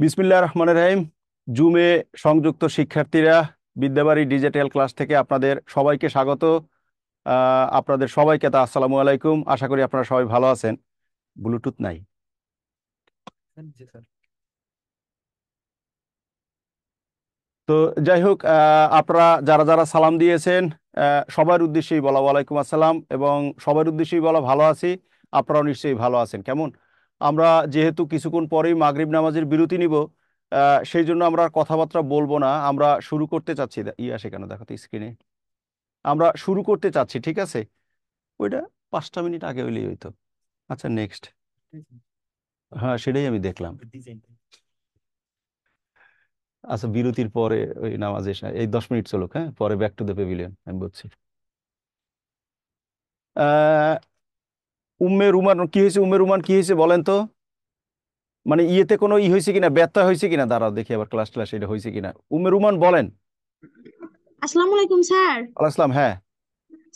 বিসমিল্লাহির রহমানির রহিম। জুমে সংযুক্ত শিক্ষার্থীরা, বিদ্যাবাড়ি ডিজিটাল ক্লাস থেকে আপনাদের সবাইকে স্বাগত। আপনাদের সবাইকে আসসালামু আলাইকুম। আশা করি আপনারা সবাই ভালো আছেন। ব্লুটুথ নাই। জি স্যার। তো যাই হোক, আপনারা যারা যারা সালাম দিয়েছেন, সবার উদ্দেশ্যেই বলা ওয়ালাইকুম আসসালাম, এবং সবার উদ্দেশ্যেই বলা ভালো আছি। আপনারাও নিশ্চয়ই ভালো আছেন। কেমন? আমরা যেহেতু কিছুক্ষণ পরেই মাগরিব নামাজের বিরতি নিব, সেই জন্য আমরা আর কথাবার্তা বলবো না, আমরা শুরু করতে চাচ্ছি। আসে কেন দেখো তো স্ক্রিনে। আমরা শুরু করতে চাচ্ছি, ঠিক আছে? ওইটা 5টা মিনিট আগে হইলেই হইতো। আচ্ছা, নেক্সট। হ্যাঁ, সেটাই আমি দেখলাম। আচ্ছা, বিরতির পরে ওই নামাজ এসে এই 10 মিনিট চলুক, হ্যাঁ, পরে ব্যাক টু দ্য পেভিলিয়ন আমি বলছি। আহ উম্মে রুমান কি হয়েছে? উম্মে রুমান কি হয়েছে বলেন তো? মানে ইয়েতে কোনো হয়েছে কিনা, ব্যত্যয় হয়েছে কিনা? দাঁড়াও দেখি আবার ক্লাস ক্লাস এটা হয়েছে কিনা। উম্মে রুমান বলেন। আসসালামু আলাইকুম স্যার। আলাইসলাম, হ্যাঁ।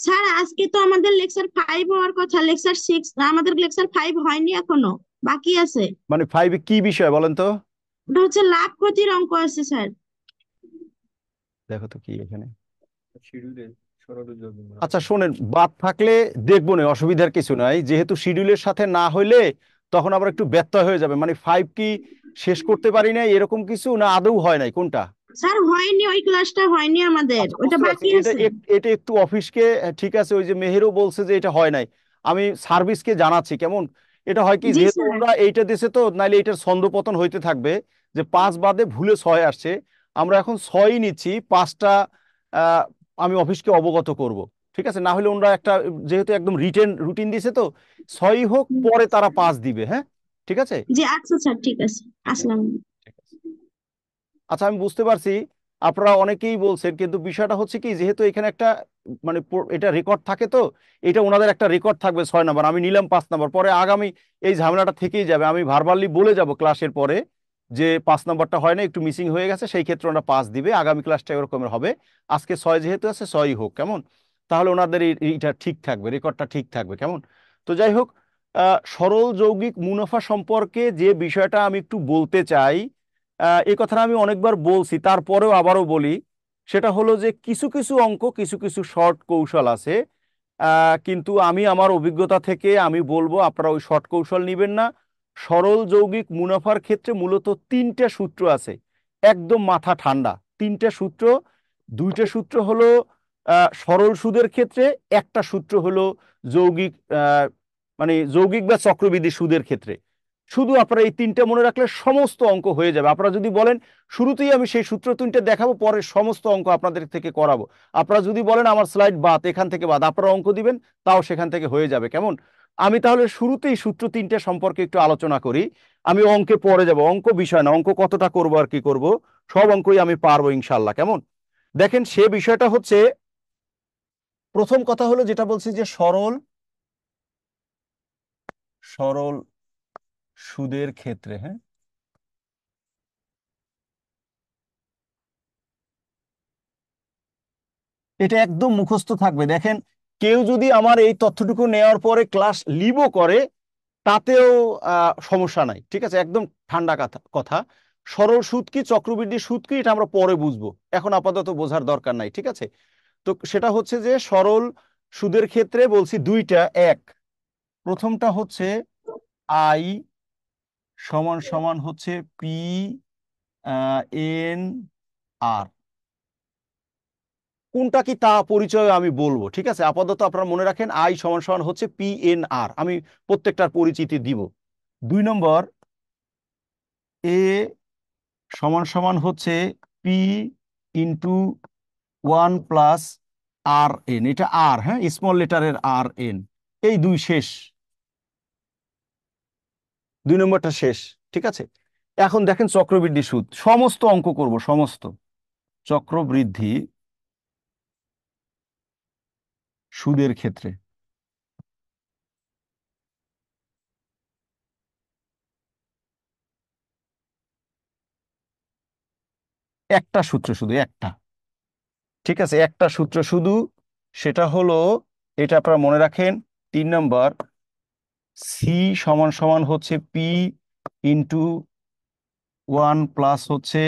স্যার, আজকে তো আমাদের লেকচার 5 হওয়ার কথা, লেকচার 6, আমাদের লেকচার 5 হয়নি এখনো, বাকি আছে। মানে ফাইভে কি বিষয় বলেন তো? ওটা হচ্ছে লাভ ক্ষতির অঙ্ক আছে স্যার। দেখো তো কি এখানে। শিডিউলে সরল আচ্ছা শোনেন, বাদ থাকলে দেখবো না, অসুবিধার কিছু নাই। যেহেতু শিডিউলের সাথে না হইলে তখন আবার একটু ব্যত্যয় হয়ে যাবে। মানে ফাইভ কি শেষ করতে পারি নাই এরকম কিছু, না আদৌ হয় নাই, কোনটা? স্যার হয়নি, ওই ক্লাসটা হয়নি আমাদের, আচ্ছা, ওইটা বুঝতে পারছি। বাকি এটা আছে। এটা একটু অফিসকে, ঠিক আছে, ওই যে মেহেরও বলছে যে এটা হয় নাই, আমি সার্ভিসকে জানাচ্ছি। কেমন? এটা হয় কি, জি যেহেতু স্যার। ওরা এইটা দিছে তো, নাইলে এটার ছন্দপতন হইতে থাকবে যে 5 বাদে ভুলে 6 আসছে। আমরা এখন 6ই নিচ্ছি, 5টা আহ, আমি অফিসকে অবগত করব। ঠিক আছে, না হলে ওরা একটা, যেহেতু একদম রিটেন রুটিন দিছে তো, 6ই হোক, পরে তারা 5 দিবে। হ্যাঁ, ঠিক আছে। জি আচ্ছা স্যার, ঠিক আছে। আসসালাম। ঠিক আছে। আচ্ছা, আমি বুঝতে পারছি আপনারা অনেকেই বলছেন, কিন্তু বিষয়টা হচ্ছে কি, যেহেতু এখানে একটা মানে এটা রেকর্ড থাকে তো, এটা ওনাদের একটা রেকর্ড থাকবে 6 নাম্বার, আমি নিলাম 5 নাম্বার, পরে আগামী এই ঝামেলাটা থেকেই যাবে। আমি ভার্বালি বলে যাব ক্লাসের পরে যে 5 নাম্বারটা হয় না, একটু মিসিং হয়ে গেছে, সেই ক্ষেত্রে ওরা 5 দিবে। আগামী ক্লাসটা এরকমের হবে। আজকে 6 যেহেতু আছে, 6ই হোক। কেমন? তাহলে ওনাদের এইটা ঠিক থাকবে, রেকর্ডটা ঠিক থাকবে। কেমন? তো যাই হোক, সরল যৌগিক মুনাফা সম্পর্কে যে বিষয়টা আমি একটু বলতে চাই, এই কথাটা আমি অনেকবার বলছি, তারপরেও আবারও বলি। সেটা হলো যে কিছু কিছু অঙ্ক, কিছু কিছু শর্ট কৌশল আছে, কিন্তু আমি আমার অভিজ্ঞতা থেকে আমি বলবো আপনারা ওই শর্ট কৌশল নিবেন না। সরল যৌগিক মুনাফার ক্ষেত্রে মূলত 3টে সূত্র আছে, একদম মাথা ঠান্ডা। 3টে সূত্র। 2টে সূত্র হলো সরল সুদের ক্ষেত্রে, একটা সূত্র হলো যৌগিক, মানে যৌগিক বা চক্রবৃদ্ধি সুদের ক্ষেত্রে। শুধু আপনারা এই 3টে মনে রাখলে সমস্ত অঙ্ক হয়ে যাবে। আপনারা যদি বলেন শুরুতেই আমি সেই সূত্র 3টে দেখাবো, পরে সমস্ত অঙ্ক আপনাদের থেকে করাবো। আপনারা যদি বলেন আমার স্লাইড বাদ, এখান থেকে বাদ, আপনারা অঙ্ক দিবেন, তাও সেখান থেকে হয়ে যাবে। কেমন? আমি তাহলে শুরুতেই সূত্র 3টে সম্পর্কে একটু আলোচনা করি। আমি অঙ্কে পরে যাব, অঙ্ক বিষয় না, অঙ্ক কতটা করব আর কি করব, সব অঙ্কই আমি পারবো ইনশাল্লাহ। কেমন? দেখেন, সে বিষয়টা হচ্ছে, প্রথম কথা হলো যেটা বলছি যে সরল সরল সুদের ক্ষেত্রে, হ্যাঁ, এটা একদম মুখস্থ থাকবে। দেখেন, কেউ যদি আমার এই তথ্যটুকু নেওয়ার পরে ক্লাস লিভও করে, তাতেও সমস্যা নাই। ঠিক আছে, একদম ঠান্ডা কথা কথা। সরল সুদ কি, চক্রবৃদ্ধি সুদ কি, এটা আমরা পরে বুঝবো, এখন আপাতত বোঝার দরকার নাই। ঠিক আছে। তো সেটা হচ্ছে যে সরল সুদের ক্ষেত্রে বলছি দুইটা। এক, প্রথমটা হচ্ছে আই সমান সমান হচ্ছে পি এন আর। কোনটা কি তা পরিচয় আমি বলবো। ঠিক আছে, আপাতত আপনারা মনে রাখেন আই সমান সমান হচ্ছে পি এন আর, আমি প্রত্যেকটার পরিচিতি দিব। 2 নম্বর, এ সমান সমান হচ্ছে P into 1 plus R N. এটা আর, হ্যাঁ, স্মল লেটারের আর এন। এই দুই শেষ, 2 নম্বরটা শেষ। ঠিক আছে। এখন দেখেন চক্রবৃদ্ধি সুদ, সমস্ত অঙ্ক করব, সমস্ত চক্রবৃদ্ধি সুদের ক্ষেত্রে একটা সূত্র, শুধু একটা। ঠিক আছে, একটা সূত্র শুধু, সেটা হলো, এটা আপনারা মনে রাখেন, 3 নম্বর, সি সমান সমান হচ্ছে পি ইন্টু ওয়ান প্লাস হচ্ছে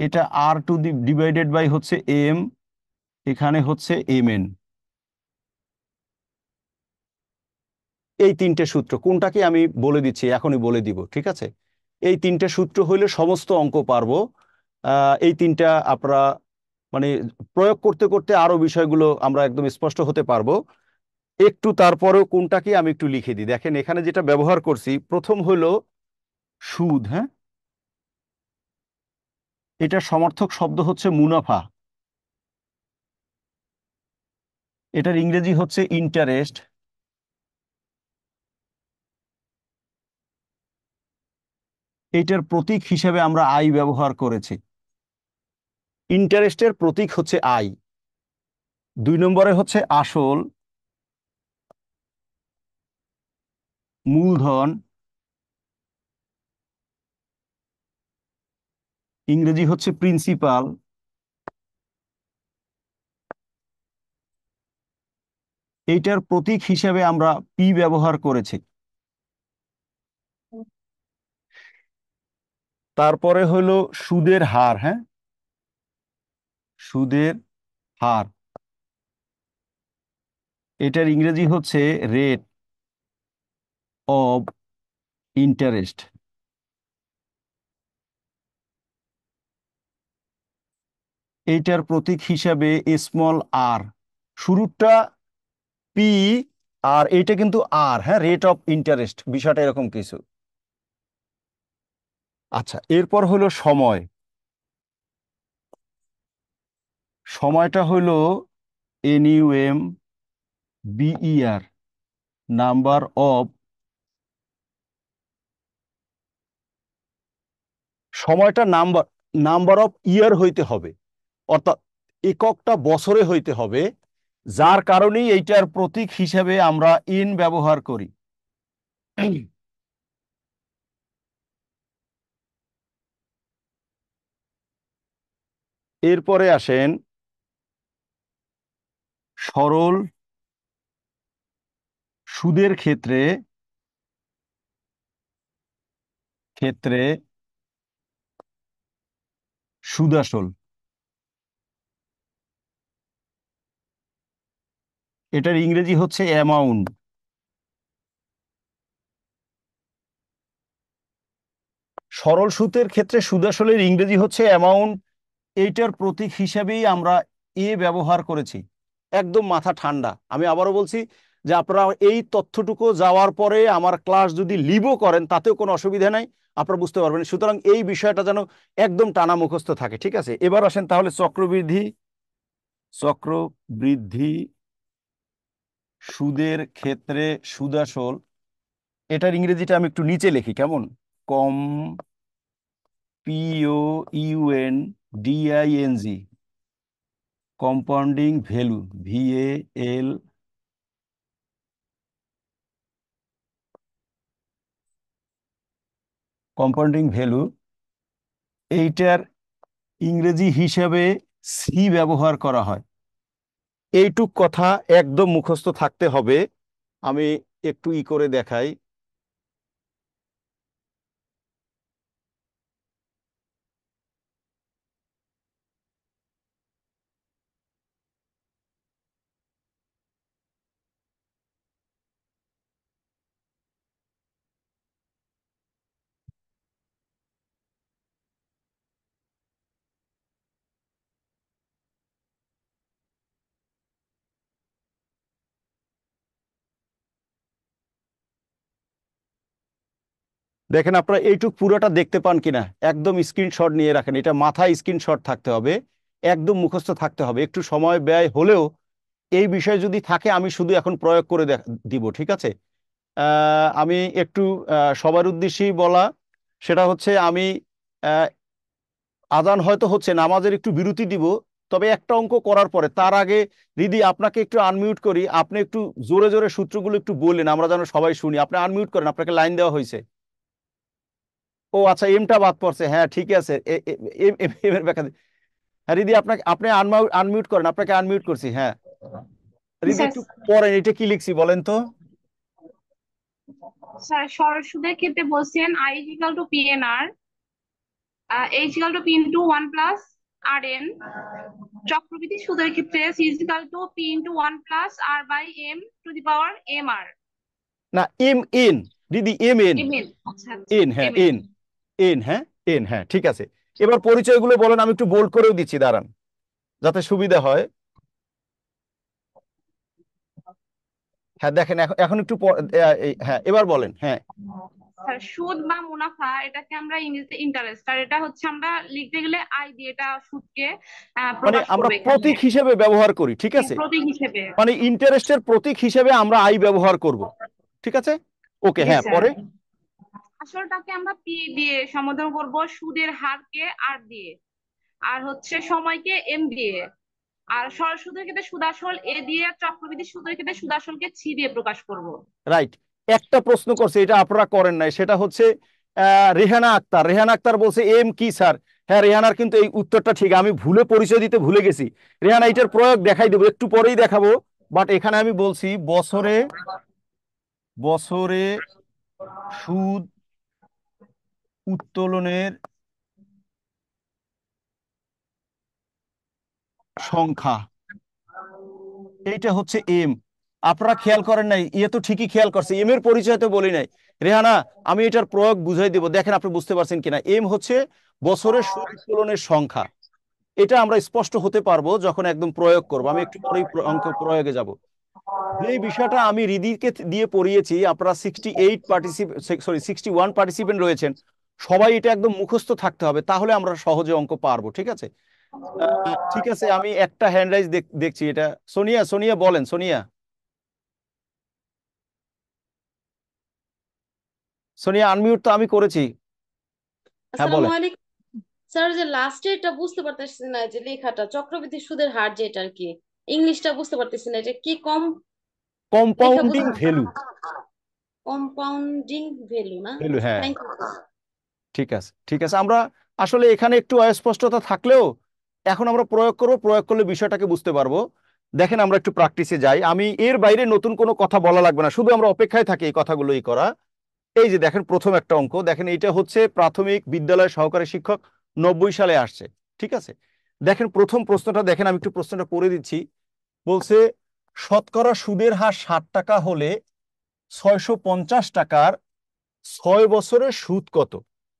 এটা আর টু দি ডিভাইডেড বাই হচ্ছে এম, এখানে হচ্ছে এম এন। এই তিনটে সূত্র কোনটাকে আমি বলে দিচ্ছি, এখনই বলে দিব, ঠিক আছে? এই তিনটে সূত্র হইলে সমস্ত অঙ্ক পারবো। এই তিনটা আপনারা মানে প্রয়োগ করতে করতে আরো বিষয়গুলো আমরা একদম স্পষ্ট হতে পারবো। একটু তারপরেও কোনটাকে আমি একটু লিখে দিই। দেখেন এখানে যেটা ব্যবহার করছি প্রথম হলো সুদ, হ্যাঁ, এটা সমার্থক শব্দ হচ্ছে মুনাফা, এটার ইংরেজি হচ্ছে ইন্টারেস্ট। এটার প্রতীক হিসেবে আমরা আই ব্যবহার করেছি। ইন্টারেস্টের প্রতীক হচ্ছে আই। দুই নম্বরে হচ্ছে আসল, মূলধন, ইংরেজি হচ্ছে প্রিন্সিপাল। এইটার প্রতীক হিসেবে আমরা পি ব্যবহার করেছি। তারপরে হলো সুদের হার, হ্যাঁ, সুদের হার, এটার ইংরেজি হচ্ছে রেট অফ ইন্টারেস্ট। এইটার প্রতীক হিসাবে স্মল আর, শুরুটা পি আর এইটা কিন্তু আর, হ্যাঁ, রেট অফ ইন্টারেস্ট, বিষয়টা এরকম কিছু। আচ্ছা, এরপর হলো সময়। সময়টা হলো এনইউএম বিইআর, নাম্বার অফ, সময়টা নাম্বার নাম্বার অফ ইয়ার হইতে হবে, অর্থাৎ এককটা বছরে হইতে হবে, যার কারণেই এইটার প্রতীক হিসেবে আমরা ইন ব্যবহার করি। এরপরে আসেন সরল সুদের ক্ষেত্রে ক্ষেত্রে সুদাসল, এটার ইংরেজি হচ্ছে অ্যামাউন্ট। সরল সুদের ক্ষেত্রে সুদাসলের ইংরেজি হচ্ছে অ্যামাউন্ট। এইটার প্রতীক হিসেবেই আমরা এ ব্যবহার করেছি। একদম মাথা ঠান্ডা, আমি আবারও বলছি যে আপনারা এই তথ্যটুকু যাওয়ার পরে আমার ক্লাস যদি লিভও করেন তাতেও কোনো অসুবিধা নাই, আপনারা বুঝতে পারবেন। সুতরাং এই বিষয়টা যেন একদম টানা মুখস্থ থাকে, ঠিক আছে? এবার আসেন তাহলে চক্রবৃদ্ধি সুদের ক্ষেত্রে সুদাসল, এটার ইংরেজিটা আমি একটু নিচে লিখি, কেমন? কম, POUNDING, compounding value, VAL, compounding value, এইটার ইংরেজি হিসেবে সি ব্যবহার করা হয়। এইটুক কথা একদম মুখস্থ থাকতে হবে। আমি একটু করে দেখাই। দেখেন আপনারা এইটুক পুরোটা দেখতে পান কিনা, একদম স্ক্রিনশট নিয়ে রাখেন, এটা মাথায় স্ক্রিনশট থাকতে হবে, একদম মুখস্থ থাকতে হবে। একটু সময় ব্যয় হলেও এই বিষয় যদি থাকে আমি শুধু এখন প্রয়োগ করে দিব, ঠিক আছে? আমি একটু সবার উদ্দেশ্যেই বলা, সেটা হচ্ছে আমি আহ, আজান হয়তো হচ্ছে, নামাজের একটু বিরতি দিব, তবে একটা অঙ্ক করার পরে তার আগে দিদি আপনাকে একটু আনমিউট করি, আপনি একটু জোরে জোরে সূত্রগুলো একটু বললেন, আমরা যেন সবাই শুনি। আপনি আনমিউট করেন, আপনাকে লাইন দেওয়া হয়েছে। ও আচ্ছা, এমটা বাদ পড়ছে, হ্যাঁ ঠিক আছে। এম এর ব্যাখ্যা হ্যাঁ দিদি, আপনাকে আপনি আনমিউট করেন, আপনাকে আনমিউট করছি, হ্যাঁ। দিদি স্যার একটু পড়েন, এটা কি লিখছি বলেন তো? স্যার সরল সুদের ক্ষেত্রে বলছেন I is equal to PNR, H equal to P into one plus R N. চক্রবৃদ্ধি সুদের ক্ষেত্রে C is equal to P into one plus R by M to the power M R. না, M N দিদি, M N. M N, আচ্ছা আচ্ছা, N, হ্যাঁ M N. N. N, হ্যাঁ N, হ্যাঁ ঠিক আছে। এবার পরিচয়গুলো বলেন, আমি একটু বোল্ড করেও দিচ্ছি, দাঁড়ান যাতে সুবিধা হয়। হ্যাঁ দেখেন, এখন এখন একটু হ্যাঁ এবার বলেন, হ্যাঁ। স্যার, সুদ বা মুনাফা এটাকে আমরা ইংরেজিতে ইন্টারেস্ট, আর এটা হচ্ছে আমরা লিখতে গেলে আই দিয়ে এটা সুদকে মানে প্রকাশ আমরা করবে এখানে। প্রতীক হিসেবে ব্যবহার করি, ঠিক আছে। প্রতীক হিসেবে। মানে ইন্টারেস্টের প্রতীক হিসেবে আমরা আই ব্যবহার করব, ঠিক আছে। ওকে, জি হ্যাঁ স্যার। পরে। আসলটাকে আমরা পি দিয়ে সম্বোধন করব, সুদের হারকে আর দিয়ে, আর হচ্ছে সময়কে এম দিয়ে, আর সরল সুদের ক্ষেত্রে সুদাসল এ দিয়ে, আর চক্রবৃদ্ধি সুদের ক্ষেত্রে সুদাসলকে ছি দিয়ে প্রকাশ করব। রাইট। একটা প্রশ্ন করছে, এটা আপনারা করেন নাই, সেটা হচ্ছে রেহানা আক্তার। রেহানা আক্তার বলছে এম কি স্যার। হ্যাঁ রেহানার কিন্তু এই উত্তরটা ঠিক, আমি ভুলে পরিচয় দিতে ভুলে গেছি। রেহানা এটার প্রয়োগ দেখাই দেবো, একটু পরেই দেখাবো। বাট এখানে আমি বলছি বছরে বছরে সুদ উত্তোলনের সংখ্যা, এইটা হচ্ছে এম। আপনারা খেয়াল করেন নাই, ইয়ে তো ঠিকই খেয়াল করছে, এম এর পরিচয় তো বলি নাই। রেহানা, আমি এটার প্রয়োগ বুঝাই দেবো, দেখেন আপনি বুঝতে পারছেন কিনা। এম হচ্ছে বছরের সুদ উত্তোলনের সংখ্যা। এটা আমরা স্পষ্ট হতে পারবো যখন একদম প্রয়োগ করব, আমি একটু পরেই অঙ্ক প্রয়োগে যাব। যে বিষয়টা আমি রিদিকে দিয়ে পড়িয়েছি, আপনারা 68 পার্টিসিপেন্ট, সরি 61 পার্টিসিপেন্ট রয়েছেন, সবাই এটা একদম মুখস্থ থাকতে হবে, তাহলে আমরা সহজে অঙ্ক পারবো, ঠিক আছে। ঠিক আছে, আমি একটা হ্যান্ড রাইজ দেখছি, এটা সোনিয়া। সোনিয়া বলেন, সোনিয়া। সোনিয়া আনমিউট তো আমি করেছি। হ্যাঁ আসসালামু বলেন। আলাইকুম স্যার। যে লাস্টে এটা বুঝতে পারতেছি না, যে লেখাটা চক্রবৃদ্ধি সুদের হার যেটা আর কি, ইংলিশটা বুঝতে পারতেছি না, এটা কি কম লেখা কম্পাউন্ডিং বুঝতে। ভ্যালু। কম্পাউন্ডিং ভ্যালু না? ভ্যালু, হ্যাঁ। Thank you. ঠিক আছে, ঠিক আছে। আমরা আসলে এখানে একটু অস্পষ্টতা থাকলেও এখন আমরা প্রয়োগ করব, প্রয়োগ করলে বিষয়টাকে বুঝতে পারবো। দেখেন আমরা একটু প্র্যাকটিসে যাই, আমি এর বাইরে নতুন কোনো কথা বলা লাগবে না, শুধু আমরা অপেক্ষায় থাকি এই কথাগুলোই করা। এই যে দেখেন প্রথম একটা অঙ্ক, দেখেন এটা হচ্ছে প্রাথমিক বিদ্যালয় সহকারী শিক্ষক, 90 সালে আসছে, ঠিক আছে। দেখেন প্রথম প্রশ্নটা, দেখেন আমি একটু প্রশ্নটা পড়ে দিচ্ছি। বলছে শতকরা সুদের হার 60 টাকা হলে 650 টাকার 6 বছরের সুদ কত।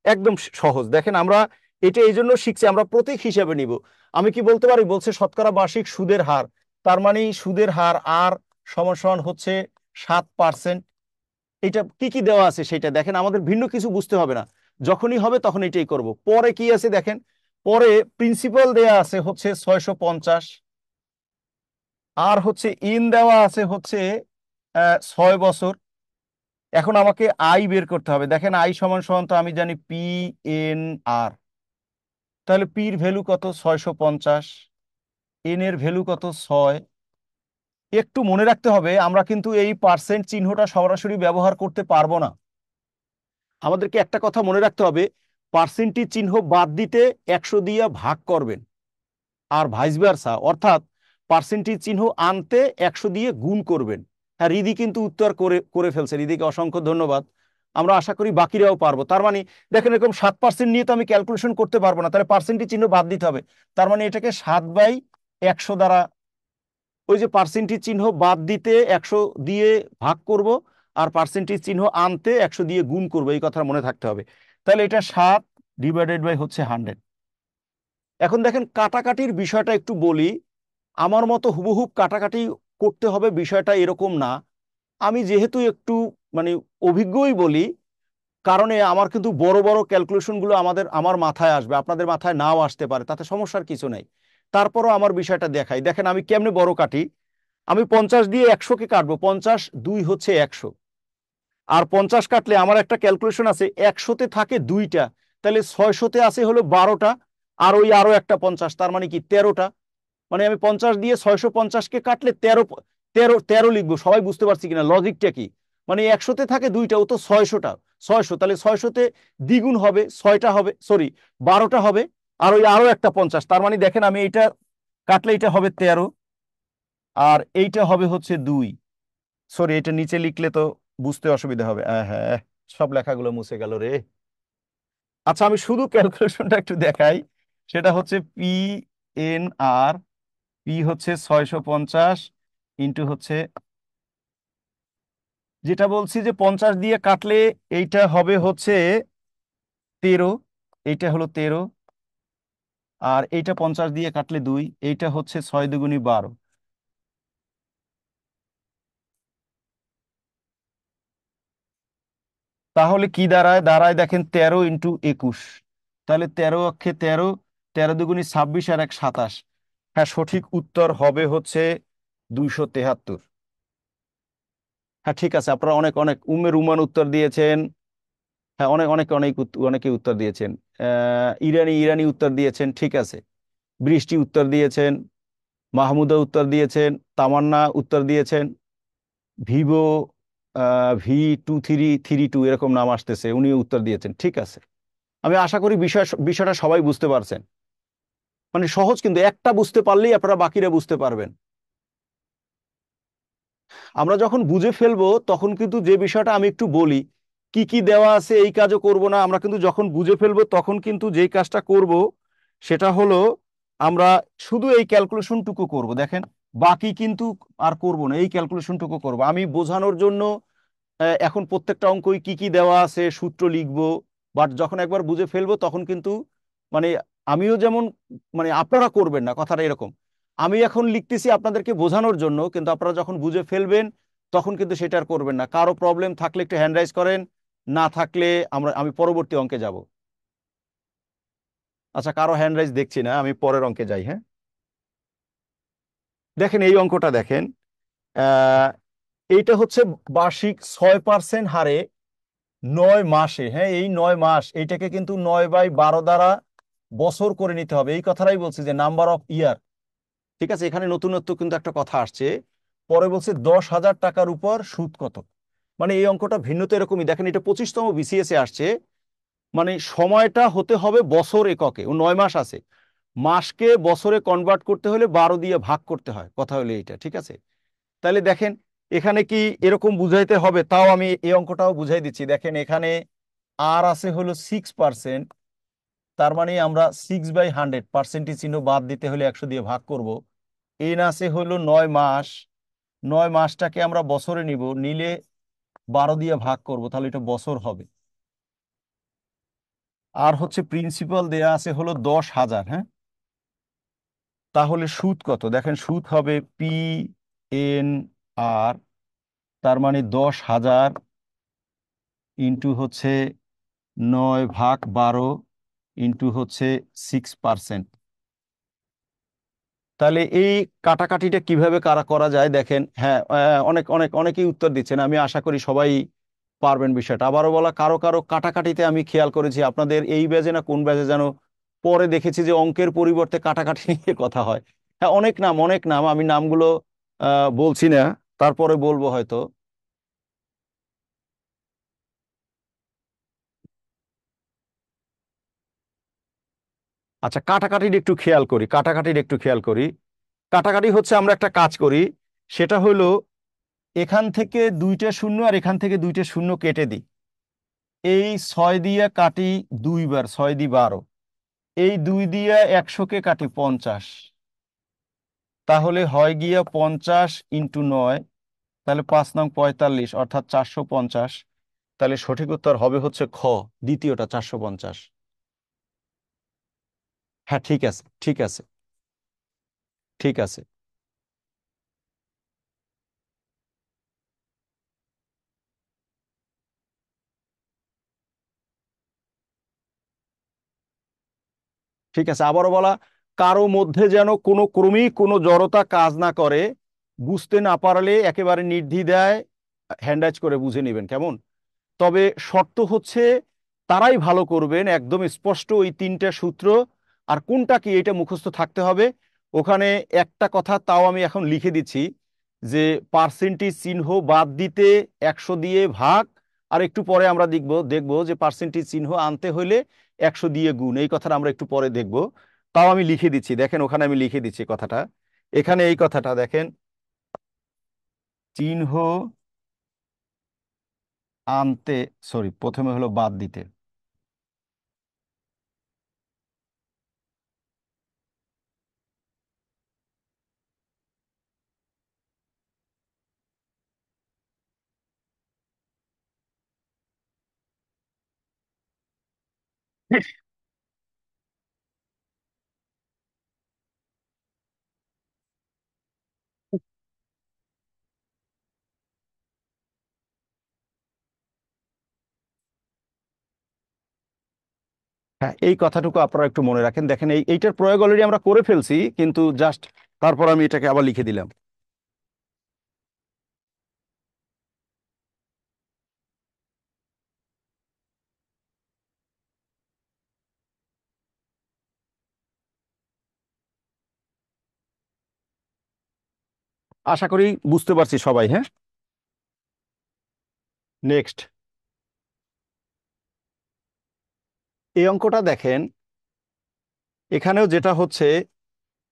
একদম সহজ। দেখেন আমরা এটা এই জন্য শিখছি, আমরা প্রতীক হিসেবে নিব। আমি কি বলতে পারি, বলছে শতকরা বার্ষিক সুদের হার, তার মানে সুদের হার আর সমান সমান হচ্ছে 7%। এটা কি কি দেওয়া আছে সেটা দেখেন, আমাদের ভিন্ন কিছু বুঝতে হবে না, যখনই হবে তখন এটাই করব। পরে কি আছে দেখেন, পরে প্রিন্সিপাল দেয়া আছে হচ্ছে 650, আর হচ্ছে ইন দেওয়া আছে হচ্ছে 6 বছর। এখন আমাকে আই বের করতে হবে, দেখেন আই সমান সমান তো আমি জানি পি এন আর। তাহলে পির ভ্যালু কত, 650। এন এর ভ্যালু কত, 6। একটু মনে রাখতে হবে, আমরা কিন্তু এই পার্সেন্ট চিহ্নটা সরাসরি ব্যবহার করতে পারবো না। আমাদেরকে একটা কথা মনে রাখতে হবে, পার্সেন্টেজ চিহ্ন বাদ দিতে 100 দিয়ে ভাগ করবেন, আর ভাইস ভার্সা, অর্থাৎ পার্সেন্টেজ চিহ্ন আনতে 100 দিয়ে গুণ করবেন। হ্যাঁ রিদি কিন্তু উত্তর করে করে ফেলছে, রিদিকে অসংখ্য ধন্যবাদ। আমরা আশা করি বাকিরাও পারবো। তার মানে দেখেন এরকম 7% নিয়ে তো আমি ক্যালকুলেশন করতে পারবো না, তাহলে পার্সেন্টেজ চিহ্ন বাদ দিতে হবে। তার মানে এটাকে 7/100 দ্বারা, ওই যে পার্সেন্টেজ চিহ্ন বাদ দিতে 100 দিয়ে ভাগ করব, আর পার্সেন্টেজ চিহ্ন আনতে 100 দিয়ে গুণ করব, এই কথা মনে থাকতে হবে। তাহলে এটা 7/100 হচ্ছে 100। এখন দেখেন কাটাকাটির বিষয়টা একটু বলি। আমার মতো হুবহুব কাটাকাটি করতে হবে বিষয়টা এরকম না। আমি যেহেতু একটু মানে অভিজ্ঞই বলি, কারণে আমার কিন্তু বড় বড় ক্যালকুলেশনগুলো আমার মাথায় আসবে, আপনাদের মাথায় নাও আসতে পারে, তাতে সমস্যার কিছু নেই। তারপরও আমার বিষয়টা দেখাই, দেখেন আমি কেমনে বড় কাটি। আমি 50 দিয়ে 100কে কাটবো, 50 2 হচ্ছে 100, আর 50 কাটলে আমার একটা ক্যালকুলেশন আছে, 100তে থাকে 2টা, তাহলে 600তে আছে হলো 12টা, আর ওই আরো একটা 50, তার মানে কি 13টা। মানে আমি 50 দিয়ে 650কে কাটলে 13 13 13 লিখবো। সবাই বুঝতে পারছি কিনা লজিকটা কি? মানে 100তে থাকে 2টা, ও তো 600টা, 600, তাহলে 600তে দ্বিগুণ হবে, 6টা হবে, সরি 12টা হবে, আর ওই আরো একটা 50, তার মানে দেখেন আমি এইটা কাটলে এটা হবে 13, আর এইটা হবে হচ্ছে 2। সরি এটা নিচে লিখলে তো বুঝতে অসুবিধা হবে। হ্যাঁ, সব লেখাগুলো মুছে গেল রে। আচ্ছা আমি শুধু ক্যালকুলেশনটা একটু দেখাই। সেটা হচ্ছে পি এন আর, পি হচ্ছে 650 ইন্টু হচ্ছে, যেটা বলছি যে 50 দিয়ে কাটলে এইটা হবে হচ্ছে 13, এইটা হলো 13, আর এইটা 50 দিয়ে কাটলে 2, এইটা হচ্ছে 6 দুগুণী 12। তাহলে কি দাঁড়ায়? দাঁড়ায় দেখেন 13 ইন্টু 21, তাহলে 13 অক্ষে 13, 13 দুগুণী 26 আর 1 27। হ্যাঁ, সঠিক উত্তর হবে হচ্ছে 273। হ্যাঁ ঠিক আছে, আপনারা অনেক অনেক রুমান উত্তর দিয়েছেন। হ্যাঁ অনেক অনেক অনেক অনেকে উত্তর দিয়েছেন। ইরানি ইরানি উত্তর দিয়েছেন, ঠিক আছে। বৃষ্টি উত্তর দিয়েছেন, মাহমুদা উত্তর দিয়েছেন, তামান্না উত্তর দিয়েছেন, ভিভো V2332 এরকম নাম আসতেছে, উনিও উত্তর দিয়েছেন, ঠিক আছে। আমি আশা করি বিষয়টা সবাই বুঝতে পারছেন। মানে সহজ, কিন্তু একটা বুঝতে পারলেই আপনারা বাকিরা বুঝতে পারবেন। আমরা যখন বুঝে ফেলবো তখন কিন্তু যে বিষয়টা আমি একটু বলি, কি কি দেওয়া আছে এই কাজও করব না, আমরা কিন্তু যখন বুঝে ফেলবো তখন কিন্তু যেই কাজটা করব সেটা হলো আমরা শুধু এই ক্যালকুলেশনটুকু করব। দেখেন, বাকি কিন্তু আর করব না, এই ক্যালকুলেশনটুকু করব আমি বোঝানোর জন্য। এখন প্রত্যেকটা অঙ্কই কি কি দেওয়া আছে সূত্র লিখবো, বাট যখন একবার বুঝে ফেলবো তখন কিন্তু মানে আমিও যেমন, মানে আপনারা করবেন না কথাটা এরকম। আমি এখন লিখতেছি আপনাদেরকে বোঝানোর জন্য, কিন্তু আপনারা যখন বুঝে ফেলবেন তখন কিন্তু সেটা আর করবেন না। কারো প্রবলেম থাকলে একটু হ্যান্ড রাইজ করেন, না থাকলে আমি পরবর্তী অঙ্কে যাব। আচ্ছা, কারো হ্যান্ড রাইজ দেখছি না, আমি পরের অঙ্কে যাই। হ্যাঁ, দেখেন এই অঙ্কটা দেখেন। আহ এইটা হচ্ছে বার্ষিক 6% হারে 9 মাসে, হ্যাঁ এই 9 মাস, এইটাকে কিন্তু 9/12 দ্বারা বছর করে নিতে হবে। এই কথাটাই বলছে যে নাম্বার অফ ইয়ার। ঠিক আছে, এখানে নতুনত্ব কিন্তু একটা কথা আসছে। পরে বলছে 10,000 টাকার উপর সুদ কত। মানে এই অঙ্কটা ভিন্নতা এরকমই। দেখেন, এটা 25তম BCS এ আসছে। মানে সময়টা হতে হবে বছর এককে, ও 9 মাস আছে, মাসকে বছরে কনভার্ট করতে হলে 12 দিয়ে ভাগ করতে হয়, কথা হলো এইটা, ঠিক আছে। তাহলে দেখেন এখানে কি এরকম বুঝাইতে হবে, তাও আমি এই অঙ্কটাও বুঝাই দিচ্ছি। দেখেন এখানে আর আছে হলো 6%, তার মানে আমরা 6/100, পার্সেন্টেজ চিহ্ন বাদ দিতে হলে 100 দিয়ে ভাগ করব। এন আছে হলো 9 মাস, 9 মাসটাকে আমরা বছরে নিব, নিলে 12 দিয়ে ভাগ করব, তাহলে এটা বছর হবে। আর হচ্ছে প্রিন্সিপাল দেয়া আছে হলো 10,000। হ্যাঁ, তাহলে সুদ কত? দেখেন সুদ হবে PNR, তার মানে 10,000 ইন্টু হচ্ছে 9/12 ইন্টু হচ্ছে 6%। তাহলে এই কাটাকাটিটা কিভাবে করা যায় দেখেন। হ্যাঁ, অনেক অনেক অনেকেই উত্তর দিচ্ছেন, আমি আশা করি সবাই পারবেন বিষয়টা। আবারও বলা, কারো কারো কাটাকাটিতে আমি খেয়াল করেছি আপনাদের এই ব্যাজে না কোন ব্যাজে যেন পরে দেখেছি যে অঙ্কের পরিবর্তে কাটাকাটি নিয়ে কথা হয়। হ্যাঁ, অনেক নাম অনেক নাম, আমি নামগুলো বলছি না, তারপরে বলবো হয়তো। আচ্ছা, কাটাকাটির একটু খেয়াল করি, কাটাকাটির একটু খেয়াল করি। কাটাকাটি হচ্ছে আমরা একটা কাজ করি, সেটা হলো এখান থেকে 2টা শূন্য আর এখান থেকে 2টা শূন্য কেটে দিই। এই 6 দিয়ে কাটি 2 বার, 6 দিয়ে 12, এই 2 দিয়ে 100কে কাটি 50, তাহলে হয় গিয়া 50 × 9, তাহলে 5 নং 45, অর্থাৎ 450। তাহলে সঠিক উত্তর হবে হচ্ছে খ, দ্বিতীয়টা, 450। হ্যাঁ ঠিক আছে, ঠিক আছে, ঠিক আছে, ঠিক আছে। আবারও বলা, কারো মধ্যে যেন কোনো ক্রমেই কোনো জড়তা কাজ না করে, বুঝতে না পারলে একেবারে নির্দ্বিধায় হ্যান্ডাইজ করে বুঝে নেবেন, কেমন? তবে শর্ত হচ্ছে তারাই ভালো করবেন, একদম স্পষ্ট ওই 3টা সূত্র আর কোনটা কি এটা মুখস্থ থাকতে হবে। ওখানে একটা কথা তাও আমি এখন লিখে দিচ্ছি, যে পার্সেন্টেজ চিহ্ন বাদ দিতে 100 দিয়ে ভাগ, আর একটু পরে আমরা দেখবো যে পার্সেন্টেজ চিহ্ন আনতে হলে 100 দিয়ে গুণ, এই কথাটা আমরা একটু পরে দেখব। তাও আমি লিখে দিচ্ছি, দেখেন ওখানে আমি লিখে দিচ্ছি কথাটা। এখানে এই কথাটা দেখেন, চিহ্ন আনতে, সরি প্রথমে হলো বাদ দিতে, হ্যাঁ, এই কথাটুকু আপনারা একটু মনে রাখেন। দেখেন এইটার প্রয়োগ অলরেডি আমরা করে ফেলছি, কিন্তু জাস্ট তারপর আমি এটাকে আবার লিখে দিলাম। আশা করি বুঝতে পারছি সবাই। হ্যাঁ, নেক্সট এই অঙ্কটা দেখেন। এখানেও যেটা হচ্ছে,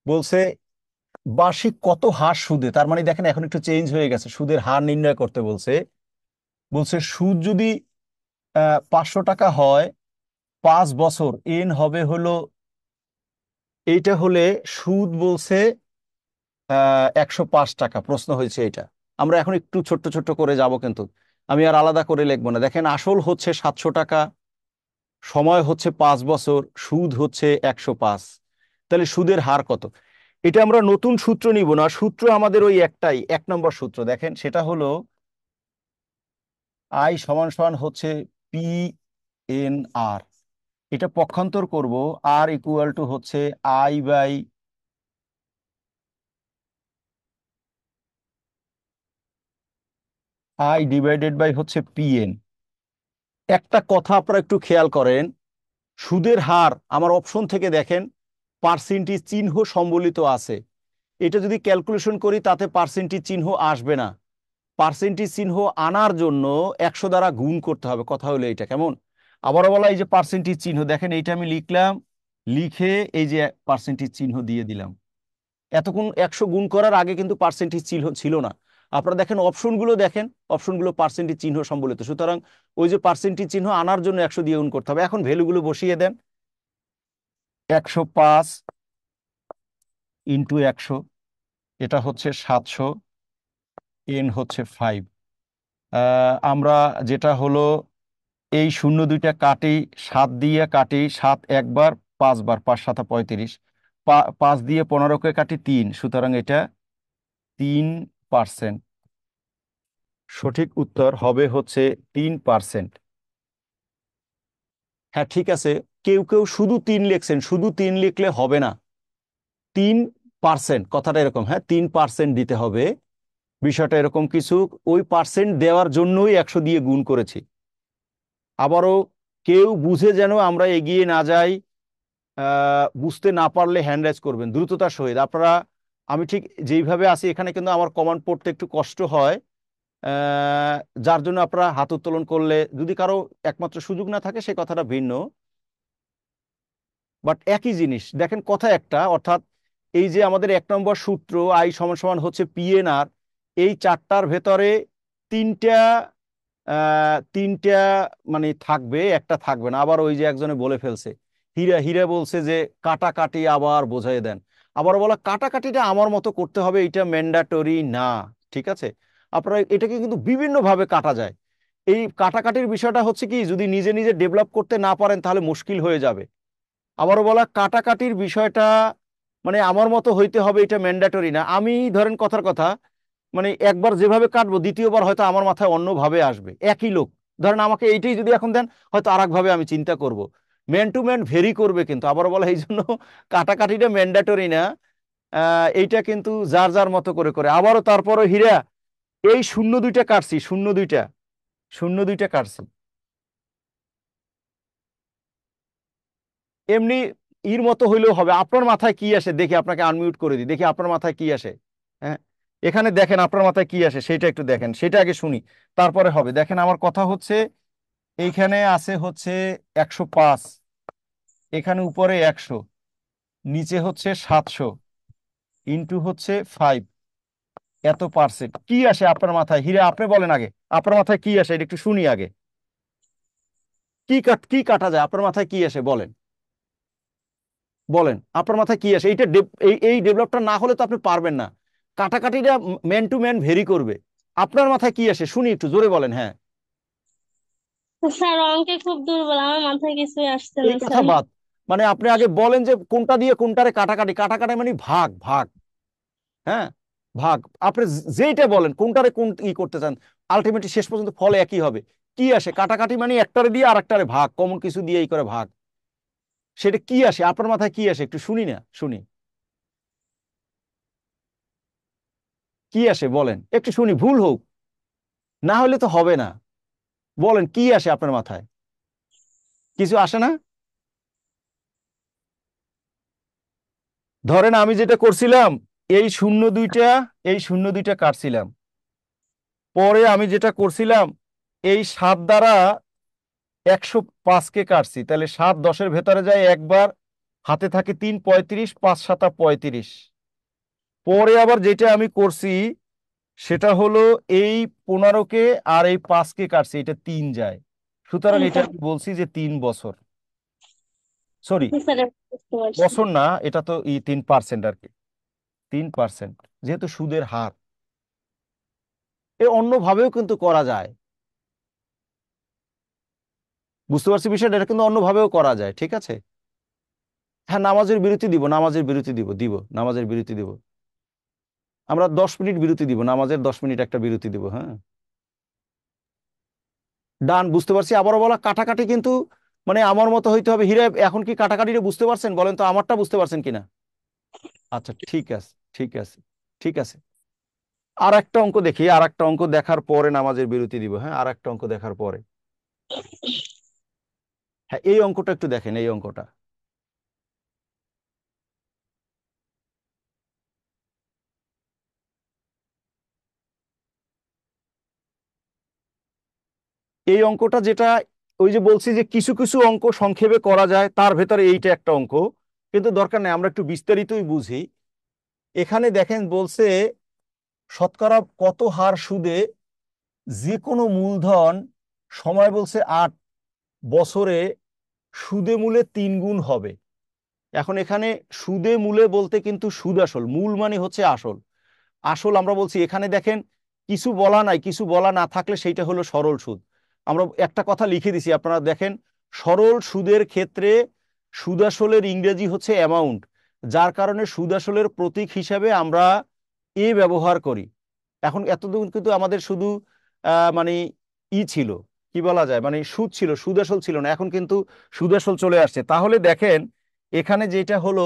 বলছে বার্ষিক কত হার সুদে, তার মানে দেখেন এখন একটু চেঞ্জ হয়ে গেছে, সুদের হার নির্ণয় করতে বলছে। বলছে সুদ যদি 500 টাকা হয়, 5 বছর, এন হবে হলো, এইটা হলে সুদ বলছে 105 টাকা। প্রশ্ন হয়েছে এটা। আমরা এখন একটু ছোট্ট ছোট্ট করে যাব, কিন্তু আমি আর আলাদা করে লিখবো না। দেখেন আসল হচ্ছে 700 টাকা, সময় হচ্ছে 5 বছর, সুদ হচ্ছে 105। তাহলে সুদের হার কত? এটা আমরা নতুন সূত্র নিব না, সূত্র আমাদের ওই একটাই, 1 নম্বর সূত্র। দেখেন সেটা হলো আই সমান সমান হচ্ছে পি এন আর। এটা পক্ষান্তর করব, আর ইকুয়াল টু হচ্ছে I by I divided by হচ্ছে পি এন। একটা কথা আপনারা একটু খেয়াল করেন, সুদের হার আমার অপশন থেকে দেখেন পার্সেন্টেজ চিহ্ন সম্বলিত আছে। এটা যদি ক্যালকুলেশন করি তাতে পার্সেন্টেজ চিহ্ন আসবে না। পার্সেন্টেজ চিহ্ন আনার জন্য 100 দ্বারা গুণ করতে হবে। কথা হলো এটা কেমন? আবারও বলা, এই যে পার্সেন্টেজ চিহ্ন দেখেন, এইটা আমি লিখলাম, লিখে এই যে পার্সেন্টেজ চিহ্ন দিয়ে দিলাম। এতক্ষণ 100 গুণ করার আগে কিন্তু পার্সেন্টেজ চিহ্ন ছিল না। আপনারা দেখেন অপশনগুলো, দেখেন অপশনগুলো পার্সেন্টেজ চিহ্ন সম্বলিত, সুতরাং ওই যে পার্সেন্টেজ চিহ্ন আনার জন্য 100 দিয়ে গুণ করতে হবে। এখন ভ্যালুগুলো বসিয়ে দেন, 105 ইন্টু 100, এটা হচ্ছে 700, এন হচ্ছে 5। আমরা যেটা হলো এই শূন্য দুইটা কাটি, 7 দিয়ে কাটি, 7 একবার, 5 বার, 5 7 35, 5 দিয়ে 15কে কাটি 3, সুতরাং এটা 3%। সঠিক উত্তর হবে হচ্ছে 3%। হ্যাঁ, ঠিক আছে। কেউ কেউ শুধু 3 লিখছেন, শুধু 3 লিখলে হবে না, 3%, কথাটা এরকম। হ্যাঁ, 3% দিতে হবে, বিষয়টা এরকম কিছু। ওই পার্সেন্ট দেওয়ার জন্যই 100 দিয়ে গুণ করেছি। আবারও কেউ বুঝে যেন আমরা এগিয়ে না যাই, বুঝতে না পারলে হ্যান্ড রাইজ করবেন দ্রুততার সহিত আপনারা। আমি ঠিক যেইভাবে আছি এখানে কিন্তু আমার কমান্ড পড়তে একটু কষ্ট হয়, আহ, যার জন্য আপনারা হাত উত্তোলন করলে, যদি কারো একমাত্র সুযোগ না থাকে সে কথাটা ভিন্ন, বাট একই জিনিস। দেখেন কথা একটা, অর্থাৎ এই যে আমাদের 1 নম্বর সূত্র আই সমান সমান হচ্ছে পিএনআর, এই চারটার ভেতরে তিনটা তিনটা মানে থাকবে, একটা থাকবে না। আবার ওই যে একজনে বলে ফেলছে, হীরা হীরা বলছে যে কাটাকাটি আবার বোঝাই দেন। আবার বলা কাটাকাটিটা আমার মতো করতে হবে, এটা ম্যান্ডাটরি না। ঠিক আছে, আপনারা এটাকে কিন্তু বিভিন্নভাবে কাটা যায়। এই কাটাকাটির বিষয়টা হচ্ছে কি, যদি নিজে নিজে ডেভেলপ করতে না পারেন তাহলে মুশকিল হয়ে যাবে। আবারও বলা কাটাকাটির বিষয়টা মানে আমার মতো হইতে হবে, এটা ম্যান্ডাটরি না। আমি ধরেন কথার কথা, মানে একবার যেভাবে কাটবো দ্বিতীয়বার হয়তো আমার মাথায় অন্যভাবে আসবে। একই লোক ধরেন আমাকে এইটাই যদি এখন দেন, হয়তো আর একভাবে আমি চিন্তা করব। ম্যান টু ম্যান ভেরি করবে, কিন্তু আবারও বলা এই জন্য কাটাকাটিটা ম্যান্ডাটরি না। এইটা কিন্তু যার যার মতো করে করে। আবারও তারপরও হীরা, এই শূন্য দুইটা কাটছি, শূন্য দুইটা কাটছি, এমনি ইর মতো হইলেও হবে। আপনার মাথায় কি আসে দেখি, আপনাকে আনমিউট করে দিই, দেখি আপনার মাথায় কি আসে। হ্যাঁ, এখানে দেখেন আপনার মাথায় কি আসে, সেটা একটু দেখেন, সেটা আগে শুনি, তারপরে হবে। দেখেন আমার কথা হচ্ছে, এইখানে আছে হচ্ছে 105, এখানে উপরে 100, নিচে হচ্ছে 700, ইন্টু হচ্ছে 5, এত পার্সেন্ট কি আসে আপনার মাথায়? হিরে আপনি বলেন আগে, আপনার মাথায় কি আসে এটা একটু শুনি আগে। কি কাটা যায় আপনার মাথায় কি আসে বলেন, বলেন আপনার মাথায় কি আসে। এইটা এই ডেভেলপটা না হলে তো আপনি পারবেন না। কাটাকাটিটা ম্যান টু ম্যান ভেরি করবে। আপনার মাথায় কি আসে শুনি, একটু জোরে বলেন। হ্যাঁ, স্যার অঙ্কে খুব দুর্বল, আমার মাথায় কিছুই আসছে এই না কথা স্যার। বাদ, মানে আপনি আগে বলেন যে কোনটা দিয়ে কোনটারে কাটাকাটি, কাটাকাটি মানে ভাগ ভাগ, হ্যাঁ ভাগ। আপনি যেইটা বলেন কোনটারে কোন ই করতে চান, আলটিমেটলি শেষ পর্যন্ত ফল একই হবে। কি আসে কাটাকাটি মানে একটারে দিয়ে আরেকটারে ভাগ, কমন কিছু দিয়ে এই করে ভাগ। সেটা কি আসে আপনার মাথায়, কি আসে একটু শুনি না, শুনি কি আসে বলেন একটু শুনি, ভুল হোক, না হলে তো হবে না। বলেন কি আসে আপনার মাথায়, কিছু আসে না? ধরেন আমি যেটা করছিলাম, এই শূন্য দুইটা, এই শূন্য দুইটা কাটছিলাম, পরে আমি যেটা করছিলাম এই 7 দ্বারা 105-কে কাটছি, তাহলে 7 10-এর ভেতরে যায় একবার, হাতে থাকে 3 35, 5 7 35। পরে আবার যেটা আমি করছি সেটা হলো এই 15-কে আর এই 5-কে কাটছি, এটা 3 যায়, সুতরাং জি এটা স্যার। আমি বলছি যে 3 বছর। সরি, জি স্যার, এবার বুঝতে পারছি। বছর না, এটা তো 3% আর কি, 3%, যেহেতু সুদের হার। এ অন্যভাবেও কিন্তু করা যায়, বুঝতে পারছি বিষয়টা, এটা কিন্তু অন্যভাবেও করা যায়, ঠিক আছে। হ্যাঁ নামাজের বিরতি দিব, নামাজের বিরতি দিব, নামাজের বিরতি দিব, আমরা 10 মিনিট বিরতি দিব, নামাজের 10 মিনিট একটা বিরতি দিব, হ্যাঁ। ডান, বুঝতে পারছি। আবারও বলা কাটাকাটি কিন্তু মানে আমার মতো হইতে হবে। হীরা এখন কি কাটাকাটিটা বুঝতে পারছেন বলেন তো, আমারটা বুঝতে পারছেন কিনা? আচ্ছা ঠিক আছে, ঠিক আছে, ঠিক আছে। আর একটা অঙ্ক দেখি, আর একটা অঙ্ক দেখার পরে নামাজের বিরতি দিব, হ্যাঁ আর একটা অঙ্ক দেখার পরে। হ্যাঁ এই অঙ্কটা একটু দেখেন, এই অঙ্কটা। এই অঙ্কটা যেটা, ওই যে বলছি যে কিছু কিছু অঙ্ক সংক্ষেপে করা যায়, তার ভেতরে এইটা একটা অঙ্ক, কিন্তু দরকার নেই, আমরা একটু বিস্তারিতই বুঝি। এখানে দেখেন বলছে শতকরা কত হার সুদে যে কোনো মূলধন, সময় বলছে 8 বছরে সুদে মূলে 3 গুণ হবে। এখন এখানে সুদে মূলে বলতে কিন্তু সুদ আসল, মূল মানে হচ্ছে আসল। আসল আমরা বলছি, এখানে দেখেন কিছু বলা নাই, কিছু বলা না থাকলে সেইটা হলো সরল সুদ। আমরা একটা কথা লিখে দিছি, আপনারা দেখেন, সরল সুদের ক্ষেত্রে সুদ আসলের ইংরেজি হচ্ছে অ্যামাউন্ট, যার কারণে সুদ আসলের প্রতীক হিসাবে আমরা এ ব্যবহার করি। এখন এতদিন কিন্তু আমাদের শুধু মানে ছিল, কি বলা যায়, মানে সুদ ছিল, সুদ আসল ছিল না, এখন কিন্তু সুদ আসল চলে আসছে। তাহলে দেখেন এখানে যেটা হলো,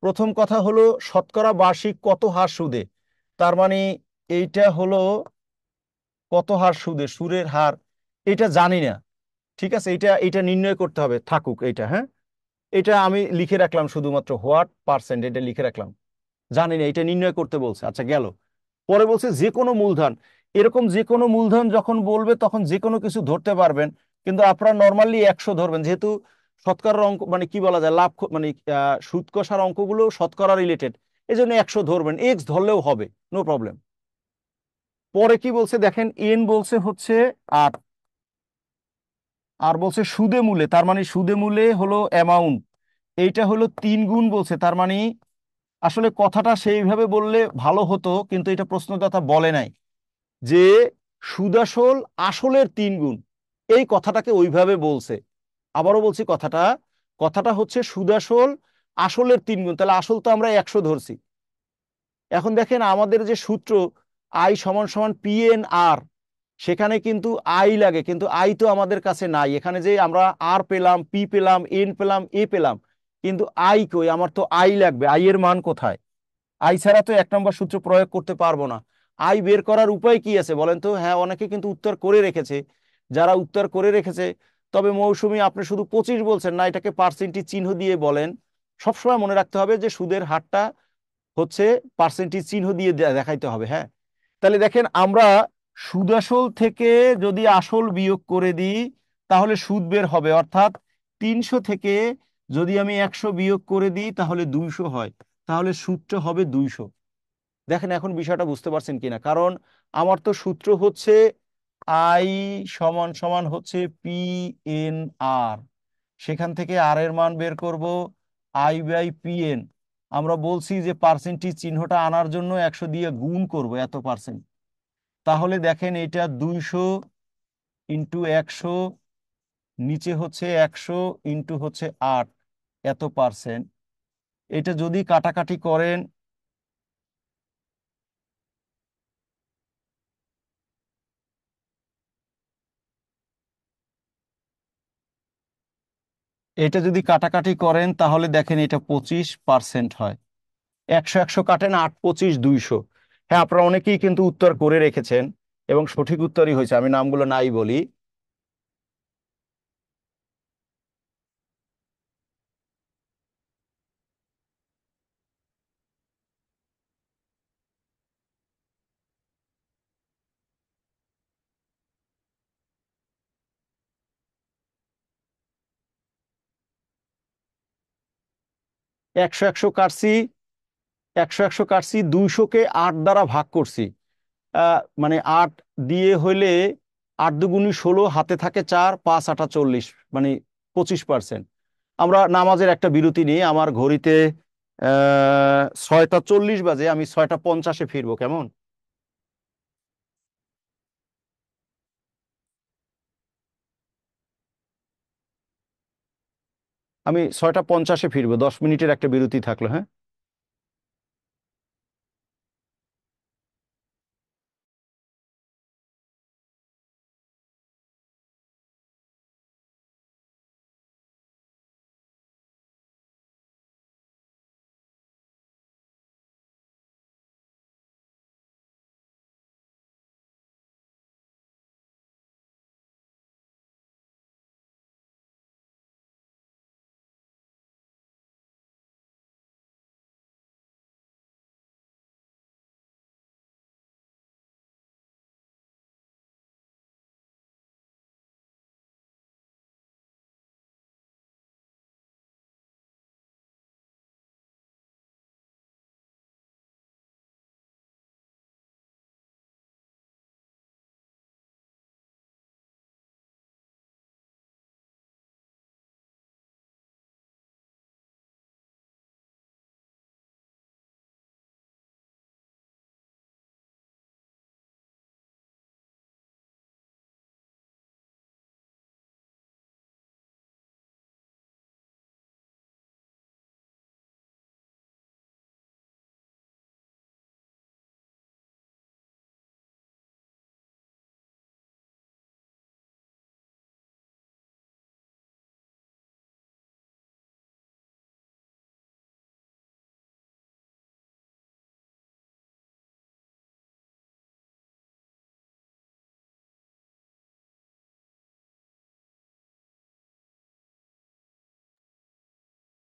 প্রথম কথা হলো শতকরা বার্ষিক কত হার সুদে, তার মানে এইটা হলো কত হার সুদে, সুদের হার, এটা জানি না, ঠিক আছে, এটা এটা নির্ণয় করতে হবে, থাকুক এটা, হ্যাঁ এটা আমি লিখে রাখলাম, শুধুমাত্র হোয়াট পার্সেন্ট এটা লিখে রাখলাম, জানি না, এটা নির্ণয় করতে বলছে, আচ্ছা গেল। পরে বলছে যে কোনো মূলধন, এরকম যে কোনো মূলধন যখন বলবে তখন যে কোনো কিছু ধরতে পারবেন, কিন্তু আপনারা নর্মালি 100 ধরবেন, যেহেতু শতকরার অঙ্ক মানে কি বলা যায়, লাভ মানে সুদ কষার অঙ্কগুলো শতকরা রিলেটেড, এই জন্য 100 ধরবেন, এক্স ধরলেও হবে, নো প্রবলেম। পরে কি বলছে দেখেন, এন বলছে হচ্ছে 8, আর বলছে সুদে মূলে, তার মানে সুদে মূলে হলো অ্যামাউন্ট, এইটা হলো 3 গুণ বলছে, তার মানে আসলে কথাটা সেইভাবে বললে ভালো হতো, কিন্তু এটা প্রশ্নদাতা বলে নাই যে সুদাসল আসলের 3 গুণ, এই কথাটাকে ওইভাবে বলছে। আবারও বলছি কথাটা, কথাটা হচ্ছে সুদাসল আসলের 3 গুণ, তাহলে আসল তো আমরা 100 ধরছি। এখন দেখেন আমাদের যে সূত্র আই সমান সমান পি এন আর, সেখানে কিন্তু আই লাগে, কিন্তু আই তো আমাদের কাছে নাই, এখানে যে আমরা আর পেলাম, পি পেলাম, এন পেলাম, এ পেলাম, কিন্তু আই কই, আমার তো আই লাগবে, আই এর মান কোথায়? আই ছাড়া তো 1 নম্বর সূত্র প্রয়োগ করতে পারবো না। আই বের করার উপায় কি আছে বলেন তো? হ্যাঁ অনেকে কিন্তু উত্তর করে রেখেছে, যারা উত্তর করে রেখেছে, তবে মৌসুমী আপনি শুধু 25 বলছেন না, এটাকে পার্সেন্টেজ চিহ্ন দিয়ে বলেন। সবসময় মনে রাখতে হবে যে সুদের হারটা হচ্ছে পার্সেন্টেজ চিহ্ন দিয়ে দেখাইতে হবে, হ্যাঁ। তাহলে দেখেন আমরা সুদ আসল থেকে যদি আসল বিয়োগ করে দিই তাহলে সুদ বের হবে, অর্থাৎ 300 থেকে যদি আমি 100 বিয়োগ করে দিই তাহলে 200 হয়, তাহলে সুদটা হবে 200। দেখেন এখন বিষয়টা বুঝতে পারছেন কিনা, কারণ আমার তো সূত্র হচ্ছে আই সমান সমান হচ্ছে পি এন আর, সেখান থেকে আর এর মান বের করব আই বাই পি এন। আমরা বলছি যে পার্সেন্টেজ চিহ্নটা আনার জন্য 100 দিয়ে গুণ করব, এত পার্সেন্ট। তাহলে দেখেন এটা 200 ইন্টু 100 নিচে হচ্ছে 100 হচ্ছে 8 এত পার্সেন্ট। এটা যদি কাটাকাটি করেন, এটা যদি কাটাকাটি করেন তাহলে দেখেন এটা 25% হয়। 100 কাটেন, 8 25 200। হ্যাঁ, আপনারা অনেকেই কিন্তু উত্তর করে রেখেছেন এবং সঠিক উত্তরই হয়েছে, আমি নামগুলো নাই বলি। একশো একশো কাটছি, 200-কে 8 দ্বারা ভাগ করছি। মানে 8 দিয়ে হইলে 8 × 2 = 16, হাতে থাকে 4, 5 × 8 = 40, মানে 25%। আমরা নামাজের একটা বিরতি নিয়ে আমার ঘড়িতে 6টা 40 বাজে, আমি 6টা 50-এ ফিরবো, কেমন? আমি 6টা 50-এ ফিরবো, 10 মিনিটের একটা বিরতি থাকলো, হ্যাঁ।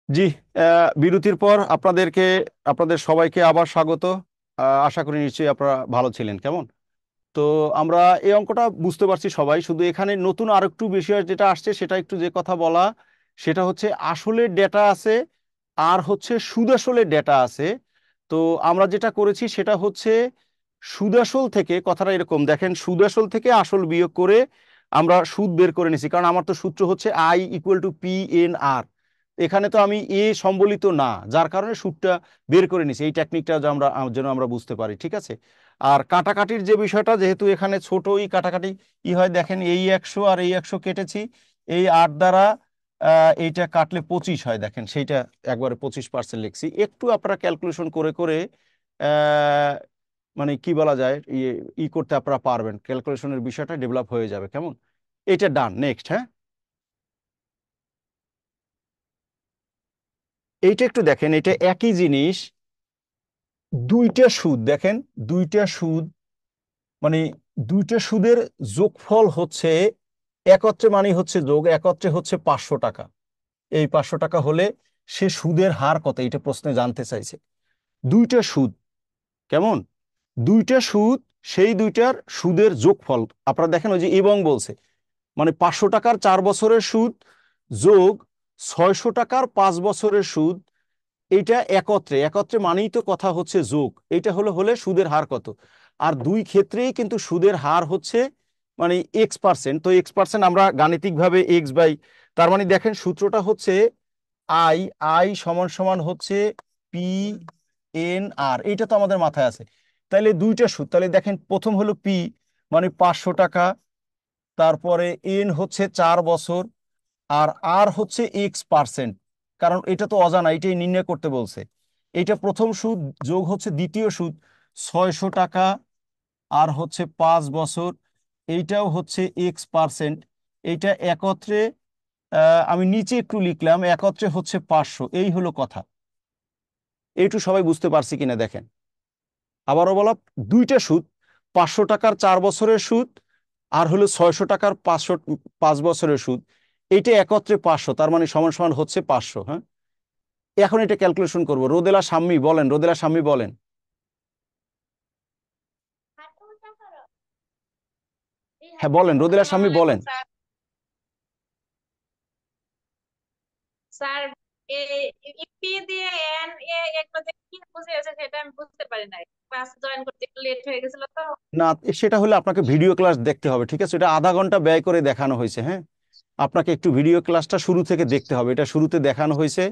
জি, বিরতির পর আপনাদের সবাইকে আবার স্বাগত। আশা করি নিশ্চয়ই আপনারা ভালো ছিলেন, কেমন? তো আমরা এই অঙ্কটা বুঝতে পারছি সবাই, শুধু এখানে নতুন আরেকটু বিষয় যেটা আসছে সেটা একটু যে কথা বলা, সেটা হচ্ছে আসলের ডেটা আছে আর হচ্ছে সুদাসলের ডেটা আছে। তো আমরা যেটা করেছি সেটা হচ্ছে সুদাসল থেকে, কথাটা এরকম দেখেন, সুদাসল থেকে আসল বিয়োগ করে আমরা সুদ বের করে নিছি, কারণ আমার তো সূত্র হচ্ছে I = P/N/R। এখানে তো আমি এ সম্বলিত না, যার কারণে সুদটা বের করে নিছি। এই টেকনিকটা যেন আমরা বুঝতে পারি, ঠিক আছে। আর কাটাকাটির যে বিষয়টা, যেহেতু এখানে ছোটই কাটাকাটি হয়, দেখেন এই 100 আর এই 100 কেটেছি, এই 8 দ্বারা এইটা কাটলে 25 হয়, দেখেন সেইটা একবারে 25% লিখছি। একটু আপনারা ক্যালকুলেশন করে করে আহ, মানে কি বলা যায়, করতে আপনারা পারবেন, ক্যালকুলেশনের বিষয়টা ডেভেলপ হয়ে যাবে, কেমন? এটা ডান, নেক্সট। হ্যাঁ, এইটা একটু দেখেন, এটা একই জিনিস, দুইটা সুদ দেখেন, দুইটা সুদ, মানে দুইটা সুদের যোগফল হচ্ছে, একত্রে মানে হচ্ছে যোগ, একত্রে হচ্ছে 500 টাকা। এই 500 টাকা হলে সে সুদের হার কত, এটা প্রশ্নে জানতে চাইছে। দুইটা সুদ, কেমন? দুইটা সুদ, সেই দুইটার সুদের যোগফল আপনারা দেখেন, ওই যে এবং বলছে, মানে 500 টাকার 4 বছরের সুদ যোগ 600 টাকার 5 বছরের সুদ, এইটা একত্রে, একত্রে মানেই তো কথা হচ্ছে যোগ, এইটা হলে সুদের হার কত। আর দুই ক্ষেত্রেই কিন্তু সুদের হার হচ্ছে মানে X%। তো X% আমরা গাণিতিকভাবে X/, তার মানে দেখেন সূত্রটা হচ্ছে আই আই সমান সমান হচ্ছে P/N/R, এইটা তো আমাদের মাথায় আছে। তাহলে দুইটা সুদ, তাহলে দেখেন প্রথম হলো P, মানে 500 টাকা, তারপরে এন হচ্ছে 4 বছর, আর আর হচ্ছে x%, কারণ এটা তো অজানা, এটাই নির্ণয় করতে বলছে। এটা প্রথম সুদ যোগ হচ্ছে দ্বিতীয় সুদ 600 টাকা আর হচ্ছে 5 বছর, এইটাও হচ্ছে x%। এইটা একত্রে আমি নিচে একটু লিখলাম, একত্রে হচ্ছে 500। এই হলো কথা। এইটু সবাই বুঝতে পারছি কিনা দেখেন। আবারও বলা, দুইটা সুদ, 500 টাকার 4 বছরের সুদ আর হলো 600 টাকার 5 বছরের সুদ, এইটা একত্রে 500, তার মানে সমান সমান হচ্ছে 500। হ্যাঁ, এখন এটা ক্যালকুলেশন করব। রোদেলা শাম্মী বলেন, রোদেলা শাম্মী বলেন। হ্যাঁ বলেন, রোদেলা আসসালামু শাম্মী আলাইকুম বলেন। স্যার। স্যার পি দিয়ে এন এ এগুলো যে কি বুঝিয়েছে সেটা আমি বুঝতে পারি নাই, ক্লাস জয়েন করতে একটু লেট হয়ে গেছিল তো। না, সেটা হলে আপনাকে ভিডিও ক্লাস দেখতে হবে, ঠিক আছে? এটা আধা ঘন্টা ব্যয় করে দেখানো হয়েছে। হ্যাঁ, আপনাকে একটু ভিডিও ক্লাসটা শুরু থেকে দেখতে হবে, এটা শুরুতে দেখানো হয়েছে।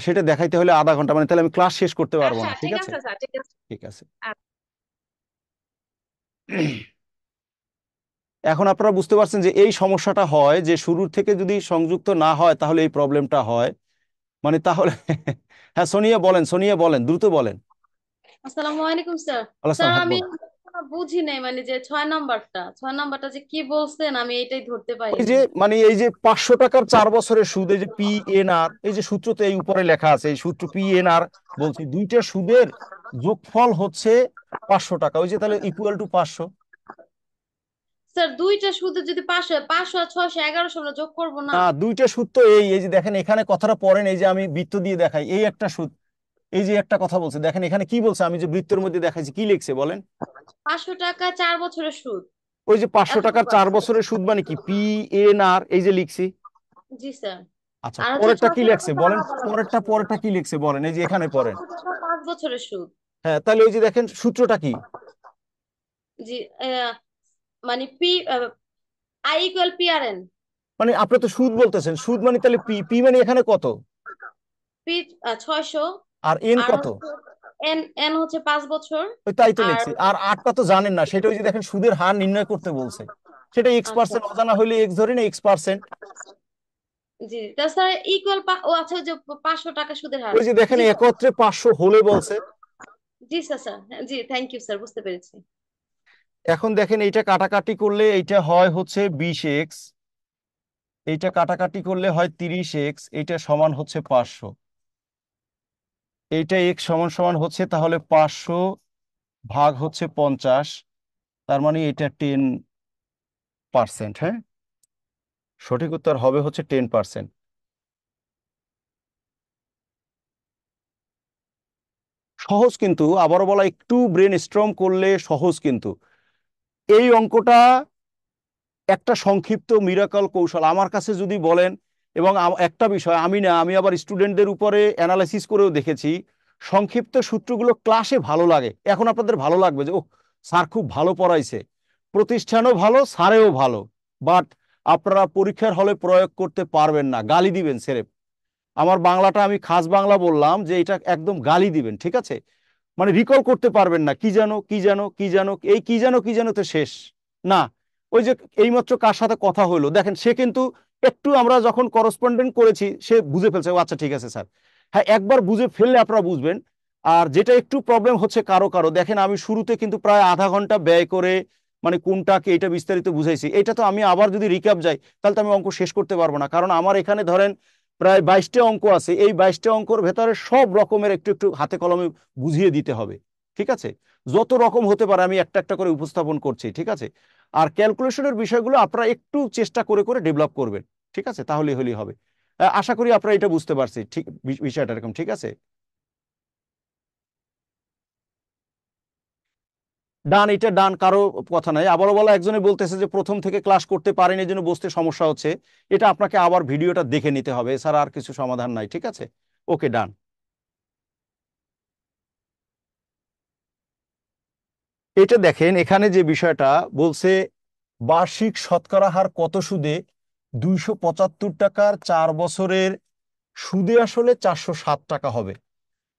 সেটা দেখাইতে হলে আধা ঘন্টা, মানে তাহলে আমি ক্লাস শেষ করতে পারবো আচ্ছা না, ঠিক ঠিক আছে? আছে স্যার, ঠিক আছে। ঠিক আছে। আচ্ছা। এখন আপনারা বুঝতে পারছেন যে এই সমস্যাটা হয়, যে শুরুর থেকে যদি সংযুক্ত না হয় তাহলে এই প্রবলেমটা হয়। মানে তাহলে হ্যাঁ সোনিয়া বলেন, সোনিয়া বলেন, দ্রুত বলেন। আসসালামু আলাইকুম স্যার। আল্লাহ স্যার হ্যাঁ আমি বলেন। এখনো বুঝি নাই, মানে যে 6 নাম্বারটা যে কি বলছেন আমি এটাই ধরতে ওই পারিনি। যে মানে এই যে 500 টাকার 4 বছরের সুদ, এই যে PNR, এই যে সূত্র তো এই উপরে লেখা আছে, এই সূত্র PNR বলছি, দুইটা সুদের যোগফল হচ্ছে 500 টাকা, ওই যে তাহলে ইকুয়াল টু 500। স্যার দুইটা সুদে যদি 500 হয়, 500 আর 600 1100 আমরা যোগ করবো না? না, দুইটা সুদ তো এই এই যে দেখেন এখানে কথাটা পড়েন, এই যে আমি বৃত্ত দিয়ে দেখাই, এই একটা সুদ, এই যে একটা কথা বলছে, দেখেন এখানে কি বলছে, আমি যে বৃত্তের মধ্যে দেখাইছি কি লিখছে বলেন। 500 টাকা 4 বছরের সুদ। ওই যে 500 টাকার এতটুকু 4 বছরের সুদ মানে কি, PNR, এই যে লিখছি। জি স্যার। আচ্ছা, আর হচ্ছে পরেরটা কি 600 টাকা লিখছে বলেন, 4 বছরের পরেরটা সুদ। পরেরটা কি লিখছে বলেন, এই যে এখানে পড়েন। 500 টাকা 5 বছরের সুদ। হ্যাঁ, তাহলে ওই যে দেখেন সূত্রটা কি, জি। মানে P I equal P R N. মানে আপনি তো সুদ বলতেছেন, সুদ মানে তাহলে পি, পি মানে এখানে কত, পি 600। আর এন আর কত? হচ্ছে এন এন হচ্ছে 5 বছর। ওই তাই তো আর লিখছি, আর আটটা তো জানেন না, সেটা ওই যে দেখেন সুদের হার নির্ণয় করতে বলছে, সেটা আচ্ছা x%, অজানা হইলে x ধরে না, x%। জি। তা স্যার ইকুয়াল ও আচ্ছা, ওই যে 500 টাকা সুদের হার। ওই যে দেখেন জি স্যার। একত্রে 500 হলে বলছে। জি স্যার স্যার হ্যাঁ, জি থ্যাংক ইউ স্যার, বুঝতে পেরেছি। এখন দেখেন এইটা কাটাকাটি করলে এইটা হয় হচ্ছে 20x, এইটা কাটাকাটি করলে হয় 30x, এইটা সমান হচ্ছে 500, এইটা x সমান সমান হচ্ছে তাহলে 500 ভাগ হচ্ছে 50, তার মানে এটা 10%। হ্যাঁ, সঠিক উত্তর হবে হচ্ছে 10%। সহজ কিন্তু, আবারও বলা, একটু ব্রেন স্ট্রং করলে সহজ কিন্তু। এই অঙ্কটা একটা সংক্ষিপ্ত মিরাকল কৌশল আমার কাছে যদি বলেন, এবং একটা বিষয় আমি না, আমি আবার স্টুডেন্টদের উপরে অ্যানালাইসিস করেও দেখেছি, সংক্ষিপ্ত সূত্রগুলো ক্লাসে ভালো লাগে। এখন আপনাদের ভালো লাগবে যে ও স্যার খুব ভালো পড়াইছে, প্রতিষ্ঠানও ভালো, স্যারেও ভালো, বাট আপনারা পরীক্ষার হলে প্রয়োগ করতে পারবেন না, গালি দিবেন স্যার। আমার বাংলাটা আমি খাস বাংলা বললাম যে এটা একদম গালি দিবেন, ঠিক আছে? মানে রিকল করতে পারবেন না, কি জানো কি জানো কি জানো, এই কি জানো কি জানো তো শেষ না। ওই যে এইমাত্র কার সাথে কথা হলো দেখেন, সে কিন্তু একটু, আমরা যখন করসপন্ডেন্ট করেছি সে বুঝে ফেলছে, ও আচ্ছা ঠিক আছে স্যার। হ্যাঁ, একবার বুঝে ফেললে আপনারা বুঝবেন। আর যেটা একটু প্রবলেম হচ্ছে কারো কারো, দেখেন আমি শুরুতে কিন্তু প্রায় আধা ঘন্টা ব্যয় করে মানে কোনটাকে এটা বিস্তারিত বুঝাইছি, এটা তো আমি আবার যদি রিক্যাপ যাই তাহলে তো আমি অঙ্ক শেষ করতে পারবো না, কারণ আমার এখানে ধরেন প্রায় 22টা অঙ্ক আছে, এই 22টা অঙ্কর ভেতরে সব রকমের একটু একটু হাতে কলমে বুঝিয়ে দিতে হবে, ঠিক আছে? যত রকম হতে পারে আমি একটা একটা করে উপস্থাপন করছি, ঠিক আছে? আর ক্যালকুলেশনের বিষয়গুলো আপনারা একটু চেষ্টা করে করে ডেভেলপ করবেন, ঠিক আছে? তাহলে হলেই হবে। আশা করি আপনারা এটা বুঝতে পারছি, ঠিক বিষয়টা এরকম, ঠিক আছে? ডান, এটা ডান, কারো কথা নাই। আবারও বলা, একজনে বলতেছে যে প্রথম থেকে ক্লাস করতে পারেনি, এই জন্য বুঝতে সমস্যা হচ্ছে, এটা আপনাকে আবার ভিডিওটা দেখে নিতে হবে, এছাড়া আর কিছু সমাধান নাই, ঠিক আছে? ওকে, ডান। এটা দেখেন এখানে যে বিষয়টা বলছে, বার্ষিক শতকরা হার কত সুদে 275 টাকার 4 বছরের সুদে আসলে 407 টাকা হবে।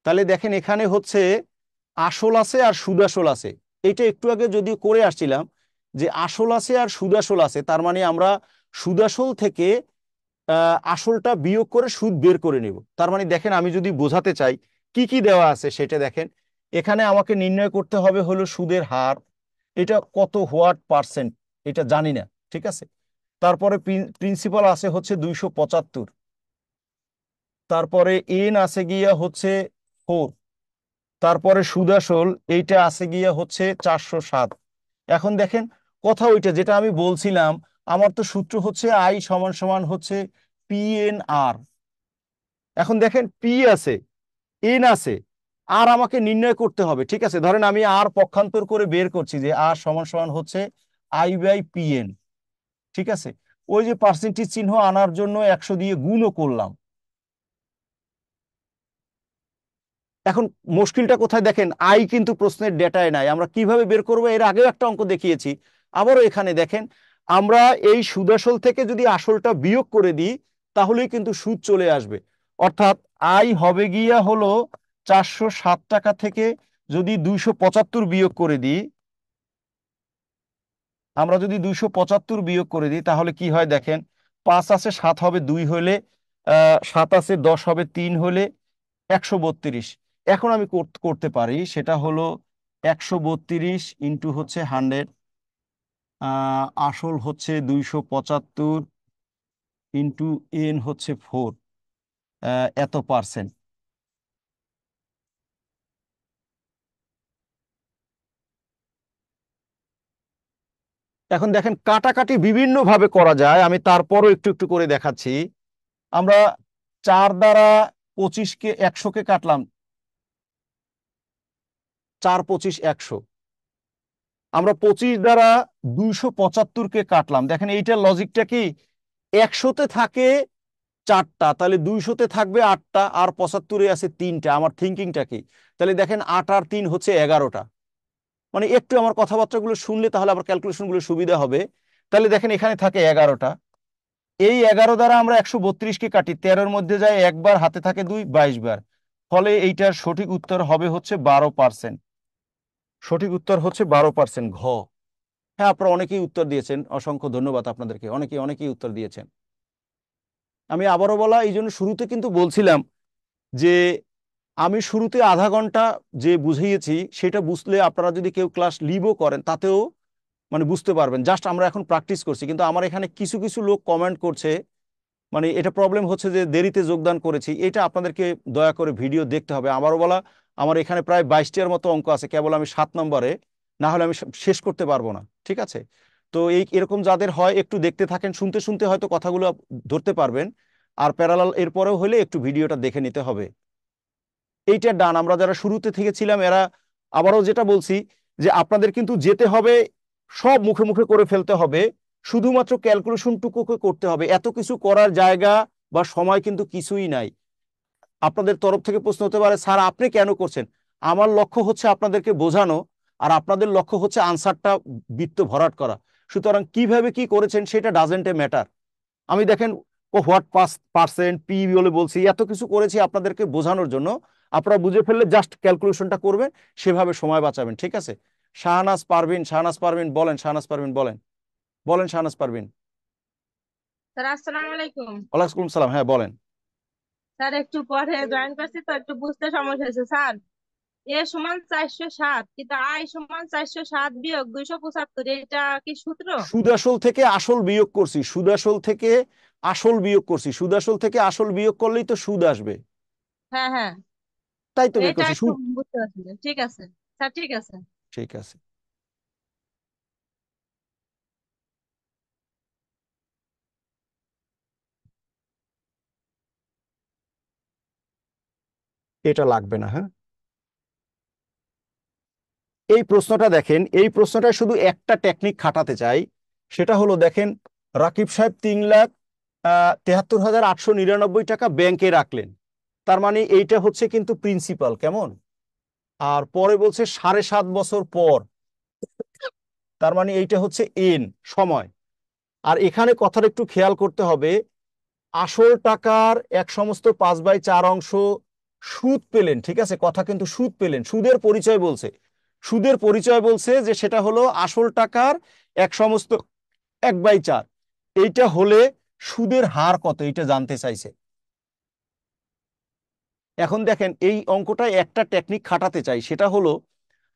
তাহলে দেখেন এখানে হচ্ছে আসল আছে আর সুদ আসল আছে, এটা একটু আগে যদি করে আসছিলাম যে আসল আছে আর সুদ আসল আছে, তার মানে আমরা সুদ আসল থেকে আসলটা বিয়োগ করে সুদ বের করে নেব। তার মানে দেখেন আমি যদি বোঝাতে চাই কি কি দেওয়া আছে সেটা দেখেন। এখানে আমাকে নির্ণয় করতে হবে হলো সুদের হার, এটা কত হোয়াট পার্সেন্ট এটা জানি না, ঠিক আছে। তারপরে প্রিন্সিপাল আছে হচ্ছে 275, তারপরে এন আছে গিয়া হচ্ছে 4, তারপরে সুদ আসল এইটা আছে গিয়া হচ্ছে 407। এখন দেখেন কথা ওইটা যেটা আমি বলছিলাম, আমার তো সূত্র হচ্ছে আই সমান সমান হচ্ছে পি এন আর। এখন দেখেন পি আছে, এন আছে, আর আমাকে নির্ণয় করতে হবে, ঠিক আছে। ধরেন আমি আর পক্ষান্তর করে বের করছি যে আর সমান সমান হচ্ছে আই বাই পি এন, ঠিক আছে। ওই যে পার্সেন্টেজ চিহ্ন আনার জন্য 100 দিয়ে গুণও করলাম। এখন মুশকিলটা কোথায় দেখেন, আই কিন্তু প্রশ্নের ডেটায় নাই, আমরা কিভাবে বের করবো এর আগেও একটা অঙ্ক দেখিয়েছি। আবারও এখানে দেখেন আমরা এই সুদ আসল থেকে যদি আসলটা বিয়োগ করে দিই তাহলেই কিন্তু সুদ চলে আসবে। অর্থাৎ আই হবে গিয়া হলো 407 টাকা থেকে যদি 275 বিয়োগ করে দিই, আমরা যদি 275 বিয়োগ করে দিই তাহলে কি হয় দেখেন, 5 আছে 7 হবে 2 হলে, 7 আছে 10 হবে 3 হলে 132। এখন আমি করতে পারি সেটা হলো 132 ইন্টু হচ্ছে 100, আসল হচ্ছে 275 ইন্টু এন হচ্ছে 4, এত পার্সেন্ট। এখন দেখেন কাটাকাটি বিভিন্ন ভাবে করা যায়, আমি তারপরও একটু একটু করে দেখাচ্ছি। আমরা 4 দ্বারা 25কে 100কে কাটলাম, 4 25 100। আমরা 25 দ্বারা 275কে কাটলাম, দেখেন এইটার লজিকটা কি, 100তে থাকে 4টা, তাহলে 200তে থাকবে 8টা, আর 75-এ আছে 3টা। আমার থিঙ্কিংটা কি, তাহলে দেখেন 8 আর 3 হচ্ছে 11টা। মানে একটু আমার কথাবার্তাগুলো শুনলে তাহলে আবার ক্যালকুলেশনগুলো সুবিধা হবে। তাহলে দেখেন এখানে থাকে 11টা, এই 11 দ্বারা আমরা 132কে কাটি, 13-এর মধ্যে যায় একবার, হাতে থাকে 2, 22 বার। ফলে এইটার সঠিক উত্তর হবে হচ্ছে 12%। সঠিক উত্তর হচ্ছে 12% ঘ। হ্যাঁ, আপনারা অনেকেই উত্তর দিয়েছেন, অসংখ্য ধন্যবাদ আপনাদেরকে, অনেকেই উত্তর দিয়েছেন। আমি আবারও বলা এই জন্য শুরুতে কিন্তু বলছিলাম যে আমি শুরুতে আধা ঘন্টা যে বুঝিয়েছি সেটা বুঝলে আপনারা যদি কেউ ক্লাস লিভও করেন তাতেও মানে বুঝতে পারবেন। জাস্ট আমরা এখন প্র্যাকটিস করছি, কিন্তু আমার এখানে কিছু কিছু লোক কমেন্ট করছে, মানে এটা প্রবলেম হচ্ছে যে দেরিতে যোগদান করেছি। এটা আপনাদেরকে দয়া করে ভিডিও দেখতে হবে। আবারও বলা, আমার এখানে প্রায় 22টার মতো অঙ্ক আছে, কেবল আমি 7 নম্বরে, না হলে আমি শেষ করতে পারবো না, ঠিক আছে। তো এরকম যাদের হয় একটু দেখতে থাকেন, শুনতে শুনতে হয়তো কথাগুলো ধরতে পারবেন। আর প্যারালাল এরপরেও হলে একটু ভিডিওটা দেখে নিতে হবে। এইটা ডান, আমরা যারা শুরুতে থেকে ছিলাম এরা। আবারও যেটা বলছি যে আপনাদের কিন্তু যেতে হবে, সব মুখে মুখে করে ফেলতে হবে, শুধুমাত্র ক্যালকুলেশনটুকুকে করতে হবে। এত কিছু করার জায়গা বা সময় কিন্তু কিছুই নাই। আপনাদের তরফ থেকে প্রশ্ন হতে পারে, স্যার আপনি কেন করছেন? আমার লক্ষ্য হচ্ছে আপনাদেরকে বোঝানো, আর আপনাদের লক্ষ্য হচ্ছে আনসারটা বৃত্ত ভরাট করা। সুতরাং কিভাবে কি করেছেন সেটা ডাজেন্ট এ ম্যাটার। আমি দেখেন হোয়াট পার্সেন্ট পি বলে বলছি, এত কিছু করেছি আপনাদেরকে বোঝানোর জন্য। আপনারা বুঝে ফেললে জাস্ট ক্যালকুলেশনটা করবেন, সেভাবে সময় বাঁচাবেন, ঠিক আছে। শাহনাজ পারভিন, শাহনাজ পারভিন বলেন, শাহনাজ পারভিন বলেন, বলেন শাহনাজ পারভিন। স্যার আসসালামু আলাইকুম। ওয়ালাইকুম সালাম, হ্যাঁ বলেন। স্যার একটু পরে জয়েন করছি তো একটু বুঝতে সমস্যা হয়েছে স্যার। এ সমান 407 কিন্তু আই সমান 407 বিয়োগ 275, এটা কি সূত্র? সুদ আসল থেকে আসল বিয়োগ করছি, সুদ আসল থেকে আসল বিয়োগ করছি, সুদ আসল থেকে আসল বিয়োগ করলেই তো সুদ আসবে, হ্যাঁ হ্যাঁ, তাই তো বের এটা করছি একটু সুদ। বুঝতে পারছি না। ঠিক আছে স্যার, ঠিক আছে। ঠিক আছে, এটা লাগবে না। হ্যাঁ, এই প্রশ্নটা দেখেন, এই প্রশ্নটা শুধু একটা টেকনিক খাটাতে চাই, সেটা হলো দেখেন রাকিব সাহেব 3,73,899 টাকা ব্যাংকে রাখলেন, তার মানে এইটা হচ্ছে কিন্তু প্রিন্সিপাল, কেমন। আর পরে বলছে 7.5 বছর পর, তার মানে এইটা হচ্ছে এন সময়। আর এখানে কথাটা একটু খেয়াল করতে হবে, আসল টাকার এক সমস্ত 5/4 অংশ সুদ পেলেন, ঠিক আছে, কথা কিন্তু সুদ পেলেন, সুদের পরিচয় বলছে, সুদের পরিচয় বলছে যে সেটা হলো আসল টাকার এক সমস্ত 1/4। এইটা হলে সুদের হার কত এটা জানতে চাইছে। এখন দেখেন এই অঙ্কটায় একটা টেকনিক খাটাতে চাই, সেটা হলো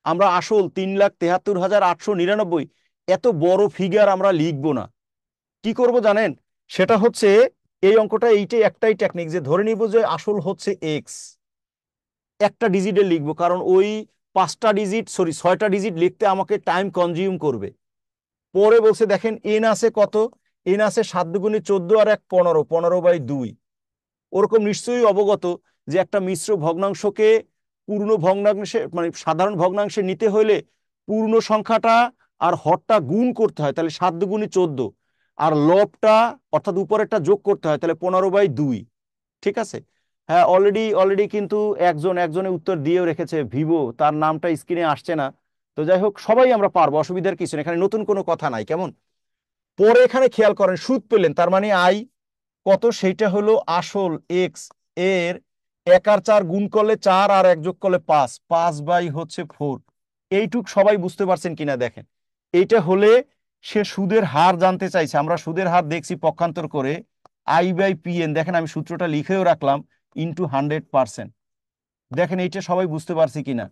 আমরা আসল 3,73,899 এত বড় ফিগার আমরা লিখবো না। কি করব জানেন, সেটা হচ্ছে এই অঙ্কটা এইটাই একটাই টেকনিক, যে ধরে নিব যে আসল হচ্ছে এক্স, একটা ডিজিটে লিখবো, কারণ ওই 6টা ডিজিট লিখতে আমাকে টাইম কনজিউম করবে। পরে বলছে দেখেন এন আছে কত, এন আছে 7 দুগুণে 14 আর 1 15, 15/2। ওরকম নিশ্চয়ই অবগত যে একটা মিশ্র ভগ্নাংশকে পূর্ণ ভগ্নাংশে মানে সাধারণ ভগ্নাংশে নিতে হলে পূর্ণ সংখ্যাটা আর হরটা গুণ করতে হয়, তাহলে 7 দুগুণে 14, আর লবটা অর্থাৎ উপরেরটা যোগ করতে হয়, তাহলে 15/2। ঠিক আছে, হ্যাঁ অলরেডি কিন্তু একজনের উত্তর দিয়েও রেখেছে ভিভো, তার নামটা স্ক্রিনে আসছে না। তো যাই হোক, সবাই আমরা পারবো, অসুবিধার কিছু নেই, এখানে নতুন কোনো কথা নাই কেমন। পরে এখানে খেয়াল করেন সুদ পেলেন, তার মানে আই কত, সেইটা হলো আসল এক্স এর 1 আর 4 গুণ করলে 4 আর 1 যোগ করলে 5, 5/4। এইটুক সবাই বুঝতে পারছেন কিনা দেখেন। এইটা হলে সে সুদের হার জানতে চাইছে, আমরা সুদের হার দেখছি পক্ষান্তর করে I/PN, দেখেন আমি সূত্রটা লিখেও রাখলাম, ইন্টু 100%। দেখেন এইটা সবাই বুঝতে পারছি কিনা।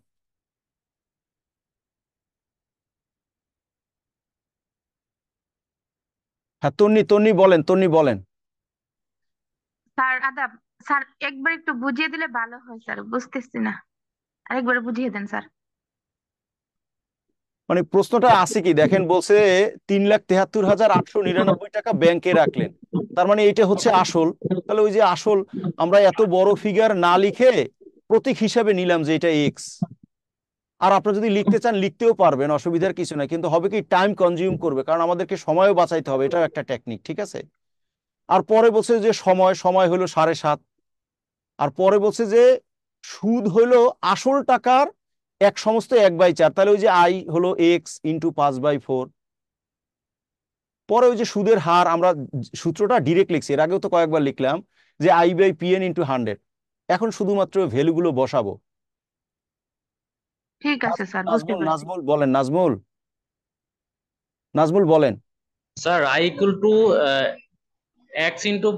হ্যাঁ তন্নি বলেন। স্যার আদাব। স্যার একবার একটু বুঝিয়ে দিলে ভালো হয় স্যার, বুঝতেছি না, আরেকবার বুঝিয়ে দেন স্যার। মানে প্রশ্নটা আছে কি দেখেন, বলছে 3,73,899 টাকা ব্যাংকে রাখলেন, তার মানে এইটা হচ্ছে আসল। তাহলে ওই যে আসল আমরা এত বড় ফিগার না লিখে প্রতীক হিসাবে নিলাম যে এটা এক্স। আর আপনারা যদি লিখতে চান লিখতেও পারবেন, অসুবিধার কিছু নাই, কিন্তু হবে কি টাইম কনজিউম করবে, কারণ আমাদেরকে সময়ও বাঁচাইতে হবে, এটাও একটা টেকনিক। ঠিক আছে, আর পরে বলছে যে সময় সময় হলো 7.5, আর পরে বলছে যে সুদ হলো আসল টাকার 1/4, তাহলে ওই যে আই হলো এক্স ইন্টু 5/4। পরে ওই যে সুদের হার আমরা সূত্রটা ডিরেক্ট লিখছি, এর আগেও তো কয়েকবার লিখলাম যে I/PN ইন্টু 100। এখন শুধুমাত্র ভ্যালুগুলো বসাবো। ঠিক আছে স্যার, বুঝতে পারছি। নাজমুল বলেন, নাজমুল বলেন। Sir I equal to x into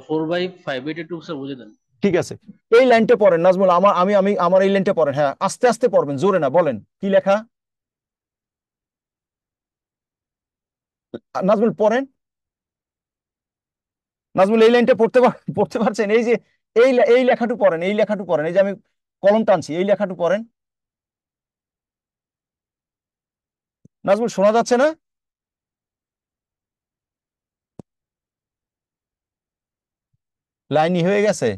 4/5, এটা একটু স্যার বুঝে দেন। ঠিক আছে, এই লাইনটা পড়েন নাজমুল, আমার এই লাইনটা পড়েন, হ্যাঁ আস্তে আস্তে পড়বেন, জোরে না, বলেন কি লেখা। নাজমুল পড়েন, নাজমুল এই লাইনটা পড়তে পারছেন, এই যে এই লেখাটু পড়েন, এই যে আমি কলম টানছি, এই লেখাটু পড়েন। নাজমুল শোনা যাচ্ছে না? লাইনই হয়ে গেছে।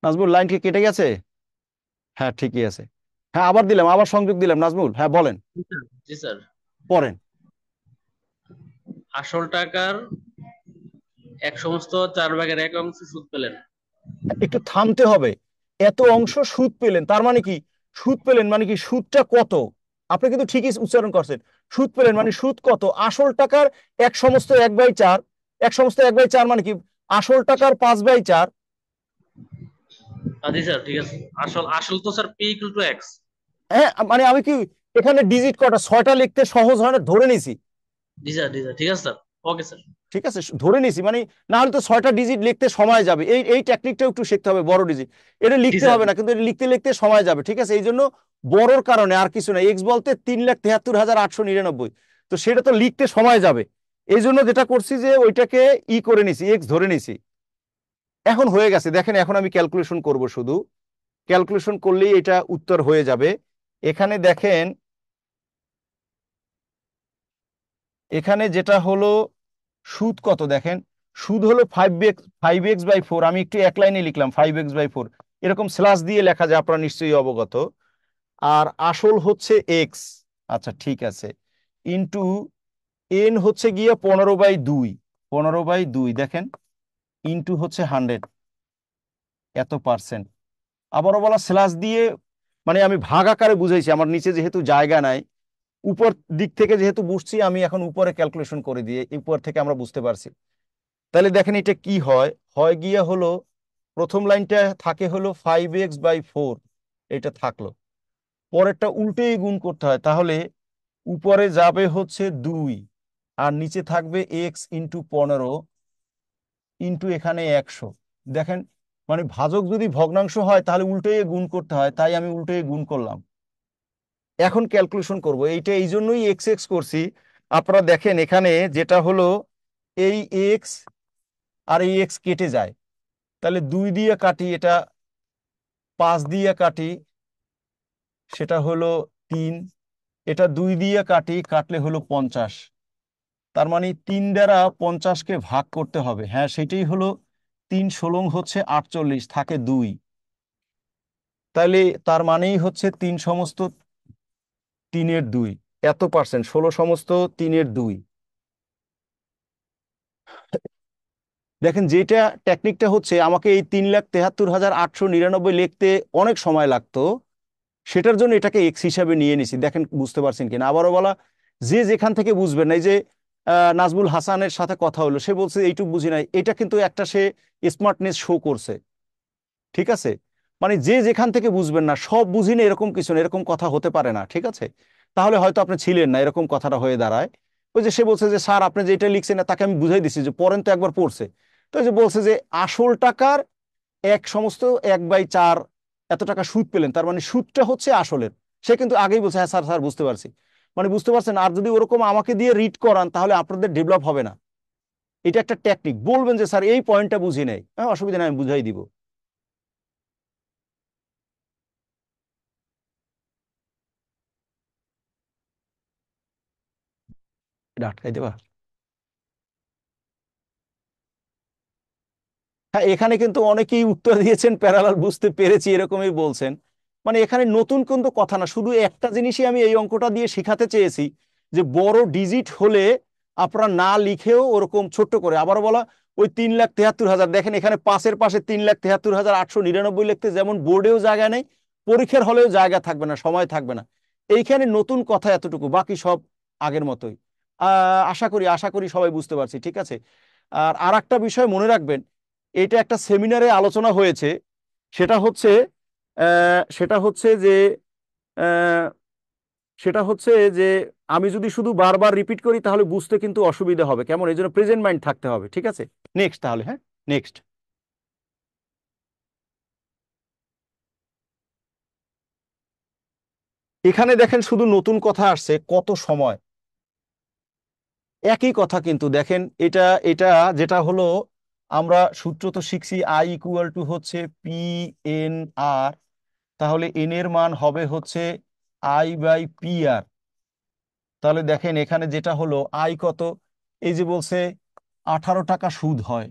নাজমুল লাইন কি কেটে গেছে? হ্যাঁ ঠিকই আছে, হ্যাঁ আবার দিলাম, আবার সংযোগ দিলাম। নাজমুল হ্যাঁ বলেন, জি স্যার। পড়েন। আসল টাকার 1/4 অংশ সুদ পেলেন। একটু থামতে হবে, এত অংশ সুদ পেলেন তার মানে কি, সুদ পেলেন মানে কি, সুদটা কত, আপনি কিন্তু ঠিকই উচ্চারণ করছেন, সুদ পেলেন মানে সুদ কত, আসল টাকার 1/4, 1/4 মানে কি, আসল টাকার 5/4। জি স্যার ঠিক আছে। আসল তো sir P equal to x. হ্যাঁ মানে আমি কি এখানে ডিজিট কটা 6টা লিখতে সহজ হয় না, ধরে নিছি। জি স্যার ঠিক আছে স্যার। Okay sir. ঠিক আছে ধরে নিছি, মানে না হলে তো 6টা ডিজিট লিখতে সময় যাবে, এই টেকনিকটা একটু শিখতে হবে, বড় ডিজিট এটা জি লিখতে স্যার। হবে না, কিন্তু এটা লিখতে লিখতে সময় যাবে। ঠিক আছে, এই জন্য বড়র কারণে, আর কিছু না, এক্স বলতে 3,73,899, তো সেটা তো লিখতে সময় যাবে, এই জন্য যেটা করছি যে ওইটাকে করে নিছি, এক্স ধরে নিছি। এখন হয়ে গেছে, দেখেন এখন আমি ক্যালকুলেশন করব, শুধু ক্যালকুলেশন করলেই এটা উত্তর হয়ে যাবে। এখানে দেখেন, এখানে যেটা হলো সুদ কত দেখেন, সুদ হলো 5x/4, আমি একটু এক লাইনে লিখলাম 5x/4, এরকম স্ল্যাশ দিয়ে লেখা যায়, আপনারা নিশ্চয়ই অবগত। আর আসল হচ্ছে এক্স, আচ্ছা ঠিক আছে, ইন্টু এন হচ্ছে গিয়ে 15/2, দেখেন, ইন্টু হচ্ছে 100, এত পার্সেন্ট। আবারও বলা স্ল্যাশ দিয়ে, মানে আমি ভাগ আকারে বুঝাইছি, আমার নিচে যেহেতু জায়গা নাই, উপর দিক থেকে যেহেতু বুঝছি, আমি এখন উপরে ক্যালকুলেশন করে দিয়ে উপর থেকে আমরা বুঝতে পারছি। তাহলে দেখেন এটা কি হয়, হয় গিয়া হলো প্রথম লাইনটা থাকে হলো 5x/4, এটা থাকলো, পরেরটা উল্টেই গুণ করতে হয়, তাহলে উপরে যাবে হচ্ছে 2 আর নিচে থাকবে x × 15 ইন্টু এখানে 100। দেখেন মানে ভাজক যদি ভগ্নাংশ হয় তাহলে উল্টে গুণ করতে হয়, তাই আমি উল্টে গুণ করলাম। এখন ক্যালকুলেশন করব, এইটা এই জন্যই এক্স এক্স করছি। আপনারা দেখেন এখানে যেটা হলো এই এক্স আর এই এক্স কেটে যায়, তাহলে 2 দিয়ে কাটি, এটা 5 দিয়ে কাটি, সেটা হলো 3, এটা 2 দিয়ে কাটি, কাটলে হলো 50। তার মানে 3 দ্বারা 50-কে ভাগ করতে হবে। হ্যাঁ সেটাই হলো 3 ষোলং হচ্ছে 48, থাকে 2। তাহলে তার মানেই হচ্ছে 3 সমস্ত 3/2, এত পার্সেন্ট, 16 সমস্ত 3/2। দেখেন যেটা টেকনিকটা হচ্ছে, আমাকে এই 3,73,899 লিখতে অনেক সময় লাগতো, সেটার জন্য এটাকে এক্স হিসাবে নিয়ে নিছি। দেখেন বুঝতে পারছেন কিনা, আবারও বলা, যে যেখান থেকে বুঝবেন না, এই যে নাজমুল হাসানের সাথে কথা হলো, সে বলছে এইটুকু বুঝি নাই, এটা কিন্তু একটা সে স্মার্টনেস শো করছে, ঠিক আছে? মানে যে যেখান থেকে বুঝবেন না, সব বুঝি না এরকম কিছু না, এরকম কথা হতে পারে না, ঠিক আছে? তাহলে হয়তো আপনি ছিলেন না, এরকম কথাটা হয়ে দাঁড়ায়। ওই যে সে বলছে যে স্যার আপনি যেটা লিখছেন না, তাকে আমি বুঝাই দিছি যে পড়েন তো, একবার পড়ছে। তো ওই যে বলছে যে আসল টাকার 1/4 এত টাকা সুদ পেলেন, তার মানে সুদটা হচ্ছে আসলের। সে কিন্তু আগেই বলছে হ্যাঁ স্যার স্যার বুঝতে পারছি। মানে বুঝতে পারছেন? আর যদি ওরকম আমাকে দিয়ে রিড করান তাহলে আপনাদের ডেভেলপ হবে না। এটা একটা টেকনিক, বলবেন যে স্যার এই পয়েন্টটা বুঝি নাই, হ্যাঁ অসুবিধা নেই আমি বুঝাই দিব। এটা আটকাই দেবা। হ্যাঁ এখানে কিন্তু অনেকেই উত্তর দিয়েছেন প্যারালাল বুঝতে পেরেছি এরকমই বলছেন। মানে এখানে নতুন কিন্তু কথা না, শুধু একটা জিনিসই আমি এই অঙ্কটা দিয়ে শেখাতে চেয়েছি, যে বড় ডিজিট হলে আপনারা না লিখেও ওরকম ছোট্ট করে, আবার বলা ওই 3,73,000, দেখেন এখানে 5-এর পাশে 3,73,899 লিখতে যেমন বোর্ডেও জায়গা নেই, পরীক্ষার হলেও জায়গা থাকবে না, সময় থাকবে না। এইখানে নতুন কথা এতটুকু, বাকি সব আগের মতোই। আশা করি সবাই বুঝতে পারছি, ঠিক আছে? আর আরেকটা বিষয় মনে রাখবেন, এটা একটা সেমিনারে আলোচনা হয়েছে, সেটা হচ্ছে আহ, সেটা হচ্ছে যে আহ, সেটা হচ্ছে যে আমি যদি শুধু বারবার রিপিট করি তাহলে বুঝতে কিন্তু অসুবিধা হবে, কেমন? এই জন্য প্রেজেন্ট মাইন্ড থাকতে হবে, ঠিক আছে? নেক্সট তাহলে, হ্যাঁ নেক্সট। এখানে দেখেন শুধু নতুন কথা আসছে, কত সময়, একই কথা কিন্তু দেখেন, এটা এটা যেটা হলো, আমরা সূত্র তো শিখছি, I = হচ্ছে P/N/R, তাহলে এন এর মান হবে হচ্ছে I/PR। তাহলে দেখেন এখানে যেটা হলো আই কত, এই যে বলছে 18 টাকা সুদ হয়,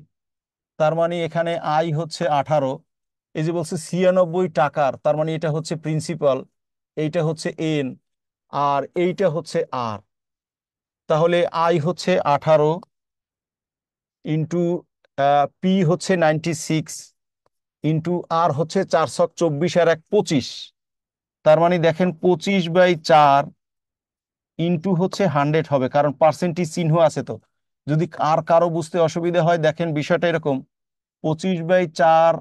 তার মানে এখানে আই হচ্ছে 18। এই যে বলছে 96 টাকার, তার মানে এটা হচ্ছে প্রিন্সিপাল, এইটা হচ্ছে এন, আর এইটা হচ্ছে আর। তাহলে আই হচ্ছে 18 ইন্টু পি হচ্ছে 96 ইন্টু আর হচ্ছে 424 আর 1 25। তার মানে দেখেন 25/4 ইন্টু হচ্ছে 100 হবে, কারণ পার্সেন্টেজ চিহ্ন আছে তো। যদি আর কারো বুঝতে অসুবিধা হয়, দেখেন বিষয়টা এরকম, 25/4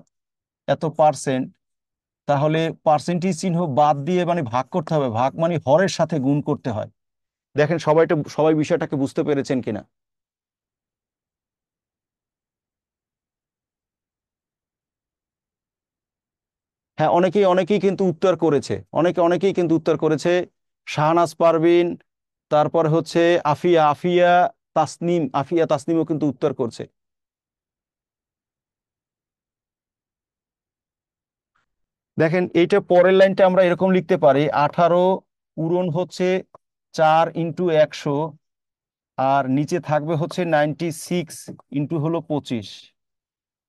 এত পার্সেন্ট, তাহলে পার্সেন্টেজ চিহ্ন বাদ দিয়ে মানে ভাগ করতে হবে, ভাগ মানে হরের সাথে গুণ করতে হয়। দেখেন সবাই বিষয়টাকে বুঝতে পেরেছেন কিনা? হ্যাঁ অনেকেই অনেকেই কিন্তু উত্তর করেছে, অনেকেই কিন্তু উত্তর করেছে। শাহনাজ পারভিন, তারপর হচ্ছে আফিয়া তাসনিমও কিন্তু উত্তর করছে। দেখেন এইটা পরের লাইনটা আমরা এরকম লিখতে পারি, 18 পূরণ হচ্ছে 4 × 100, আর নিচে থাকবে হচ্ছে 96 ইন্টু হলো 25।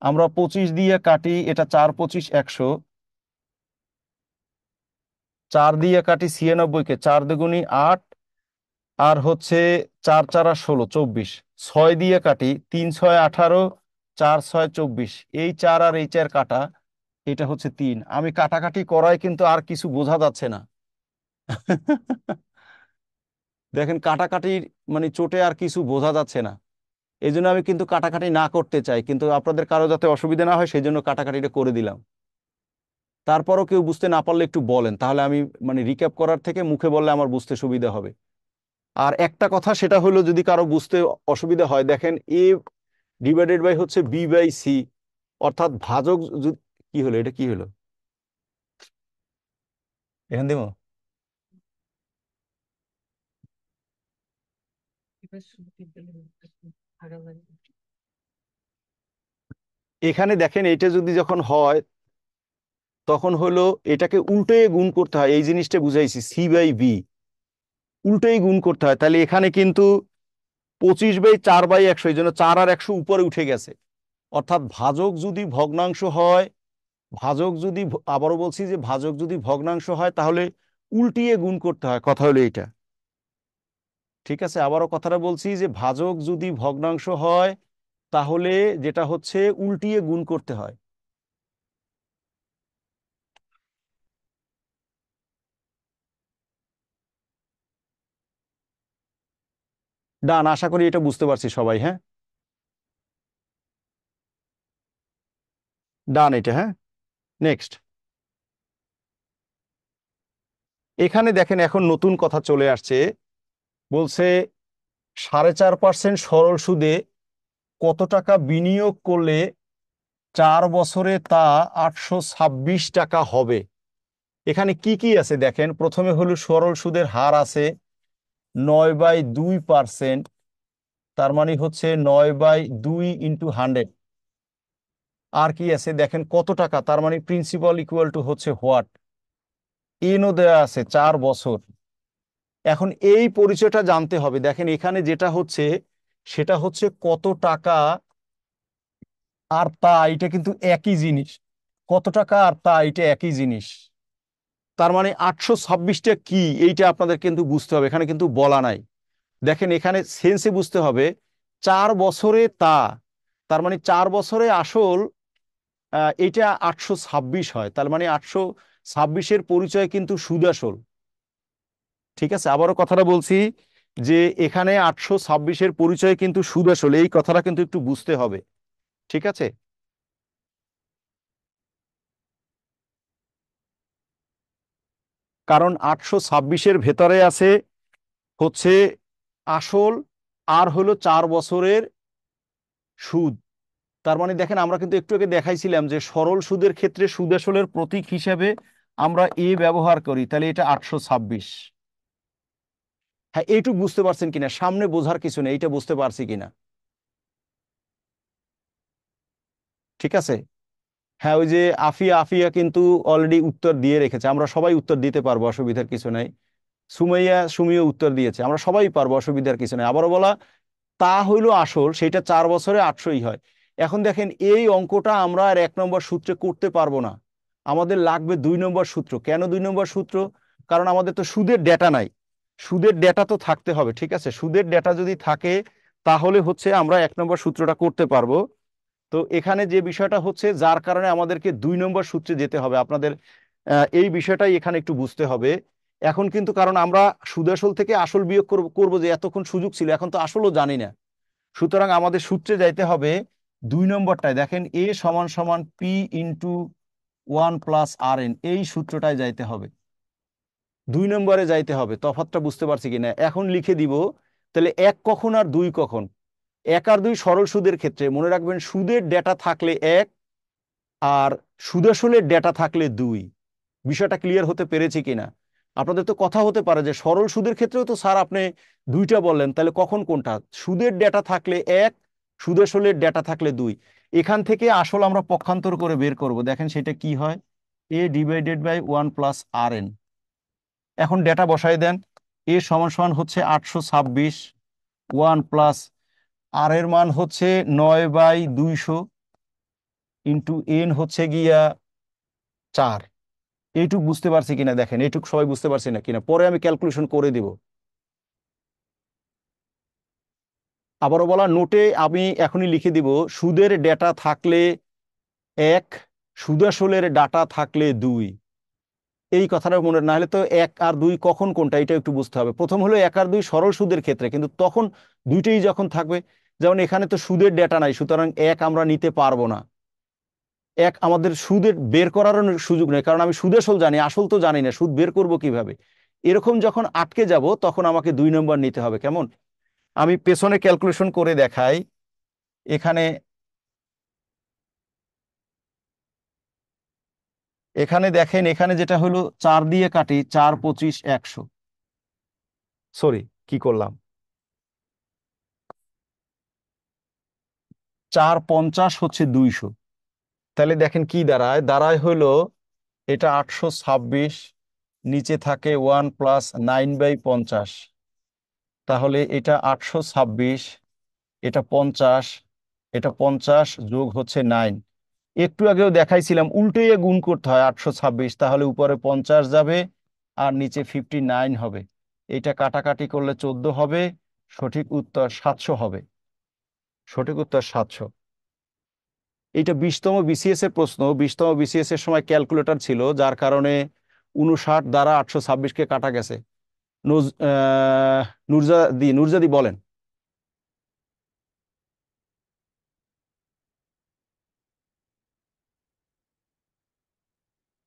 আমরা 25 দিয়ে কাটি, এটা 4×25 100, 4 দিয়ে কাটি 96-কে, 4 × 2 = 8, আর হচ্ছে 4×4 = 16 24, 6 দিয়ে কাটি, 3×6 = 18, 4×6 = 24, এই 4 আর এই 4 কাটা, এটা হচ্ছে 3। আমি কাটাকাটি করায় কিন্তু আর কিছু বোঝা যাচ্ছে না। দেখেন কাটাকাটির মানে চোটে আর কিছু বোঝা যাচ্ছে না, এই জন্য আমি কিন্তু কাটাকাটি না করতে চাই, কিন্তু আপনাদের কারো যাতে অসুবিধা না হয় সেই জন্য কাটাকাটিটা করে দিলাম। তারপরও কেউ বুঝতে না পারলে একটু বলেন, তাহলে আমি মানে রিক্যাপ করার থেকে মুখে বললে আমার বুঝতে সুবিধা হবে। আর একটা কথা সেটা হলো, যদি কারো বুঝতে অসুবিধা হয়, দেখেন এ ডিভাইডেড বাই হচ্ছে বি বাই সি, অর্থাৎ ভাজক কি হলো, এটা কি হলো এখান দিব। এখানে দেখেন এটা যদি যখন হয় তখন হলো এটাকে উল্টে গুণ করতে হয়, এই জিনিসটা বুঝাইছি, সি বাই বি উল্টেই গুণ করতে হয়। তাহলে এখানে কিন্তু 25/4/100, এই জন্য 4 আর 100 উপরে উঠে গেছে। অর্থাৎ ভাজক যদি ভগ্নাংশ হয়, ভাজক যদি আবারও বলছি যে ভাজক যদি ভগ্নাংশ হয় তাহলে উল্টিয়ে গুণ করতে হয়, কথা হলো এইটা। ঠিক আছে, আবারও কথাটা বলছি যে ভাজক যদি ভগ্নাংশ হয় তাহলে যেটা হচ্ছে উল্টিয়ে গুণ করতে হয়। ডান, আশা করি এটা বুঝতে পারছি সবাই। হ্যাঁ, ডান এটা। হ্যাঁ, নেক্সট। এখানে দেখেন এখন নতুন কথা চলে আসছে, বলছে 4.5% সরল সুদে কত টাকা বিনিয়োগ করলে 4 বছরে তা 826 টাকা হবে। এখানে কি কি আছে দেখেন, প্রথমে হলো সরল সুদের হার আছে 9/2%, তার মানে হচ্ছে 9/2 ইন্টু 100। আর কি আছে দেখেন কত টাকা, তার মানে প্রিন্সিপাল ইকুয়াল টু হচ্ছে হোয়াট, এনও দেওয়া আছে 4 বছর। এখন এই পরিচয়টা জানতে হবে। দেখেন এখানে যেটা হচ্ছে সেটা হচ্ছে কত টাকা আর তা, এটা কিন্তু একই জিনিস। কত টাকা আর তা এটা একই জিনিস। তার মানে 826টা কি, এইটা আপনাদের কিন্তু বুঝতে হবে, এখানে কিন্তু বলা নাই। দেখেন এখানে সেন্সে বুঝতে হবে, 4 বছরে তা, তার মানে 4 বছরে আসল এটা 826 হয়, তার মানে 826-এর পরিচয় কিন্তু সুদ আসল। ঠিক আছে, আবারও কথাটা বলছি যে এখানে 826-এর পরিচয় কিন্তু সুদ আসল, এই কথাটা কিন্তু একটু বুঝতে হবে। ঠিক আছে, কারণ 826-এর ভেতরে আছে হচ্ছে আসল আর হলো 4 বছরের সুদ। তার মানে দেখেন আমরা কিন্তু একটু আগে দেখাইছিলাম যে সরল সুদের ক্ষেত্রে সুদ আসলের প্রতীক হিসেবে আমরা এ ব্যবহার করি, তাহলে এটা 826। হ্যাঁ, এইটুকু বুঝতে পারছেন কিনা, সামনে বোঝার কিছু নেই, এইটা বুঝতে পারছি কিনা। ঠিক আছে, হ্যাঁ, ওই যে আফিয়া আফিয়া কিন্তু অলরেডি উত্তর দিয়ে রেখেছে, আমরা সবাই উত্তর দিতে পারবো, অসুবিধার কিছু নাই। সুমাইয়া সুমিও উত্তর দিয়েছে, আমরা সবাই পারবো, অসুবিধার কিছু নেই। আবারও বলা, তা হইলো আসল, সেটা 4 বছরে 800-ই হয়। এখন দেখেন এই অঙ্কটা আমরা আর 1 নম্বর সূত্রে করতে পারবো না, আমাদের লাগবে 2 নম্বর সূত্র। কেন 2 নম্বর সূত্র? কারণ আমাদের তো সুদের ডেটা নাই, সুদের ডেটা তো থাকতে হবে। ঠিক আছে, সুদের ডেটা যদি থাকে তাহলে হচ্ছে আমরা 1 নম্বর সূত্রটা করতে পারবো। তো এখানে যে বিষয়টা হচ্ছে যার কারণে আমাদেরকে 2 নম্বর সূত্রে যেতে হবে, আপনাদের এই বিষয়টাই এখানে একটু বুঝতে হবে। এখন কিন্তু কারণ আমরা সুদ আসল থেকে আসল বিয়োগ করবো, যে এতক্ষণ সুযোগ ছিল, এখন তো আসলও জানি না, সুতরাং আমাদের সূত্রে যাইতে হবে 2 নম্বরটায়। দেখেন এ সমান সমান পি ইন্টু 1+RN, এই সূত্রটায় যাইতে হবে, 2 নম্বরে যাইতে হবে। তফাৎটা বুঝতে পারছি কিনা এখন লিখে দিব। তাহলে 1 কখন আর 2 কখন? 1 আর 2 সরল সুদের ক্ষেত্রে মনে রাখবেন, সুদের ডেটা থাকলে 1 আর সুদ আসলের ডেটা থাকলে 2। বিষয়টা ক্লিয়ার হতে পেরেছি কিনা? আপনাদের তো কথা হতে পারে যে সরল সুদের ক্ষেত্রেও তো স্যার আপনি 2টা বললেন, তাহলে কখন কোনটা? সুদের ডেটা থাকলে 1, সুদ আসলের ডেটা থাকলে 2। এখান থেকে আসল আমরা পক্ষান্তর করে বের করব, দেখেন সেটা কি হয়, A/1+RN। এখন ডেটা বসাই দেন, এ সমান সমান হচ্ছে 826, 1+R এর মান হচ্ছে 9/200 ইন্টু N হচ্ছে গিয়া 4। এইটুক বুঝতে পারছি কিনা দেখেন, এইটুক সবাই বুঝতে পারছি না কিনা, পরে আমি ক্যালকুলেশন করে দিব। আবারও বলা, নোটে আমি এখনই লিখে দিব, সুদের ডেটা থাকলে 1, সুদ আসলের ডাটা থাকলে 2। এই কথাটা মনে না হলে তো 1 আর 2 কখন কোনটা, এটা একটু বুঝতে হবে। প্রথম হলো 1 আর 2 সরল সুদের ক্ষেত্রে, কিন্তু তখন দুইটাই যখন থাকবে, যেমন এখানে তো সুদের ডেটা নাই, সুতরাং 1 আমরা নিতে পারবো না। আমাদের সুদের বের করারও সুযোগ নেই, কারণ আমি সুদ আসল জানি, আসল তো জানি না, সুদ বের করব কিভাবে। এরকম যখন আটকে যাব তখন আমাকে 2 নম্বর নিতে হবে। কেমন? আমি পেছনে ক্যালকুলেশন করে দেখাই। এখানে এখানে দেখেন, এখানে যেটা হলো 4 দিয়ে কাটি, 4 25 100, সরি কি করলাম, 4 50 হচ্ছে 200। তাহলে দেখেন কি দাঁড়ায়, হলো এটা 826, নিচে থাকে 1 + 9/50, তাহলে এটা 826, এটা 50, এটা 50 যোগ হচ্ছে 9। একটু আগেও দেখাইছিলাম উল্টে গুণ করতে হয়, 826, তাহলে উপরে 50 যাবে আর নিচে 59 হবে। এটা কাটাকাটি করলে 14 হবে। সঠিক উত্তর 700 হবে। সঠিক উত্তর 700। এটা 20তম বিসিএস এর প্রশ্ন। 20তম বিসিএস এর সময় ক্যালকুলেটর ছিল, যার কারণে 59 দ্বারা 826কে কাটা গেছে। নুরজাদি বলেন।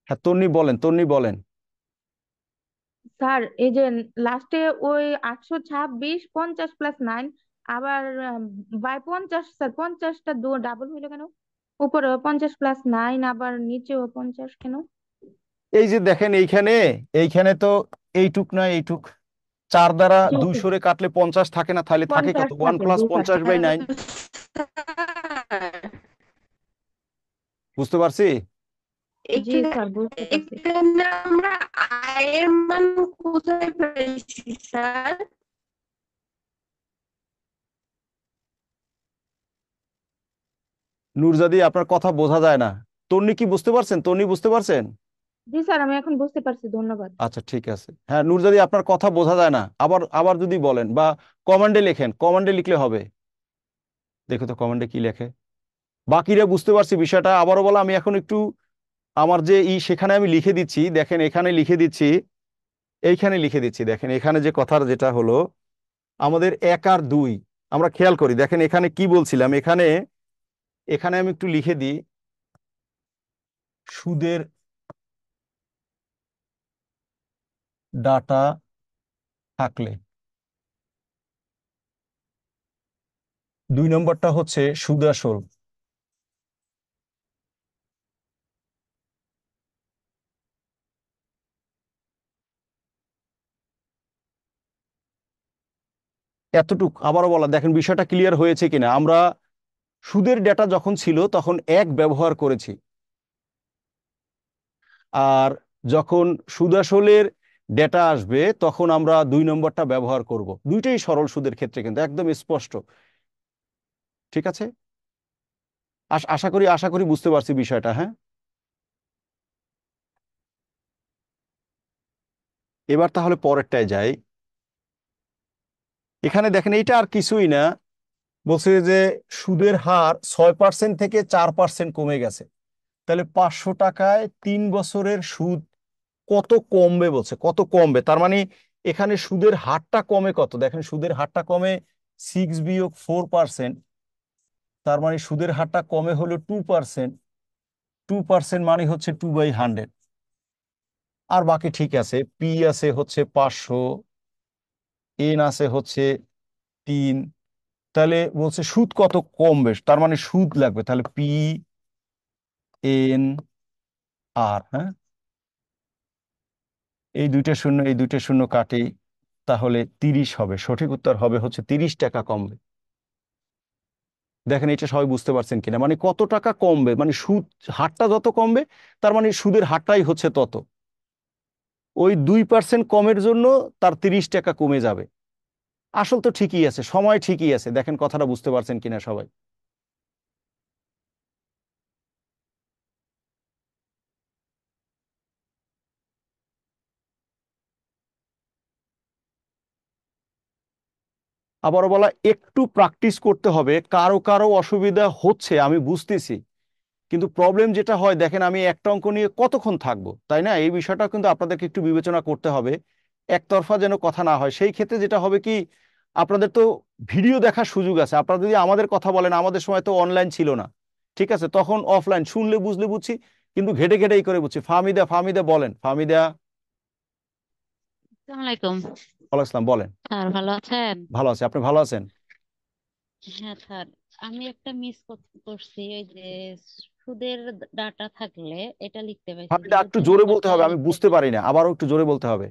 হ্যাঁ, তন্নি বলেন। স্যার এই যে লাস্টে ওই 826 50 +9 আবার বাই 50, স্যার 50টা ডাবল হইলো কেন? উপরে 50 +9 আবার নিচেও 50 কেন? এই যে দেখেন, এইখানে এইখানে তো এইটুক নয়, এইটুক 4 দ্বারা জি 200 রে কাটলে 50 থাকে না, তাহলে থাকে 50 কত? 1 থাকে, + জি স্যার। 50/9। বুঝতে পারছি। জি স্যার, বুঝতে পারছি। এখানে আমরা আয়ের মান কোথায় পেয়েছি স্যার? নূরজাদি, আপনার কথা বোঝা যায় না। তন্নি কি বুঝতে পারছেন? তন্নি বুঝতে পারছেন? জি স্যার, আমি এখন বুঝতে পারছি, ধন্যবাদ। আচ্ছা, ঠিক আছে। হ্যাঁ নূরজাদি, আপনার কথা বোঝা যায় না, আবার আবার যদি বলেন বা কমান্ডে লেখেন, কমান্ডে লিখলে হবে। দেখো তো কমান্ডে কি লেখে। বাকিরা বুঝতে পারছি বিষয়টা, আবারও বলা, আমি এখন একটু আমার যে সেখানে আমি লিখে দিচ্ছি, দেখেন এখানে লিখে দিচ্ছি, এইখানে লিখে দিচ্ছি। দেখেন এখানে যে কথার যেটা হলো, আমাদের 1 আর 2 আমরা খেয়াল করি। দেখেন এখানে কি বলছিলাম, এখানে এখানে আমি একটু লিখে দিই, সুদের ডাটা থাকলে 2 নম্বরটা হচ্ছে সুদ আসল। এতটুক আবারও বলা, দেখেন বিষয়টা ক্লিয়ার হয়েছে কিনা। আমরা সুদের ডেটা যখন ছিল তখন 1 ব্যবহার করেছি, আর যখন সুদ আসলের ডেটা আসবে তখন আমরা 2 নম্বরটা ব্যবহার করব। দুইটাই সরল সুদের ক্ষেত্রে কিন্তু একদম স্পষ্ট। ঠিক আছে, আশা করি বুঝতে পারছি বিষয়টা। হ্যাঁ, এবার তাহলে পরেরটায় যাই। এখানে দেখেন এইটা আর কিছুই না, বলছে যে সুদের হার 6% থেকে 4% কমে গেছে। তাহলে 500 টাকায় 3 বছরের সুদ কত কমবে বলছে, কত কমবে। তার মানে এখানে সুদের হারটা কমে কত, দেখেন সুদের হারটা কমে 6 - 4%। তার মানে সুদের হারটা কমে হলো 2%। 2% মানে হচ্ছে 2/100। আর বাকি ঠিক আছে, পি আছে হচ্ছে 500, এন আছে হচ্ছে 3। তাহলে বলছে সুদ কত কমবে, তার মানে সুদ লাগবে, তাহলে পি এন আর। হ্যাঁ, এই দুইটা শূন্য কাটি, তাহলে 30 হবে। সঠিক উত্তর হবে হচ্ছে 30 টাকা কমবে। দেখেন এটা সবাই বুঝতে পারছেন কিনা, মানে কত টাকা কমবে, মানে সুদ হারটা যত কমবে তার মানে সুদের হারটাই হচ্ছে তত। ওই 2% কমের জন্য তার 30 টাকা কমে যাবে। আসল তো ঠিকই আছে, সময় ঠিকই আছে। দেখেন কথাটা বুঝতে পারছেন কিনা সবাই। আবারও বলা, একটু প্র্যাকটিস করতে হবে। কারো কারো অসুবিধা হচ্ছে আমি বুঝতেছি, কিন্তু প্রবলেম যেটা হয়, দেখেন আমি একটা অঙ্ক নিয়ে কতক্ষণ থাকবো, তাই না? এই বিষয়টা কিন্তু আপনাদেরকে একটু বিবেচনা করতে হবে, একতরফা যেন কথা না হয়। সেই ক্ষেত্রে যেটা হবে কি, আপনাদের তো ভিডিও দেখার সুযোগ আছে। আপনারা যদি আমাদের কথা বলেন, আমাদের সময় তো অনলাইন ছিল না, ঠিক আছে, তখন অফলাইন শুনলে বুঝলে বুঝছি, কিন্তু ঘেটে ঘেটেই করে বুঝছি। ফাহমিদা, ফাহমিদা বলেন, ফাহমিদা। আসসালামু আলাইকুম ওয়ালাইকুম আসসালাম, বলেন। স্যার, ভালো আছেন? ভালো আছে, আপনি ভালো আছেন? হ্যাঁ স্যার, আমি একটা মিস করছি, ওই যে সুদের ডাটা থাকলে এটা লিখতে পাইছি, ফাহমিদা কিন্তু একটু দুই জোরে বলতে নাম্বারটা হবে, আমি লিখতে বুঝতে পারি পাইনি। না, আবারও একটু জোরে বলতে হবে।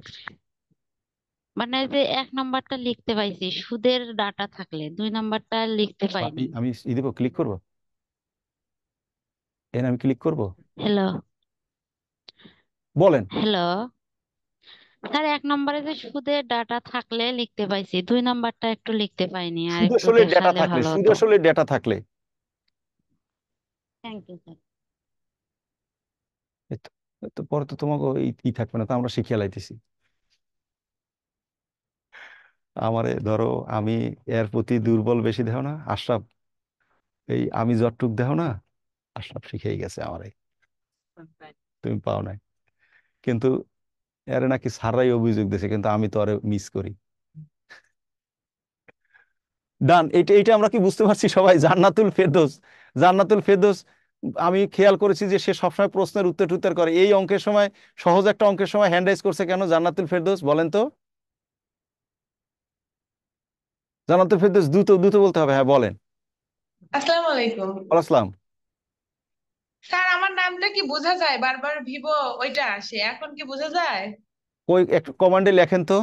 মানে যে এক নাম্বারটা লিখতে পাইছি সুদের ডাটা থাকলে, দুই নাম্বারটা লিখতে পাইনি। আমি দেবো, ক্লিক করবো, এখানে আমি ক্লিক করবো, হ্যালো, বলেন। হ্যালো স্যার, এক নম্বরে যে সুদের ডাটা থাকলে লিখতে পাইছি, দুই নাম্বারটা একটু লিখতে পাইনি, আর সুদ একটু আসলের ডেটা দেখালে থাকলে, ভালো সুদ হতো। আসলের ডেটা থাকলে, থ্যাংক ইউ স্যার। এই তো, পরে তো তোমাকে ই থাকবে না, তো আমরা শিখিয়ে লাইতেছি। আমারে ধরো, আমি এর প্রতি দুর্বল বেশি দেও না আশরাফ, এই আমি যতটুক দেও না, আশরাফ শিখেই গেছে আমারে, তুমি পাও নাই। কিন্তু এর নাকি সারাই অভিযোগ দিয়েছে, কিন্তু আমি তো আরে মিস করি। ডান, এইটা এইটা আমরা কি বুঝতে পারছি সবাই? জান্নাতুল ফেরদৌস, জান্নাতুল ফেরদৌস, আমি খেয়াল করেছি যে সে সবসময় প্রশ্নের উত্তর টুত্তর করে। এই অঙ্কের সময়, সহজ একটা অঙ্কের সময় হ্যান্ড রাইজ করছে কেন জান্নাতুল ফেরদৌস, বলেন তো? জান্নাতুল ফেরদৌস, দ্রুত দ্রুত বলতে হবে, হ্যাঁ বলেন। আসসালামু আলাইকুম ওয়ালাইকুম আসসালাম। স্যার, আমার নামটা কি বোঝা যায়? বারবার ভিভো ওইটা আসে, এখন কি বোঝা যায়? ওই একটু কমান্ডে লেখেন তো।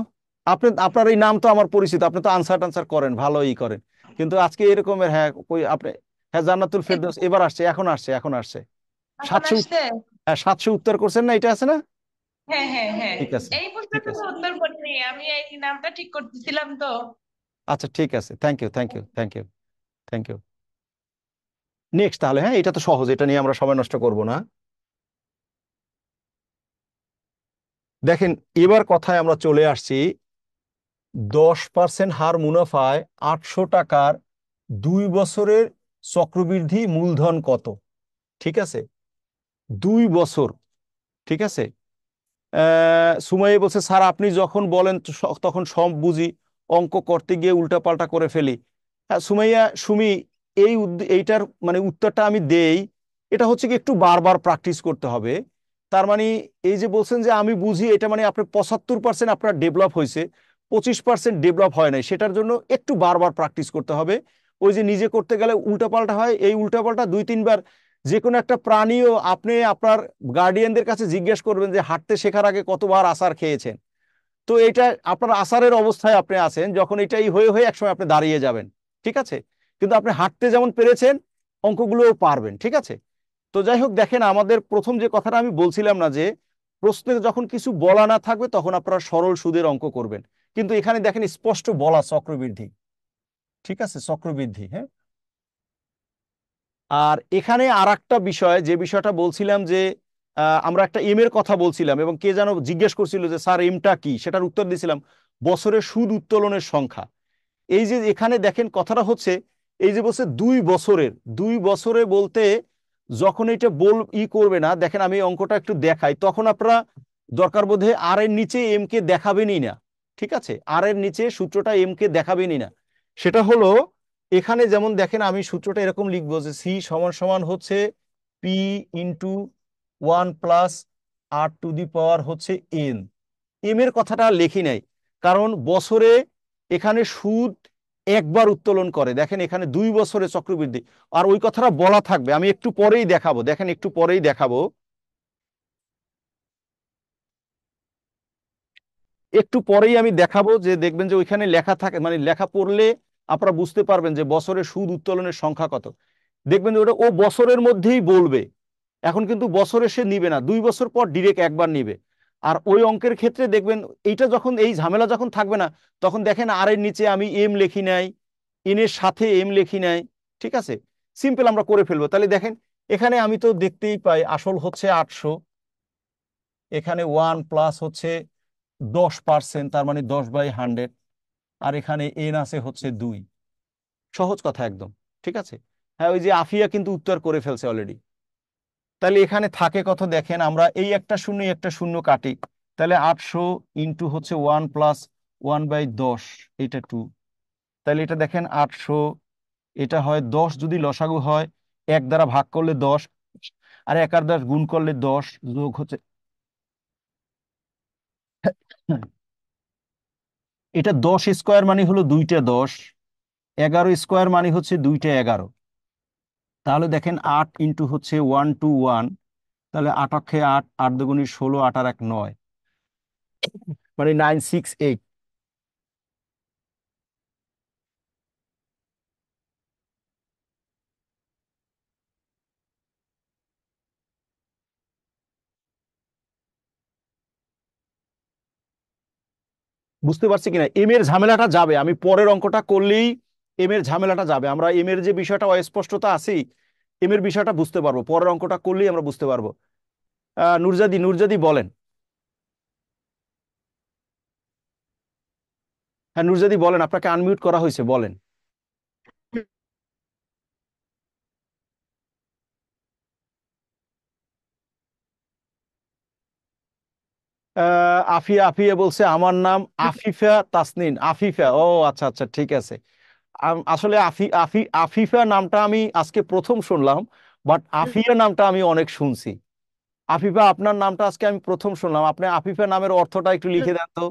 আপনি, আপনার এই নাম তো আমার পরিচিত, আপনি তো আনসার টানসার করেন, ভালোই করেন, কিন্তু আজকে এরকমের, হ্যাঁ কই আপনি, হ্যাঁ জান্নাতুল একটু ফেরদৌস এবার আসছে, এখন আসছে, এখন আসছে। এখন 700, আসছে। হ্যাঁ 700 উত্তর করছেন না, এটা আছে না? হ্যাঁ হ্যাঁ হ্যাঁ, ঠিক আছে, এই ঠিক প্রশ্নটা তো আছে, উত্তর করিনি, আমি এই নামটা ঠিক করতেছিলাম তো। আচ্ছা ঠিক আছে, thank you, thank you, thank you, thank you. Next তাহলে, হ্যাঁ এটা তো সহজ, এটা নিয়ে আমরা সময় নষ্ট করব না। দেখেন, এবার কথায় আমরা চলে আসছি। 10% হার মুনাফায় 800 টাকার 2 বছরের চক্রবৃদ্ধি মূলধন কত? ঠিক আছে, 2 বছর, ঠিক আছে। সুমাইয়া বলছে, স্যার আপনি যখন বলেন তখন সব বুঝি, অঙ্ক করতে গিয়ে উল্টাপাল্টা করে ফেলি। হ্যাঁ সুমাইয়া, সুমি, এইটার মানে উত্তরটা আমি দেই, এটা হচ্ছে কি একটু বারবার প্র্যাকটিস করতে হবে। তার মানে এই যে বলছেন যে আমি বুঝি, এটা মানে আপনার 75% আপনার ডেভেলপ হয়েছে, 25% ডেভেলপ হয় নাই, সেটার জন্য একটু বারবার প্র্যাকটিস করতে হবে। ওই যে নিজে করতে গেলে উল্টাপাল্টা হয়, এই উল্টাপাল্টা 2-3 বার, যে কোনো একটা প্রাণীও আপনি আপনার গার্ডিয়ানদের কাছে জিজ্ঞেস করবেন যে হাঁটতে শেখার আগে কতবার আছাড় খেয়েছেন। তো এটা আপনার আছাড়ের অবস্থায় আপনি আছেন, যখন এটাই হয়ে হয়ে একসময় আপনি দাঁড়িয়ে যাবেন, ঠিক আছে। কিন্তু আপনি হাঁটতে যেমন পেরেছেন, অঙ্কগুলোও পারবেন, ঠিক আছে। তো যাই হোক, দেখেন আমাদের প্রথম যে কথাটা আমি বলছিলাম না, যে প্রশ্নে যখন কিছু বলা না থাকবে তখন আপনারা সরল সুদের অঙ্ক করবেন, কিন্তু এখানে দেখেন স্পষ্ট বলা চক্রবৃদ্ধি, ঠিক আছে, চক্রবৃদ্ধি, হ্যাঁ। আর এখানে আর একটা বিষয়, যে বিষয়টা বলছিলাম যে আমরা একটা এম এর কথা বলছিলাম, এবং কে যেন জিজ্ঞেস করছিল যে স্যার এমটা কি, সেটার উত্তর দিয়েছিলাম বছরের সুদ উত্তোলনের সংখ্যা। এই যে এখানে দেখেন কথাটা হচ্ছে, এই যে বলছে 2 বছরের, 2 বছরে বলতে যখন এটা করবে না, দেখেন আমি এই অঙ্কটা একটু দেখাই, তখন আপনারা দরকার বোধে আর এর নিচে এম কে দেখাবেনই না, ঠিক আছে, আর এর নিচে সূত্রটা এম কে দেখাবেনই না। সেটা হলো, এখানে যেমন দেখেন আমি সূত্রটা এরকম লিখবো যে সি সমান সমান হচ্ছে পি ইন্টু 1 + r⁴ হচ্ছে এন। এম এর কথাটা আর লিখি নাই, কারণ বছরে এখানে সুদ একবার উত্তোলন করে, দেখেন এখানে 2 বছরে চক্রবৃদ্ধি, আর ওই কথাটা বলা থাকবে, আমি একটু পরেই দেখাবো, দেখেন একটু পরেই দেখাবো, একটু পরেই আমি দেখাবো, যে দেখবেন যে ওইখানে লেখা থাকে, মানে লেখা পড়লে আপনারা বুঝতে পারবেন যে বছরে সুদ উত্তোলনের সংখ্যা কত। দেখবেন যে ওটা ও বছরের মধ্যেই বলবে, এখন কিন্তু বছরে সে নিবে না, 2 বছর পর ডিরেক্ট একবার নিবে। আর ওই অঙ্কের ক্ষেত্রে দেখবেন এইটা যখন, এই ঝামেলা যখন থাকবে না, তখন দেখেন আর এর নিচে আমি এম লিখি নাই, এন এর সাথে এম লিখি নাই, ঠিক আছে, সিম্পল আমরা করে ফেলবো। তাহলে দেখেন এখানে আমি তো দেখতেই পাই আসল হচ্ছে 800, এখানে 1 + হচ্ছে 10%, তার মানে 10/100, আর এখানে এন আছে হচ্ছে 2। সহজ কথা একদম, ঠিক আছে। হ্যাঁ ওই যে আফিয়া কিন্তু উত্তর করে ফেলছে অলরেডি। তাহলে এখানে থাকে কত দেখেন, আমরা এই একটা শূন্য একটা শূন্য কাটি, তাহলে 800 ইন্টু হচ্ছে 1 + 1/10, এটা 2। তাহলে এটা দেখেন 800, এটা হয় 10 যদি লসাগু হয়, এক দ্বারা ভাগ করলে 10, আর 1 আর 10 গুণ করলে 10, যোগ হচ্ছে এটা 10 স্কোয়ার মানে হলো 2টা 10, 11 স্কোয়ার মানে হচ্ছে 2টা 11। তাহলে দেখেন 8 ইন্টু হচ্ছে 1 2 1, তাহলে 8 অক্ষে 8, 8 দুগুণে 16, 8 আর 1 9, মানে 968। বুঝতে পারছি কিনা? এম এর ঝামেলাটা যাবে, আমি পরের অঙ্কটা করলেই এম এর ঝামেলাটা যাবে। আমরা এম এর যে বিষয়টা অস্পষ্টতা আছে, এম এর বিষয়টা বুঝতে পারবো, পরের অঙ্কটা করলেই আমরা বুঝতে পারবো। নুরজাদি বলেন। হ্যাঁ নুরজাদি বলেন, আপনাকে আনমিউট করা হয়েছে, বলেন। আফিয়া আফিয়া বলছে আমার নাম আফিফা তাসনিন। আফিফা, ও আচ্ছা আচ্ছা, ঠিক আছে। আসলে আফিফা নামটা আমি আজকে প্রথম শুনলাম, বাট আফিয়া নামটা আমি অনেক শুনছি। আফিফা, আপনার নামটা আজকে আমি প্রথম শুনলাম। আপনি আফিফা নামের অর্থটা একটু লিখে দেন তো।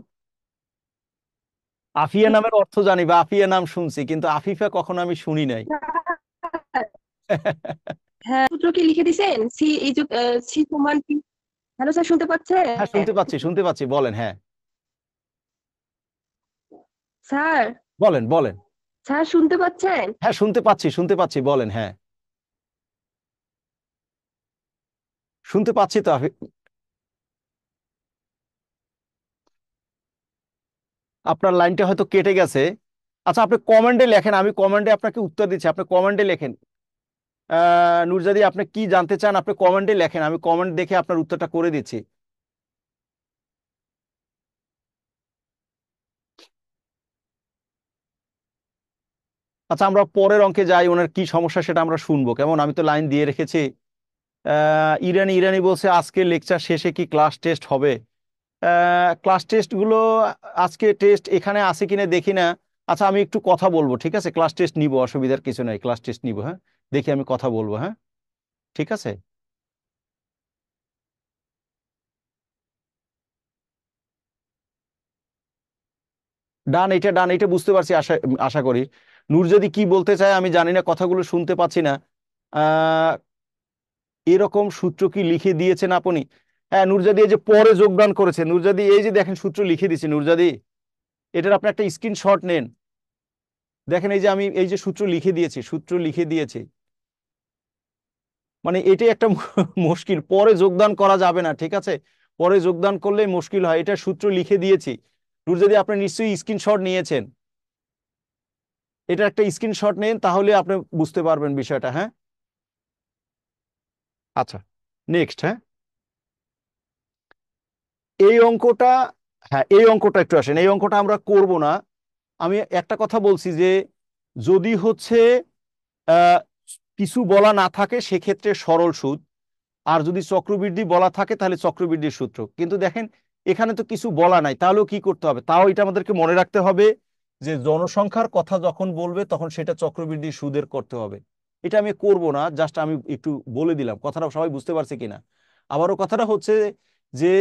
আফিয়া নামের অর্থ জানি বা আফিয়া নাম শুনছি, কিন্তু আফিফা কখনো আমি শুনি নাই। হ্যাঁ, সূত্র কি লিখে দিছেন? সি এই যে সি সমান কি? হ্যালো স্যার, শুনতে পাচ্ছেন? হ্যাঁ শুনতে পাচ্ছি, বলেন। হ্যাঁ স্যার, বলেন বলেন। স্যার শুনতে পাচ্ছেন? হ্যাঁ শুনতে পাচ্ছি, বলেন। হ্যাঁ শুনতে পাচ্ছি তো আপনার লাইনটা হয়তো কেটে গেছে। আচ্ছা আপনি কমেন্টে লেখেন, আমি কমেন্টে আপনাকে উত্তর দিচ্ছি, আপনি কমেন্টে লেখেন। নুরজাদি, আপনি কি জানতে চান আপনি কমেন্টে লেখেন, আমি কমেন্ট দেখে আপনার উত্তরটা করে দিচ্ছি। আচ্ছা আমরা পরের অঙ্কে যাই, ওনার কি সমস্যা সেটা আমরা শুনবো, কেমন? আমি তো লাইন দিয়ে রেখেছি। ইরানি বলছে আজকে লেকচার শেষে কি ক্লাস টেস্ট হবে? ক্লাস টেস্টগুলো আজকে টেস্ট এখানে আছে কিনা দেখি না। আচ্ছা আমি একটু কথা বলবো, ঠিক আছে? ক্লাস টেস্ট নিব, অসুবিধার কিছু নাই, ক্লাস টেস্ট নিব। হ্যাঁ দেখি, আমি কথা বলবো। হ্যাঁ ঠিক আছে। ডান, এটা বুঝতে পারছি, আশা আশা করি। নূর কি বলতে চায় আমি জানি না, কথাগুলো শুনতে পাচ্ছি না। আহ এরকম সূত্র কি লিখে দিয়েছেন আপনি? হ্যাঁ নুরজাদি, এই যে পরে যোগদান করেছে নুরজাদি, এই যে দেখেন সূত্র লিখে দিয়েছি নুরজাদি, এটার আপনি একটা স্ক্রিনশট নেন। দেখেন এই যে আমি এই যে সূত্র লিখে দিয়েছি। মানে এটাই একটা মুশকিল, পরে যোগদান করা যাবে না, ঠিক আছে? পরে যোগদান করলে মুশকিল হয়, এটা সূত্র লিখে দিয়েছি। নুরজাদি আপনি নিশ্চয়ই স্ক্রিনশট নিয়েছেন, এটা একটা স্ক্রিনশট নেন, তাহলে আপনি বুঝতে পারবেন বিষয়টা। হ্যাঁ আচ্ছা নেক্সট। হ্যাঁ এই অঙ্কটা, হ্যাঁ এই অঙ্কটা একটু আসেন, এই অঙ্কটা আমরা করব না। আমি একটা কথা বলছি যে যদি হচ্ছে আহ, কিছু বলা না থাকে সেক্ষেত্রে সরল সুদ, আর যদি চক্রবৃদ্ধি বলা থাকে তাহলে চক্রবৃদ্ধির সূত্র। কিন্তু দেখেন এখানে তো কিছু বলা নাই, তাহলেও কি করতে হবে? তাও এটা আমাদেরকে মনে রাখতে হবে যে জনসংখ্যার কথা যখন বলবে তখন সেটা চক্রবৃদ্ধি সুদের করতে হবে। এটা আমি করব না, জাস্ট আমি একটু বলে দিলাম, কথাটা সবাই বুঝতে পারছে কিনা। আবারও কথাটা হচ্ছে যে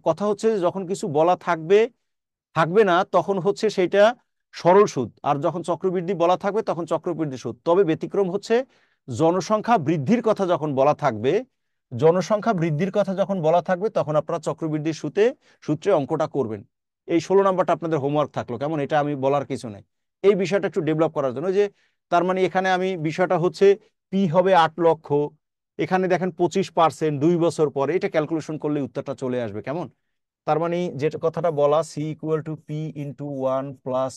কথা হচ্ছে যখন কিছু বলা থাকবে থাকবে না তখন হচ্ছে সেটা সরল সুদ, আর যখন চক্রবৃদ্ধি বলা থাকবে তখন চক্রবৃদ্ধি সুদ। তবে ব্যতিক্রম হচ্ছে জনসংখ্যা বৃদ্ধির কথা যখন বলা থাকবে, তখন আপনারা চক্রবৃদ্ধি সূত্রে অঙ্কটা করবেন। এই 16 নাম্বারটা আপনাদের হোমওয়ার্ক থাকলো, কেমন? এটা আমি বলার কিছু নাই, এই বিষয়টা একটু ডেভেলপ করার জন্য। যে তার মানে এখানে আমি বিষয়টা হচ্ছে পি হবে 8 লক্ষ, এখানে দেখেন 25% 2 বছর পরে, এটা ক্যালকুলেশন করলে উত্তরটা চলে আসবে, কেমন? তার মানে যেটা কথাটা বলা, C equal to P into 1 plus,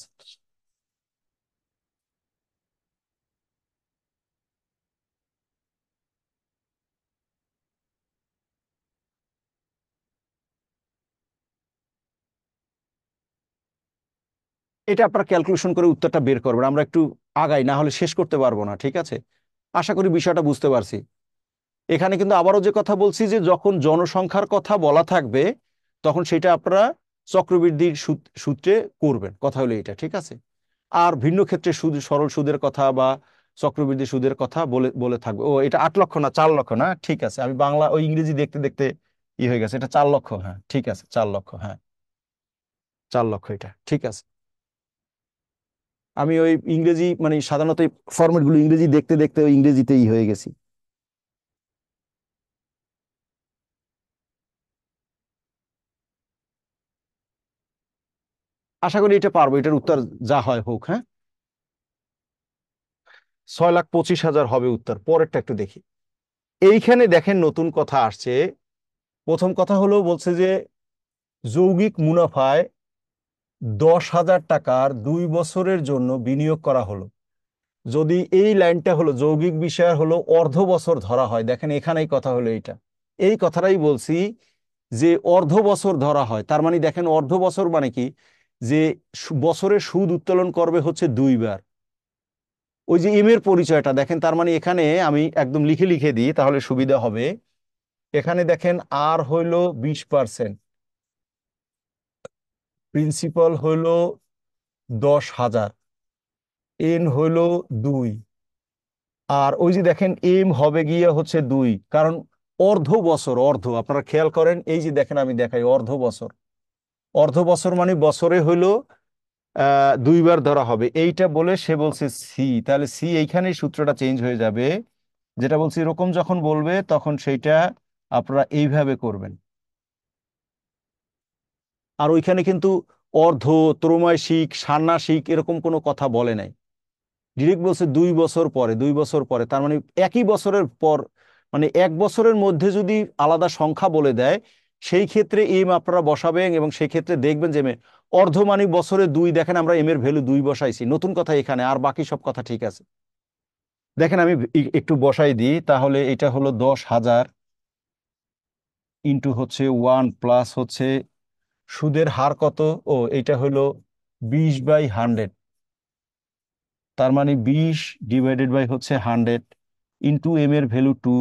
এটা আপনারা ক্যালকুলেশন করে উত্তরটা বের করবেন। আমরা একটু আগাই, না হলে শেষ করতে পারবো না, ঠিক আছে? আশা করি বিষয়টা বুঝতে পারছি। এখানে কিন্তু আবারও যে কথা বলছি যে যখন জনসংখ্যার কথা বলা থাকবে তখন সেটা আপনারা চক্রবৃদ্ধির সূত্রে করবেন, কথা হলো এটা, ঠিক আছে? আর ভিন্ন ক্ষেত্রে সরল সুদের কথা বা চক্রবৃদ্ধি সুদের কথা বলে বলে থাকবে। ও এটা 8 লক্ষ না 4 লক্ষ না, ঠিক আছে, আমি বাংলা ওই ইংরেজি দেখতে দেখতে হয়ে গেছে, এটা 4 লক্ষ, হ্যাঁ ঠিক আছে 4 লক্ষ, হ্যাঁ 4 লক্ষ, এটা ঠিক আছে। আমি ওই ইংরেজি মানে সাধারণত ফরম্যাট গুলো ইংরেজি দেখতে দেখতে ওই ইংরেজিতেই হয়ে গেছি। আশা করি এটা পারবো, এটার উত্তর যা হয় হোক। হ্যাঁ, 6,25,000 হবে উত্তর। পরেরটা একটু দেখি। এইখানে দেখেন নতুন কথা আসছে। প্রথম কথা হলো বলছে যে যৌগিক মুনাফায় 10,000 টাকার 2 বছরের জন্য বিনিয়োগ করা হলো। যদি এই লাইনটা হলো যৌগিক বিষয় হলো অর্ধ বছর ধরা হয়, দেখেন এখানেই কথা হলো এইটা, এই কথাটাই বলছি যে অর্ধ বছর ধরা হয়। তার মানে দেখেন অর্ধ বছর মানে কি, যে বছরে সুদ উত্তোলন করবে হচ্ছে 2 বার। ওই যে এম এর পরিচয়টা দেখেন, তার মানে এখানে আমি একদম লিখে লিখে দিই তাহলে সুবিধা হবে। এখানে দেখেন আর হইল 20%, প্রিন্সিপাল হইল 10,000, এন হইল 2, আর ওই যে দেখেন এম হবে গিয়ে হচ্ছে 2, কারণ অর্ধ বছর, অর্ধ আপনারা খেয়াল করেন, এই যে দেখেন আমি দেখাই অর্ধ বছর, অর্ধ বছর মানে বছরে হইল 2 বার ধরা হবে। এইটা বলে সে বলছে সি, তাহলে সি এইখানেই সূত্রটা চেঞ্জ হয়ে যাবে। যেটা বলছি এরকম যখন বলবে তখন সেইটা আপনারা এইভাবে করবেন। আর ওইখানে কিন্তু অর্ধ, ত্রৈমাসিক, ষান্মাসিক এরকম কোনো কথা বলে নাই, ডিরেক্ট বলছে 2 বছর পরে, 2 বছর পরে। তার মানে একই বছরের পর, মানে 1 বছরের মধ্যে যদি আলাদা সংখ্যা বলে দেয় সেই ক্ষেত্রে এম আপনারা বসাবেন, এবং সেই ক্ষেত্রে দেখবেন যে অর্ধ মানে বছরে 2, দেখেন আমরা এম এর ভ্যালু 2 বসাইছি, নতুন কথা এখানে, আর বাকি সব কথা ঠিক আছে। দেখেন আমি একটু বসাই দিই, তাহলে এটা হলো 10,000 ইন্টু হচ্ছে 1 প্লাস হচ্ছে সুদের হার কত, ও এটা হলো 20/100, তার মানে 20 ডিভাইডেড বাই হচ্ছে 100 ইন্টু এম এর ভ্যালু 2,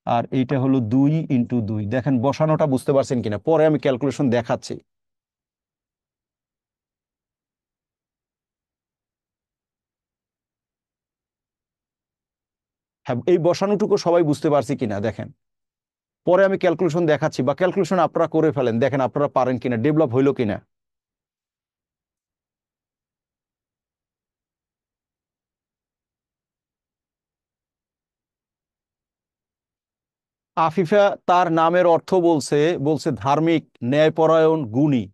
আর এইটা হলো 2 ইন্টু 2। দেখেন বসানোটা বুঝতে পারছেন কিনা, পরে আমি ক্যালকুলেশন দেখাচ্ছি। হ্যাঁ, এই বসানোটুকু সবাই বুঝতে পারছি কিনা দেখেন, পরে আমি ক্যালকুলেশন দেখাচ্ছি, বা ক্যালকুলেশন আপনারা করে ফেলেন, দেখেন আপনারা পারেন কিনা, ডেভেলপ হইলো কিনা। আফিফা তার নামের অর্থ বলছে, বলছে ধার্মিক, ন্যায়পরায়ণ, গুণী।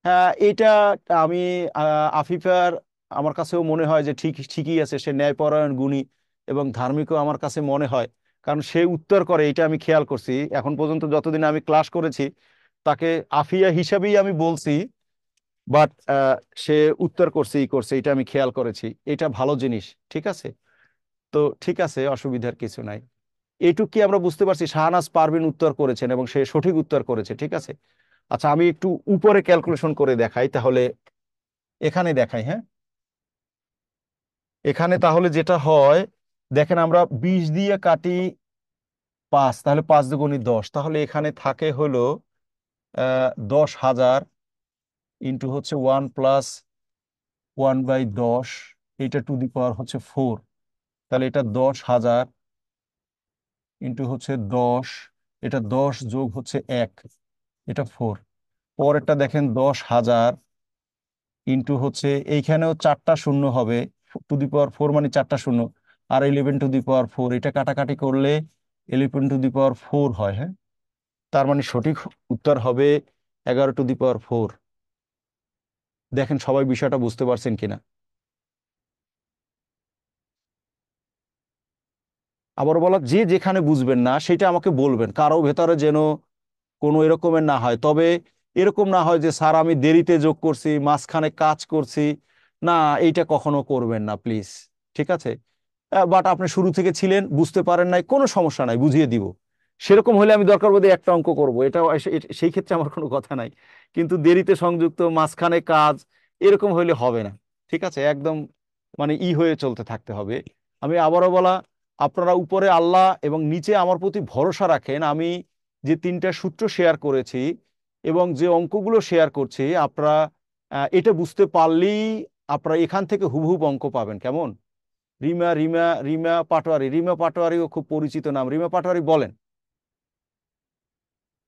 হ্যাঁ, এটা আমি আফিফার আমার কাছেও মনে হয় যে ঠিকই আছে, সে ন্যায়পরায়ণ, গুণী এবং ধার্মিকও আমার কাছে মনে হয়, কারণ সে উত্তর করে, এটা আমি খেয়াল করছি এখন পর্যন্ত যতদিন আমি ক্লাস করেছি তাকে আফিয়া হিসাবেই আমি বলছি, বাট সে উত্তর করছে, করছে, এটা আমি খেয়াল করেছি, এটা ভালো জিনিস। ঠিক আছে, তো ঠিক আছে, অসুবিধার কিছু নাই। এইটুক কি আমরা বুঝতে পারছি, শাহনাজ পারভীন উত্তর করেছেন এবং সে সঠিক উত্তর করেছে, ঠিক আছে। আচ্ছা, আমি একটু উপরে ক্যালকুলেশন করে দেখাই, তাহলে এখানে দেখাই। হ্যাঁ, এখানে তাহলে যেটা হয় দেখেন, আমরা 20 দিয়ে কাটি 5, তাহলে 5 দুগুণী 10, তাহলে এখানে থাকে হলো 10,000 ইন্টু হচ্ছে 1 প্লাস 1/10, এটা টু দি পাওয়ার হচ্ছে 4, তাহলে এটা 10,000 ইন্টু হচ্ছে 10, এটা 10 যোগ হচ্ছে 1, এটা 4। পরেরটা দেখেন 10,000 ইন্টু হচ্ছে, এইখানেও 4টা শূন্য হবে, টু দি পাওয়ার 4 মানে 4টা শূন্য, আর 11 টু দি পাওয়ার 4, এটা কাটাকাটি করলে 11 টু দি পাওয়ার 4 হয়। হ্যাঁ, তার মানে সঠিক উত্তর হবে 11 টু দি পাওয়ার 4। দেখেন সবাই বিষয়টা বুঝতে পারছেন কিনা। আবার বলা, যে যেখানে বুঝবেন না সেটা আমাকে বলবেন, কারো ভেতরে যেন কোনো এরকমের না হয়। তবে এরকম না হয় যে স্যার আমি দেরিতে যোগ করছি, মাঝখানে কাজ করছি, না, এইটা কখনো করবেন না প্লিজ। ঠিক আছে, বাট আপনি শুরু থেকে ছিলেন, বুঝতে পারেন নাই, কোনো সমস্যা নাই, বুঝিয়ে দিব। সেরকম হলে আমি দরকার বোধে একটা অঙ্ক করবো, এটা সেই ক্ষেত্রে আমার কোনো কথা নাই। কিন্তু দেরিতে সংযুক্ত, মাঝখানে কাজ, এরকম হইলে হবে না। ঠিক আছে, একদম মানে হয়ে চলতে থাকতে হবে। আমি আবারও বলা, আপনারা উপরে আল্লাহ এবং নিচে আমার প্রতি ভরসা রাখেন। আমি যে 3টা সূত্র শেয়ার করেছি এবং যে অঙ্কগুলো শেয়ার করছি, আপনারা এটা বুঝতে পারলেই আপনারা এখান থেকে হুবহুব অঙ্ক পাবেন। কেমন? রিমা রিমা রিমা পাটোয়ারি, রিমা পাটোয়ারিও খুব পরিচিত নাম। রিমা পাটোয়ারি বলেন,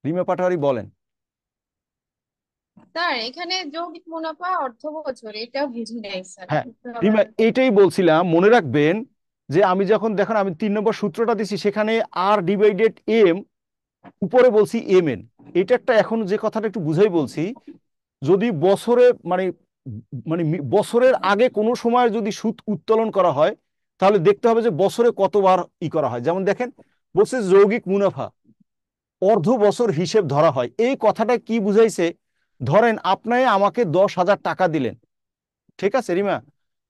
রিমা পাটোয়ারি বলেন। স্যার এখানে যৌগিক মুনাফা অর্থ বছর এটা বুঝি নাই স্যার, হ্যাঁ একটু রিমা, আবার এটাই বলছিলাম, মনে রাখবেন যে আমি যখন দেখেন আমি 3 নম্বর সূত্রটা দিছি সেখানে আর ডিভাইডেড এম, উপরে বলছি এম এন। এটা একটা এখন যে কথাটা একটু বুঝাই বলছি, যদি বছরে মানে মানে বছরের আগে কোনো সময় যদি সুদ উত্তোলন করা হয় তাহলে দেখতে হবে যে বছরে কতবার করা হয়। যেমন দেখেন বলছে যৌগিক মুনাফা অর্ধ বছর হিসেব ধরা হয়। এই কথাটা কি বুঝাইছে, ধরেন আপনি আমাকে 10,000 টাকা দিলেন, ঠিক আছে রিমা,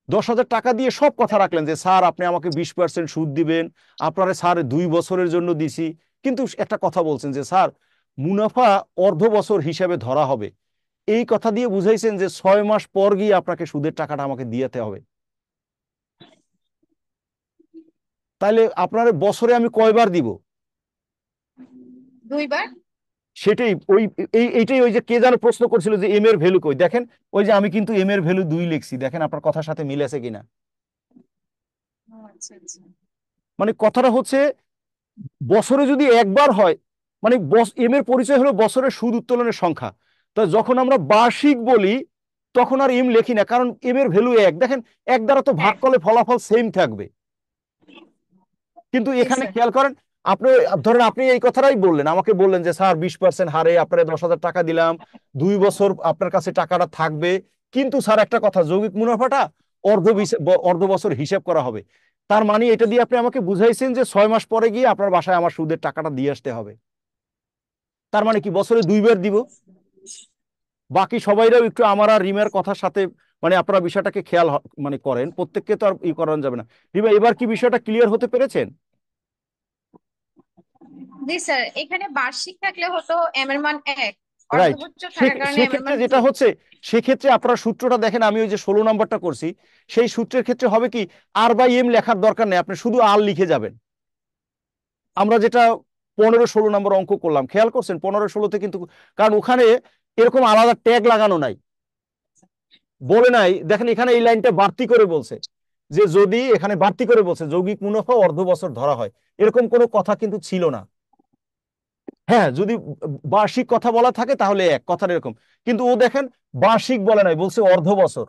10,000 টাকা দিয়ে সব কথা রাখলেন যে স্যার আপনি আমাকে 20% সুদ দিবেন, আপনারা স্যার 2 বছরের জন্য দিছি, কিন্তু একটা কথা বলছেন যে স্যার মুনাফা অর্ধ বছর হিসাবে ধরা হবে। এই কথা দিয়ে বুঝাইছেন যে 6 মাস পর গিয়ে আপনাকে সুদের টাকাটা আমাকে দিতে হবে। তাহলে আপনার বছরে আমি কয়বার দিব? 2 বার। সেটাই ওই এইটাই ওই যে কে যেন প্রশ্ন করছিল যে এম এর ভ্যালু কই, দেখেন ওই যে আমি কিন্তু এম এর ভ্যালু 2 লিখছি, দেখেন আপনার কথার সাথে মিল আছে কিনা। ও আচ্ছা আচ্ছা। মানে কথাটা হচ্ছে বছরে যদি একবার হয়, মানে এম এর পরিচয় হলো বছরের সুদ উত্তোলনের সংখ্যা। তো যখন আমরা বার্ষিক বলি তখন আর এম লিখি না, কারণ এম এর ভ্যালু 1। দেখেন 1 দ্বারা তো ভাগ করলে ফলাফল সেম থাকবে, কিন্তু জি এখানে স্যার। খেয়াল করেন, আপনি ধরেন আপনি এই কথাটাই বললেন, আমাকে বললেন যে স্যার 20% হারে আপনার 10,000 টাকা দিলাম, 2 বছর আপনার কাছে টাকাটা থাকবে, কিন্তু স্যার একটা কথা, যৌগিক মুনাফাটা অর্ধ বছর হিসাব করা হবে। তার মানে এটা দিয়ে আপনি আমাকে বুঝাইছেন যে 6 মাস পরে গিয়ে আপনার বাসায় আমার সুদের টাকাটা দিয়ে আসতে হবে। তার মানে কি বছরে 2 বার দিব। বাকি সবাইরাও একটু আমার আর রিমার কথার সাথে মানে আপনারা বিষয়টাকে খেয়াল মানে করেন, প্রত্যেককে তো আর করানো যাবে না। রিমা এবার কি বিষয়টা ক্লিয়ার হতে পেরেছেন? জি স্যার, এখানে বার্ষিক থাকলে হতো এম এর মান 1, রাইট। অর্ধবছর থাকার কারণে এম এর সেক্ষেত্রে মান যেটা 2। হচ্ছে, সেক্ষেত্রে আপনারা সূত্রটা দেখেন, আমি ওই যে 16 নম্বরটা করছি, সেই সূত্রের ক্ষেত্রে হবে কি আর বাই এম লেখার দরকার নেই, আপনি শুধু আর লিখে যাবেন। আমরা যেটা 15-16 নম্বর অঙ্ক করলাম, খেয়াল করছেন 15-16তে কিন্তু, কারণ ওখানে এরকম আলাদা ট্যাগ লাগানো নাই, বলে নাই। দেখেন এখানে এই লাইনটা বাড়তি করে বলছে যে যদি এখানে বাড়তি করে বলছে যৌগিক মুনাফা অর্ধ বছর ধরা হয়, এরকম কোনো কথা কিন্তু ছিল না। হ্যাঁ যদি বার্ষিক কথা বলা থাকে তাহলে এক কথা এরকম, কিন্তু ও দেখেন বার্ষিক বলে নাই, বলছে অর্ধ বছর।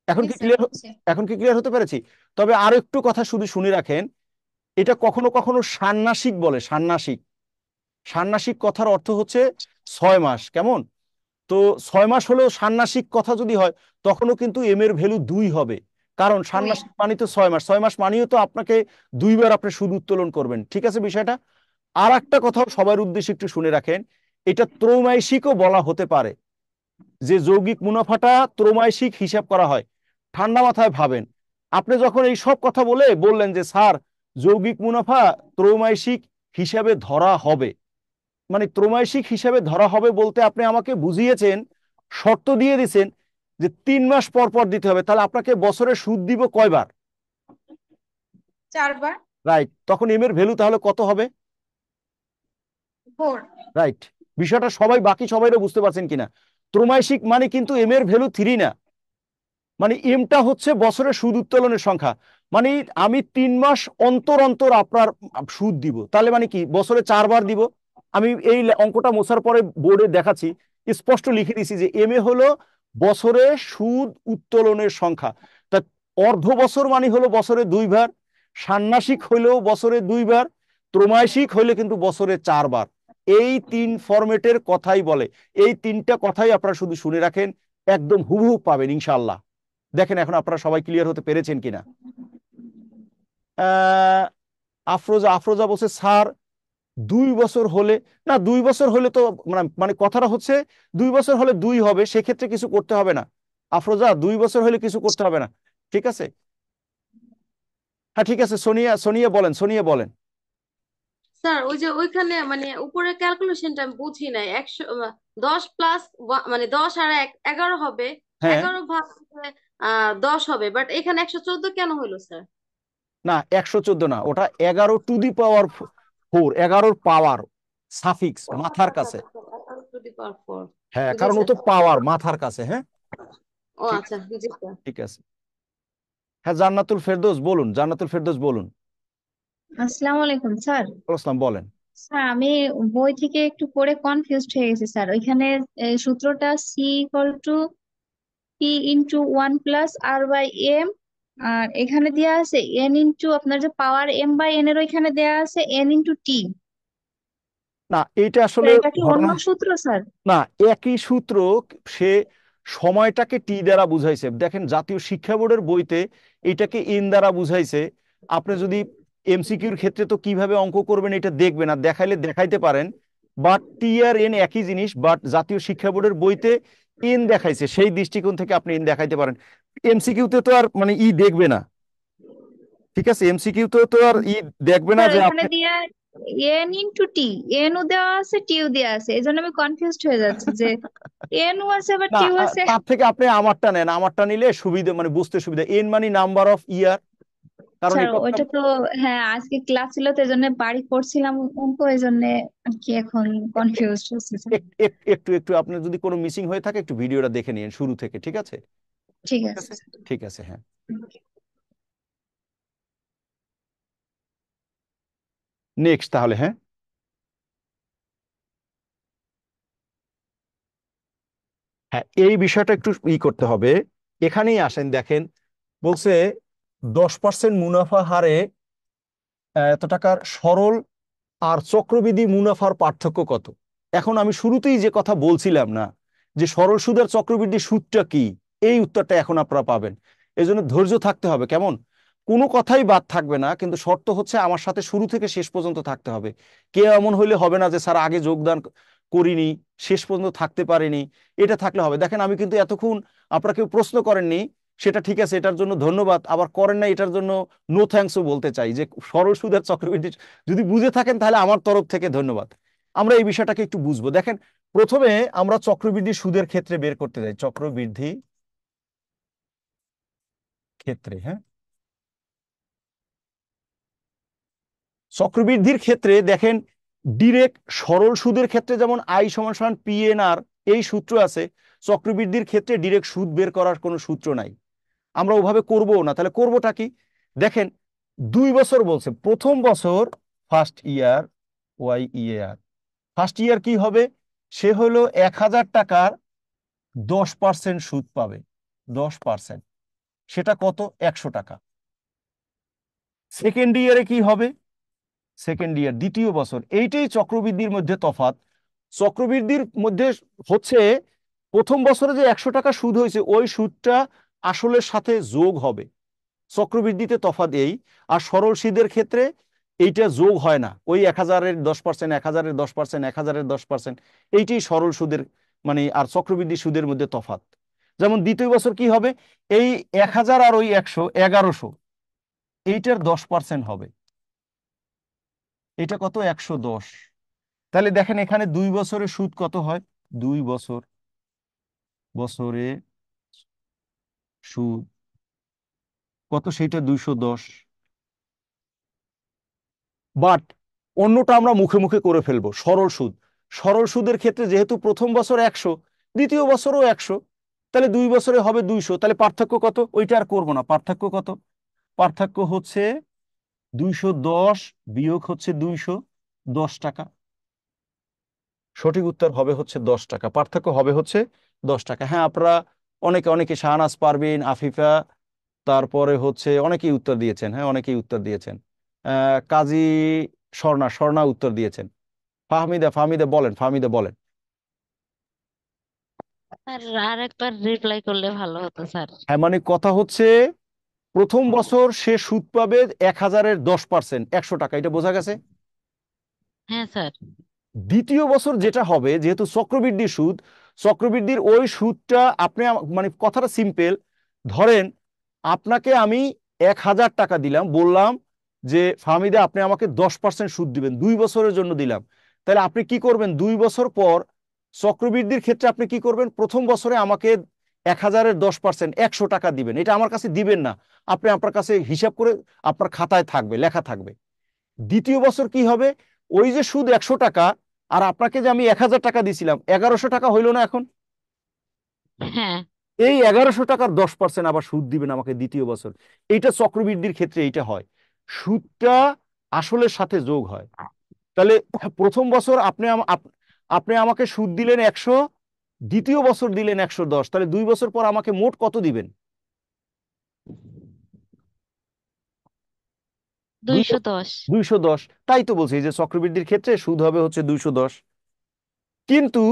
এখন জি কি স্যার ক্লিয়ার, বুঝছি। এখন কি ক্লিয়ার হতে পেরেছি? তবে আরো একটু কথা শুধু শুনে রাখেন, এটা কখনো কখনো ষান্মাসিক বলে, ষান্মাসিক। ষান্মাসিক কথার অর্থ হচ্ছে 6 মাস, কেমন? তো 6 মাস হলেও ষান্মাসিক কথা যদি হয় তখনও কিন্তু এম এর ভ্যালু 2 হবে, কারণ 2। ষান্মাসিক মানে তো 6 মাস, 6 মাস মানেও তো আপনাকে 2 বার আপনি সুদ উত্তোলন করবেন, ঠিক আছে বিষয়টা। আর একটা কথাও সবার উদ্দেশ্যে একটু শুনে রাখেন, এটা ত্রৈমাসিকও বলা হতে পারে, যে যৌগিক মুনাফাটা ত্রৈমাসিক হিসাব করা হয়। ঠান্ডা মাথায় ভাবেন, আপনি যখন এই সব কথা বললেন যে স্যার যৌগিক মুনাফা ত্রৈমাসিক হিসাবে ধরা হবে, মানে ত্রৈমাসিক হিসাবে ধরা হবে বলতে আপনি আমাকে বুঝিয়েছেন, শর্ত দিয়ে দিয়েছেন যে 3 মাস পর পর দিতে হবে, তাহলে আপনাকে বছরে সুদ দিব কয়বার? 4 বার। রাইট, তখন এম এর ভ্যালু তাহলে কত হবে? 4। রাইট। বিষয়টা সবাই বাকি সবাইরা বুঝতে পারছেন কিনা? ত্রৈমাসিক মানে কিন্তু এম এর ভ্যালু 3 না, মানে এমটা হচ্ছে বছরের সুদ উত্তোলনের সংখ্যা। মানে আমি 3 মাস অন্তর অন্তর আপনার সুদ দিব, তাহলে মানে কি বছরে 4 বার দিব। আমি এই অঙ্কটা মোছার পরে বোর্ডে দেখাচ্ছি, স্পষ্ট লিখে দিছি যে এম এ হলো বছরে সুদ উত্তোলনের সংখ্যা। তা অর্ধ বছর মানে হলো বছরে 2 বার, ষান্মাসিক হইলেও বছরে 2 বার, ত্রৈমাসিক হইলে কিন্তু বছরে 4 বার। এই 3 ফরম্যাটের কথাই বলে। এই 3টা কথাই আপনারা শুধু শুনে রাখেন, একদম হুবহু পাবেন ইনশাআল্লাহ। দেখেন এখন আপনারা সবাই ক্লিয়ার হতে পেরেছেন কিনা। আফরোজা আফরোজা বলছে স্যার 2 বছর হলে, না 2 বছর হলে তো মানে কথাটা হচ্ছে 2 বছর হলে 2 হবে, সেক্ষেত্রে কিছু করতে হবে না। আফরোজা 2 বছর হলে কিছু করতে হবে না, ঠিক আছে। হ্যাঁ ঠিক আছে, সোনিয়া সোনিয়া বলেন, সোনিয়া বলেন। স্যার ওই যে ওইখানে মানে উপরে ক্যালকুলেশনটা আমি বুঝি নাই। 10 প্লাস মানে 10 আর 11 হবে, হ্যাঁ 11 ভাগ 10 হবে, বাট এখানে 114 কেন হইলো স্যার? না 114 না, ওটা 11 two the power 4, 11-র power suffix মাথার কাছে। হ্যাঁ কারণ ও তো পাওয়ার মাথার কাছে। হ্যাঁ ও ঠিক আচ্ছা, আছে, জি স্যার। ঠিক আছে। হ্যাঁ, জান্নাতুল ফেরদৌস বলুন, জান্নাতুল ফেরদৌস বলুন। আসসালামু আলাইকুম স্যার। আসসালাম, বলেন। স্যার আমি বই থেকে একটু পড়ে কনফিউজড হয়ে গেছি স্যার। ওইখানে সূত্রটা C equal to P into 1 + r/m, আর এখানে দেয়া আছে এন ইন্টু আপনার যে পাওয়ার m/n এর ওইখানে দেয়া আছে n ইন্টু টি। না, এইটা আসলে এটা কি অন্য ঘটনা সূত্র স্যার? না, একই সূত্র। সে সময়টাকে টি দ্বারা বুঝাইছে। দেখেন জাতীয় শিক্ষা বোর্ডের বইতে এটাকে এন দ্বারা বুঝাইছে। আপনি যদি এমসিকিউর ক্ষেত্রে তো কিভাবে অঙ্ক করবেন এটা দেখবেন, আর দেখাইলে দেখাইতে পারেন, বাট টি আর এন একই জিনিস, বাট জাতীয় শিক্ষা বোর্ডের বইতে এন দেখাইছে, সেই দৃষ্টিকোণ থেকে আপনি এন দেখাইতে পারেন। এমসিকিউতে তো আর মানে ই দেখবে না, ঠিক আছে, এমসিকিউতে তো আর ই দেখবে না স্যার যে ওইখানে আপনি। দেয়া n into T, N O দেওয়া আছে টিও দেওয়া আছে, এই জন্য আমি কনফিউজড হয়ে যাচ্ছি যে এন ও আছে আবার না, টিও আছে। তার থেকে আপনি আমারটা নেন, আমারটা নিলে সুবিধা, মানে বুঝতে সুবিধা। এন মানে নাম্বার অফ ইয়ার, কারণ স্যার এককটা। ওইটা তো, হ্যাঁ আজকে ক্লাস ছিল তো এই জন্য বাড়ি পড়ছিলাম অঙ্ক, এই জন্য আর কি এখন কনফিউজড হচ্ছে স্যার। একটু একটু আপনার যদি কোনো মিসিং হয়ে থাকে একটু ভিডিওটা দেখে নিন শুরু থেকে, ঠিক আছে? ঠিক ঠিক আছে আছে, ঠিক আছে, হ্যাঁ। নেক্সট তাহলে, হ্যাঁ। হ্যাঁ, এই বিষয়টা একটু করতে হবে। এখানেই আসেন, দেখেন বলছে 10% মুনাফা হারে এত টাকার সরল আর চক্রবৃদ্ধি মুনাফার পার্থক্য কত। এখন আমি শুরুতেই যে কথা বলছিলাম না, যে সরল সুদ আর চক্রবৃদ্ধি সুদটা কি, এই উত্তরটা এখন আপনারা পাবেন। এই জন্য ধৈর্য থাকতে হবে, কেমন? কোনো কথাই বাদ থাকবে না, কিন্তু শর্ত হচ্ছে আমার সাথে শুরু থেকে শেষ পর্যন্ত থাকতে হবে। কেউ এমন হইলে হবে না যে স্যার আগে যোগদান করিনি, শেষ পর্যন্ত থাকতে পারিনি, এটা থাকলে হবে। দেখেন আমি কিন্তু এতক্ষণ আপনারা কেউ প্রশ্ন করেননি, সেটা ঠিক আছে, এটার জন্য ধন্যবাদ। আবার করেন না, এটার জন্য নো থ্যাঙ্কসও বলতে চাই, যে সরল সুদ আর চক্রবৃদ্ধি যদি বুঝে থাকেন তাহলে আমার তরফ থেকে ধন্যবাদ। আমরা এই বিষয়টাকে একটু বুঝবো। দেখেন প্রথমে আমরা চক্রবৃদ্ধি সুদের ক্ষেত্রে বের করতে যাই, চক্রবৃদ্ধি ক্ষেত্রে, হ্যাঁ। চক্রবৃদ্ধির ক্ষেত্রে দেখেন, ডিরেক্ট সরল সুদের ক্ষেত্রে যেমন আই সমান সমান PNR এই সূত্র আছে, চক্রবৃদ্ধির ক্ষেত্রে ডিরেক্ট সুদ বের করার কোনো সূত্র নাই। আমরা ওভাবে করবো না, তাহলে করবোটা কি? দেখেন 2 বছর বলছে, প্রথম বছর first year, YEAR, first year কি হবে? সে হলো 1000 টাকার 10% সুদ পাবে, 10%, সেটা কত? 100 টাকা। সেকেন্ড ইয়ারে কি হবে? সেকেন্ড ইয়ার, দ্বিতীয় বছর, এইটাই চক্রবৃদ্ধির মধ্যে তফাৎ। চক্রবৃদ্ধির মধ্যে হচ্ছে প্রথম বছরে যে 100 টাকা সুদ হয়েছে ওই সুদটা আসলের সাথে যোগ হবে, চক্রবৃদ্ধিতে তফাৎ এই। আর সরল সুদের ক্ষেত্রে এইটা যোগ হয় না, ওই 1000-এর 10%, 1000-এর 10%, 1000-এর 10%, এইটাই সরল সুদের মানে আর চক্রবৃদ্ধি সুদের মধ্যে তফাৎ। যেমন দ্বিতীয় বছর কি হবে? এই 1000 আর ওই 100, 1100, এইটার 10% হবে, এটা কত? 110। তাহলে দেখেন এখানে 2 বছরের সুদ কত হয়? 2 বছরে সুদ কত? সেইটা 210। বাট অন্যটা আমরা মুখে মুখে করে ফেলবো, সরল সুদ। সরল সুদের ক্ষেত্রে যেহেতু প্রথম বছর 100, দ্বিতীয় বছরও 100, তাহলে 2 বছরে হবে 200। তাহলে পার্থক্য কত? ওইটা আর করবো না। পার্থক্য কত? পার্থক্য হচ্ছে 210 বিয়োগ হচ্ছে 210 টাকা। সঠিক উত্তর হবে হচ্ছে 10 টাকা, পার্থক্য হবে হচ্ছে 10 টাকা। হ্যাঁ, আপনারা অনেকে শাহনাজ পারভিন, আফিফা, তারপরে হচ্ছে অনেকেই উত্তর দিয়েছেন, হ্যাঁ অনেকেই উত্তর দিয়েছেন। কাজী স্বর্ণা উত্তর দিয়েছেন। ফাহমিদা বলেন, ফাহমিদা বলেন। স্যার আর একবার রিপ্লাই করলে ভালো হতো স্যার। হ্যাঁ, মানে কথা হচ্ছে প্রথম বছর সে সুদ পাবে 1000-এর 10%, 100 টাকা, এটা বোঝা গেছে? হ্যাঁ স্যার। দ্বিতীয় বছর যেটা হবে, যেহেতু চক্রবৃদ্ধি সুদ, চক্রবৃদ্ধির ওই সুদটা আপনি মানে কথাটা সিম্পল, ধরেন আপনাকে আমি 1000 টাকা দিলাম, বললাম যে ফাহমিদা আপনি আমাকে 10% সুদ দিবেন, 2 বছরের জন্য দিলাম। তাহলে আপনি কি করবেন? 2 বছর পর চক্রবৃদ্ধির ক্ষেত্রে আপনি কি করবেন? প্রথম বছরে আমাকে 1000-এর 10%, 100 টাকা দিবেন। এটা আমার কাছে দিবেন না, আপনি আপনার কাছে হিসাব করে আপনার খাতায় থাকবে, লেখা থাকবে। দ্বিতীয় বছর কি হবে? ওই যে সুদ 100 টাকা, আর আপনাকে যে আমি 1000 টাকা দিছিলাম, 1100 টাকা হইল না এখন? হ্যাঁ। এই 1100 টাকার 10% আবার সুদ দিবেন আমাকে দ্বিতীয় বছর। এইটা চক্রবৃদ্ধির ক্ষেত্রে এইটা হয়, সুদটা আসলের সাথে যোগ হয়। তাহলে প্রথম বছর আপনি আমাকে সুদ দিলেন 100, দ্বিতীয় বছর দিলেন 110, তাহলে 2 বছর পর আমাকে মোট কত দিবেন? 210। 210। তাই তো বলছি, এই যে চক্রবৃদ্ধির ক্ষেত্রে সুদ হবে হচ্ছে 210। কিন্তু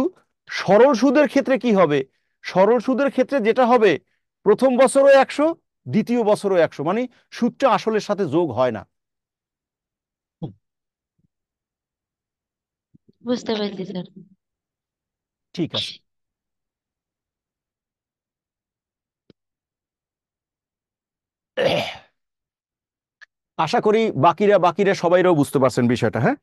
সরল সুদের ক্ষেত্রে কি হবে? সরল সুদের ক্ষেত্রে যেটা হবে, প্রথম বছরও 100, দ্বিতীয় বছরও 100, মানে সুদটা আসলের সাথে যোগ হয় না। বুঝতে পারছি স্যার। ঠিক আছে। আশা করি বাকিরা সবাইরাও বুঝতে পারছেন বিষয়টা। হ্যাঁ,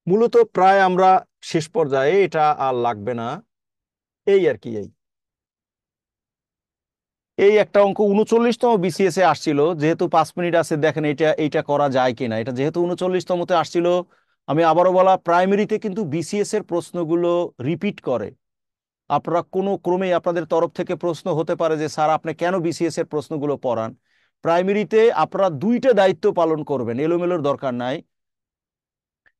মূলত প্রায় আমরা শেষ পর্যায়ে, এটা আর লাগবে না, এই আর কি। এই একটা অঙ্ক 39তম বিসিএস এ আসছিল, যেহেতু 5 মিনিট আছে, দেখেন এইটা করা যায় কিনা। এটা যেহেতু 39তমতে আসছিল, আমি আবারও বলা, প্রাইমারিতে কিন্তু বিসিএস এর প্রশ্নগুলো রিপিট করে। আপনারা কোনো ক্রমেই আপনাদের তরফ থেকে প্রশ্ন হতে পারে যে স্যার আপনি কেন বিসিএস এর প্রশ্নগুলো পড়ান। প্রাইমারিতে আপনারা 2টা দায়িত্ব পালন করবেন, এলোমেলোর দরকার নাই।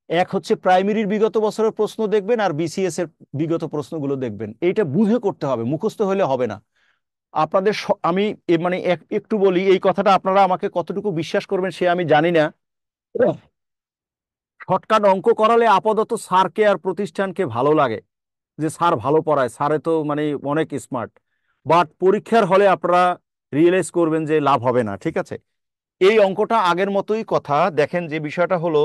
এক হচ্ছে প্রাইমারির বিগত বছরের প্রশ্ন দেখবেন, আর বিসিএস এর বিগত প্রশ্নগুলো দেখবেন। এইটা বুঝে করতে হবে, মুখস্থ হলে হবে না। আপনাদের আমি মানে একটু বলি, এই কথাটা আপনারা আমাকে কতটুকু বিশ্বাস করবেন সে আমি জানি না। শর্টকাট অঙ্ক করালে আপাতত স্যারকে আর প্রতিষ্ঠানকে ভালো লাগে যে স্যার ভালো পড়ায়, স্যারে তো মানে অনেক স্মার্ট। বাট পরীক্ষার হলে আপনারা রিয়েলাইজ করবেন যে লাভ হবে না। ঠিক আছে, এই অঙ্কটা আগের মতোই কথা। দেখেন যে বিষয়টা হলো,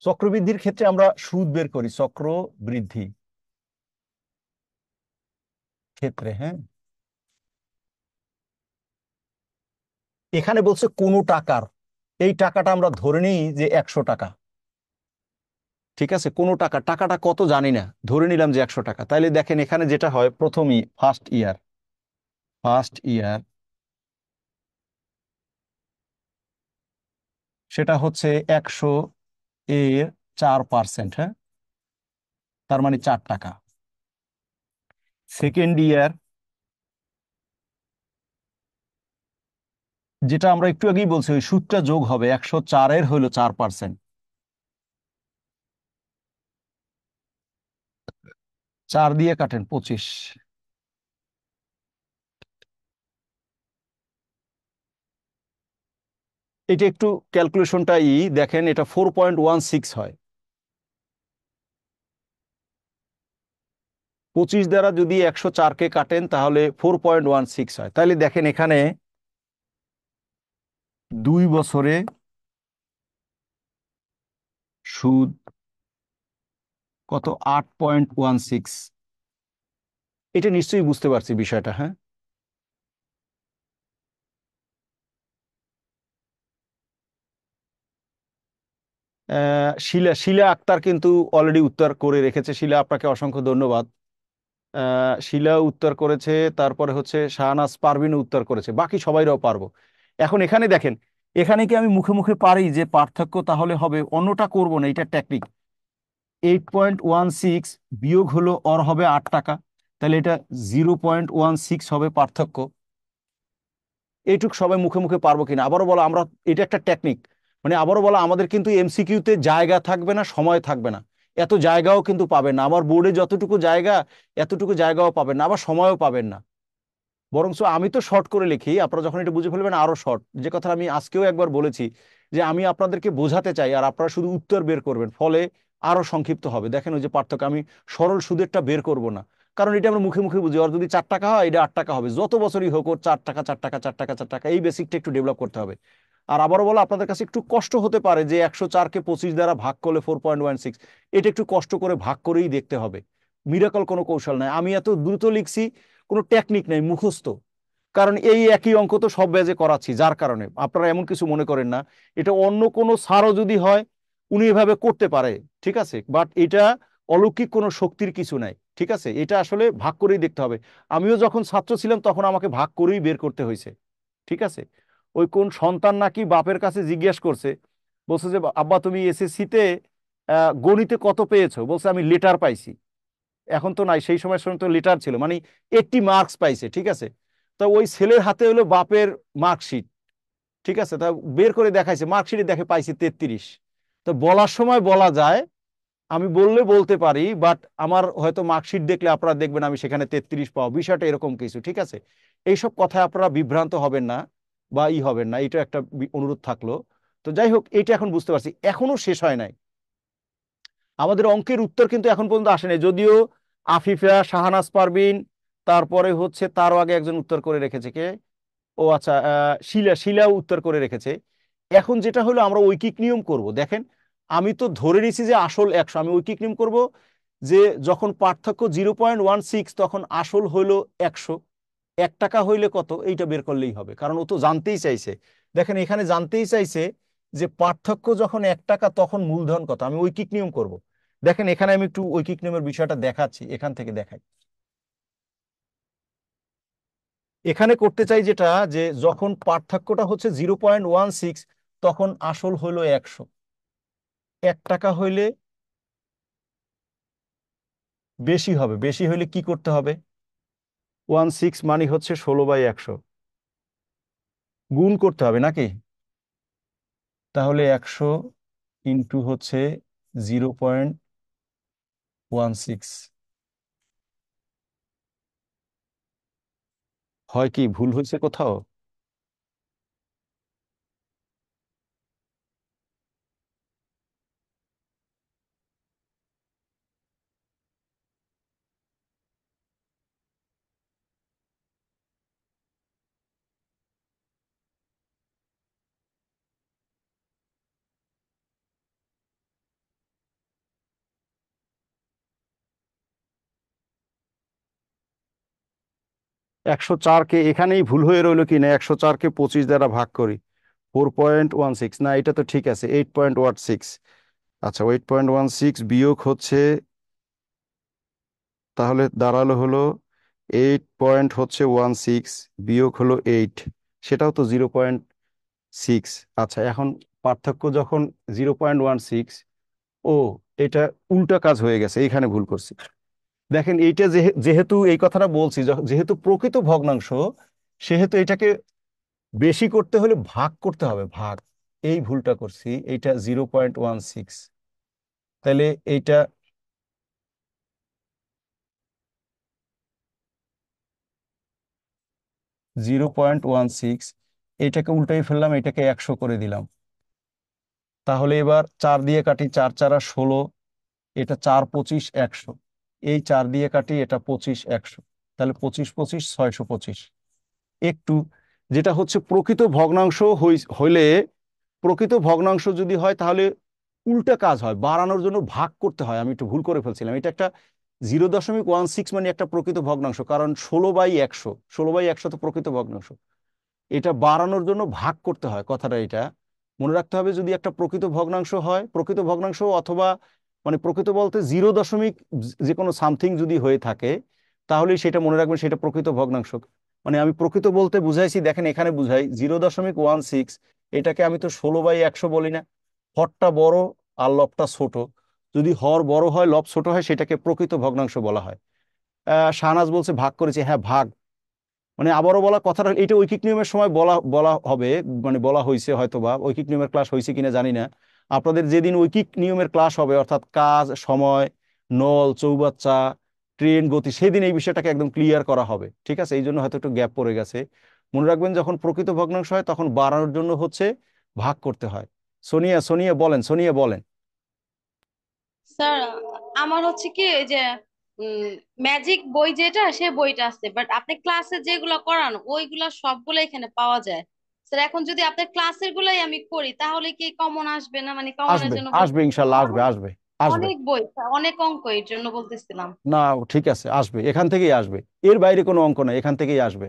চক্রবৃদ্ধির ক্ষেত্রে আমরা সুদ বের করি চক্রবৃদ্ধি ক্ষেত্রে। হ্যাঁ, এখানে বলছে কোনো টাকার, এই টাকাটা আমরা ধরে নিই যে 100 টাকা। ঠিক আছে, কোনো টাকাটা কত জানি না, ধরে নিলাম যে 100 টাকা। তাইলে দেখেন এখানে যেটা হয়, প্রথমই ফার্স্ট ইয়ার সেটা হচ্ছে 100 এর 4%। হ্যাঁ, তার মানে 4 টাকা। সেকেন্ড ইয়ার, যেটা আমরা একটু আগেই বলছি, ওই সুদটা যোগ হবে, 104 এর হইলো 4%, 4 দিয়ে কাটেন 25। এটা একটু ক্যালকুলেশনটা দেখেন, এটা 4.16 হয়। 25 দ্বারা যদি 104কে কাটেন তাহলে 4.16 হয়। তাহলে দেখেন এখানে 2 বছরে সুদ কত? 8.16। এটা নিশ্চয়ই বুঝতে পারছি বিষয়টা। হ্যাঁ, শিলা শিলা আক্তার কিন্তু অলরেডি উত্তর করে রেখেছে। শিলা, আপনাকে অসংখ্য ধন্যবাদ। শিলা উত্তর করেছে, তারপরে হচ্ছে শাহনাজ পারভিন উত্তর করেছে, বাকি সবাইরাও পারবো। এখন এখানে দেখেন, এখানে কি আমি মুখে মুখে পারি যে পার্থক্য তাহলে হবে? অন্যটা করব না, এটা টেকনিক। 8.16 বিয়োগ হলো অর হবে 8 টাকা, তাহলে এটা 0.16 হবে পার্থক্য। এইটুক সবাই মুখে মুখে পারবো কিনা? আবারও বলো, আমরা এটা একটা টেকনিক, মানে আবারও বলো, আমাদের কিন্তু এমসিকিউতে জায়গা থাকবে না, সময় থাকবে না, এত জায়গাও কিন্তু পাবেন না। আমার বোর্ডে যতটুকু জায়গা, এতটুকু জায়গাও পাবেন না, আবার সময়ও পাবেন না। বরঞ্চ আমি তো শর্ট করে লিখি, আপনারা যখন এটা বুঝে ফেলবেন আরো শর্ট। যে কথা আমি আজকেও একবার বলেছি, যে আমি আপনাদেরকে বোঝাতে চাই আর আপনারা শুধু উত্তর বের করবেন, ফলে আরো সংক্ষিপ্ত হবে। দেখেন ওই যে পার্থক্য, আমি সরল সুদেরটা বের করব না, কারণ এটা আমরা মুখে মুখে বুঝি। আর যদি 4 টাকা হয়, এটা 8 টাকা হবে, যত বছরই হোক ওর 4 টাকা 4 টাকা 4 টাকা 4 টাকা, এই বেসিকটা একটু ডেভেলপ করতে হবে। আর আবারও বলো, আপনাদের কাছে একটু কষ্ট হতে পারে যে 104কে 25 দ্বারা ভাগ করলে 4.16, এটা একটু কষ্ট করে ভাগ করেই দেখতে হবে। মিরাকল কোনো কৌশল নাই, আমি এত দ্রুত লিখছি, কোনো টেকনিক নেই, মুখস্থ। কারণ এই একই অঙ্ক তো সব ব্যাচে করাচ্ছি, যার কারণে আপনারা এমন কিছু মনে করেন না। এটা অন্য কোনো স্যারও যদি হয়, উনি এভাবে করতে পারে, ঠিক আছে, বাট এটা অলৌকিক কোনো শক্তির কিছু নাই। ঠিক আছে, এটা আসলে ভাগ করেই দেখতে হবে। আমিও যখন ছাত্র ছিলাম তখন আমাকে ভাগ করেই বের করতে হয়েছে। ঠিক আছে, ওই কোন সন্তান নাকি বাপের কাছে জিজ্ঞেস করছে, বলছে যে আব্বা তুমি এসএসসিতে গণিতে কত পেয়েছো? বলছে আমি লেটার পাইছি। এখন তো নাই, সেই সময় তো লেটার ছিল, মানে 80 মার্কস পাইছে, ঠিক আছে। তো ওই ছেলের হাতে হলো বাপের মার্কশিট, ঠিক আছে। তা বের করে দেখাইছে, মার্কশিটে দেখে পাইছে 33। তো বলার সময় বলা যায়, আমি বললে বলতে পারি, বাট আমার হয়তো মার্কশিট দেখলে আপনারা দেখবেন আমি সেখানে 33 পাবো, বিষয়টা এরকম কিছু, ঠিক আছে। এইসব কথায় আপনারা বিভ্রান্ত হবেন না বা হবেন না, এটা একটা অনুরোধ থাকলো। তো যাই হোক, এটা এখন বুঝতে পারছি, এখনো শেষ হয় নাই। আমাদের অঙ্কের উত্তর কিন্তু এখন পর্যন্ত আসেনি, যদিও আফিফা, শাহানাজ পারভিন, তারপরে হচ্ছে তারও আগে একজন উত্তর করে রেখেছে, কে? ও আচ্ছা, শিলাও উত্তর করে রেখেছে। এখন যেটা হলো আমরা ঐকিক নিয়ম করব। দেখেন, আমি তো ধরে নিছি যে আসল 100, আমি ঐকিক নিয়ম করব যে যখন পার্থক্য 0.16 তখন আসল হইলো 100, 1 টাকা হইলে কত, এইটা বের করলেই হবে, কারণ ও তো জানতেই চাইছে। দেখেন এখানে জানতেই চাইছে যে পার্থক্য যখন 1 টাকা তখন মূলধন কত, আমি ঐকিক নিয়ম করব। দেখেন এখানে আমি একটু ঐকিক নিয়মের বিষয়টা দেখাচ্ছি, এখান থেকে দেখাই। এখানে করতে চাই যেটা, যে যখন পার্থক্যটা হচ্ছে 0.16 তখন আসল হইলো 100, 1 টাকা হইলে বেশি হবে, বেশি হইলে কি করতে হবে? 16 মানে হচ্ছে 16/100, গুণ করতে হবে নাকি? তাহলে 100 ইন্টু হচ্ছে 0.16, হয় কি ভুল হয়েছে কোথাও? একশো চারকে এখানেই ভুল হয়ে রইলো কি না, 104কে 25 দ্বারা ভাগ করি, 4.16, না এটা তো ঠিক আছে, 8.16। আচ্ছা, 8.16 বিয়োগ হচ্ছে, তাহলে দাঁড়ালো হলো 8.16 বিয়োগ হলো 8, সেটাও তো 0.6। আচ্ছা, এখন পার্থক্য যখন 0.16, ও এটা উল্টা কাজ হয়ে গেছে, এখানে ভুল করছি। দেখেন এইটা যেহেতু এই কথাটা বলছি, যেহেতু প্রকৃত ভগ্নাংশ, সেহেতু এটাকে বেশি করতে হলে ভাগ করতে হবে, ভাগ। এই ভুলটা করছি, এইটা 0.16, তাহলে এইটা 0.16, এটাকে উল্টাই ফেললাম, এটাকে 100 করে দিলাম। তাহলে এবার 4 দিয়ে কাটি, 4 4 16, এটা 4 25 100, এই 4 দিয়ে কাটি, এটা 25 100, তাহলে 25 25 625। একটু, যেটা হচ্ছে প্রকৃত ভগ্নাংশ হইলে, প্রকৃত ভগ্নাংশ যদি হয় তাহলে উল্টা কাজ হয়, বাড়ানোর জন্য ভাগ করতে হয়। আমি একটু ভুল করে ফেলছিলাম, এটা একটা 0.16 মানে একটা প্রকৃত ভগ্নাংশ, কারণ 16/100, 16/100 তো প্রকৃত ভগ্নাংশ। এটা বাড়ানোর জন্য ভাগ করতে হয়, কথাটা এটা মনে রাখতে হবে। যদি একটা প্রকৃত ভগ্নাংশ হয়, প্রকৃত ভগ্নাংশ অথবা মানে প্রকৃত বলতে 0. যে কোনো সামথিং যদি হয়ে থাকে, তাহলে সেটা মনে রাখবেন, সেটা প্রকৃত ভগ্নাংশ। মানে আমি প্রকৃত বলতে বুঝাইছি, দেখেন এখানে বুঝাই 0.16, এটাকে আমি তো 16/100 বলি না, হরটা বড় আর লবটা ছোট, যদি হর বড় হয় লব ছোট হয়, সেটাকে প্রকৃত ভগ্নাংশ বলা হয়। শাহনাজ বলছে ভাগ করেছে, হ্যাঁ ভাগ, মানে আবারও বলা কথাটা, এটা ঐকিক নিয়মের সময় বলা বলা হবে, মানে বলা হয়েছে হয়তো, বা ঐকিক নিয়মের ক্লাস হয়েছে কিনা জানি না। আপনাদের যেদিন ঐকিক নিয়মের ক্লাস হবে, অর্থাৎ কাজ, সময়, নল, চৌবাচ্চা, ট্রেন, গতি, সেদিন এই বিষয়টাকে একদম ক্লিয়ার করা হবে, ঠিক আছে। এই জন্য হয়তো একটু গ্যাপ পড়ে গেছে। মনে রাখবেন, যখন প্রকৃত ভগ্নাংশ হয় তখন বাড়ানোর জন্য হচ্ছে ভাগ করতে হয়। সোনিয়া, সোনিয়া বলেন, সোনিয়া বলেন। স্যার, আমার হচ্ছে কি এই যে ম্যাজিক বই যেটা, সে বইটা আছে, বাট আপনি ক্লাসে যেগুলো করান ওইগুলা সবগুলো এখানে পাওয়া যায়। স্যার, এখন যদি আপনার ক্লাসের গুলাই আমি করি তাহলে কি কমন আসবে না? মানে কমনের আসবে, জন্য আসবে, ইনশাল্লাহ আসবে, অনেক আসবে, আসবে। অনেক বই স্যার, অনেক অঙ্ক, এর জন্য বলতেছিলাম। না, ঠিক আছে, আসবে, এখান থেকেই আসবে, এর বাইরে কোনো অঙ্ক নাই, এখান থেকেই আসবে।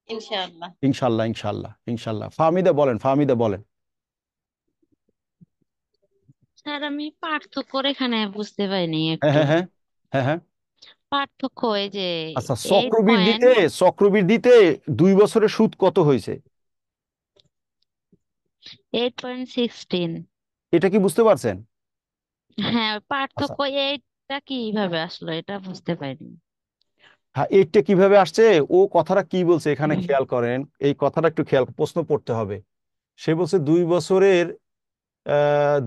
ইনশাআল্লাহ। ইনশাল্লাহ, ইনশাল্লাহ, ইনশাল্লাহ। ফাহমিদা বলেন, ফাহমিদা বলেন। স্যার আমি পার্থক্য এখানে বুঝতে পারিনি হ্যাঁ, একটু। হ্যাঁ, হ্যাঁ, হ্যাঁ, হ্যাঁ। পার্থক্য এই যে আচ্ছা, 8 চক্রবৃদ্ধিতে 2 বছরের সুদ কত হয়েছে? 8.16। এটা কি বুঝতে পারছেন? হ্যাঁ, আচ্ছা পার্থক্য এইটা কিভাবে আসলো এটা বুঝতে পারিনি। হ্যাঁ, এইটা কিভাবে আসছে, ও কথাটা কি বলছে এখানে খেয়াল করেন, এই কথাটা একটু খেয়াল, প্রশ্ন পড়তে হবে। সে বলছে 2 বছরের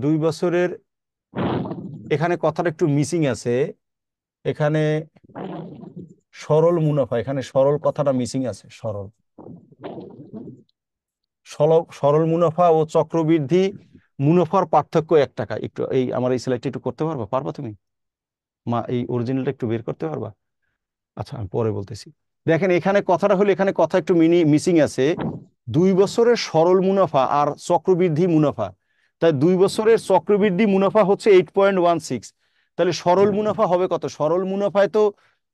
2 বছরের, এখানে কথাটা একটু মিসিং আছে। এখানে সরল মুনাফা, এখানে সরল কথাটা মিসিং আছে। সরল সরল সরল মুনাফা ও চক্রবৃদ্ধি মুনাফার পার্থক্য 1 টাকা। একটু এই আমার এই স্লাইডটা একটু করতে পারবা, তুমি মা এই অরিজিনালটা একটু বের করতে পারবা? আচ্ছা আমি পরে বলতেছি। দেখেন এখানে কথাটা হলো, এখানে কথা একটু মিসিং আছে। 2 বছরের সরল মুনাফা আর চক্রবৃদ্ধি মুনাফা, তাই 2 বছরের চক্রবৃদ্ধি মুনাফা হচ্ছে 8.16। তাহলে সরল মুনাফা হবে কত? সরল মুনাফায় তো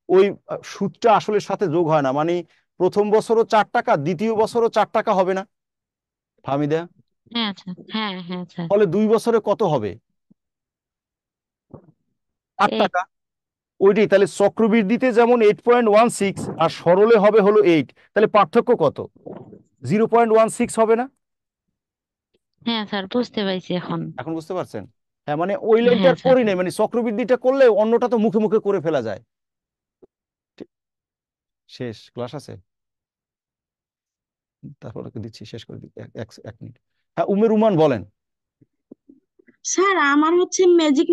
ওই সুদটা আসলের সাথে যোগ হয় না, মানে প্রথম বছরও 4 টাকা, দ্বিতীয় বছরও 4 টাকা হবে না ফাহমিদা? হ্যাঁ আচ্ছা, হ্যাঁ হ্যাঁ আচ্ছা। ফলে 2 বছরে কত হবে? 8 এই টাকা ওইটাই। তাহলে চক্রবৃদ্ধিতে যেমন 8.16 আর সরলে হবে হলো 8, তাহলে পার্থক্য কত? 0.16 হবে না? হ্যাঁ স্যার, বুঝতে পারছি এখন। এখন বুঝতে পারছেন? হ্যাঁ, মানে ওই হ্যাঁ লাইনটার স্যার। করি নাই, মানে চক্রবৃদ্ধিটা করলে অন্যটা তো মুখে মুখে করে ফেলা যায়। ঠিক, শেষ ক্লাস আছে, তারপরে দিচ্ছি, শেষ করে দিচ্ছি, এক মিনিট। হ্যাঁ, রুমান বলেন। স্যার আমার হচ্ছে ম্যাজিক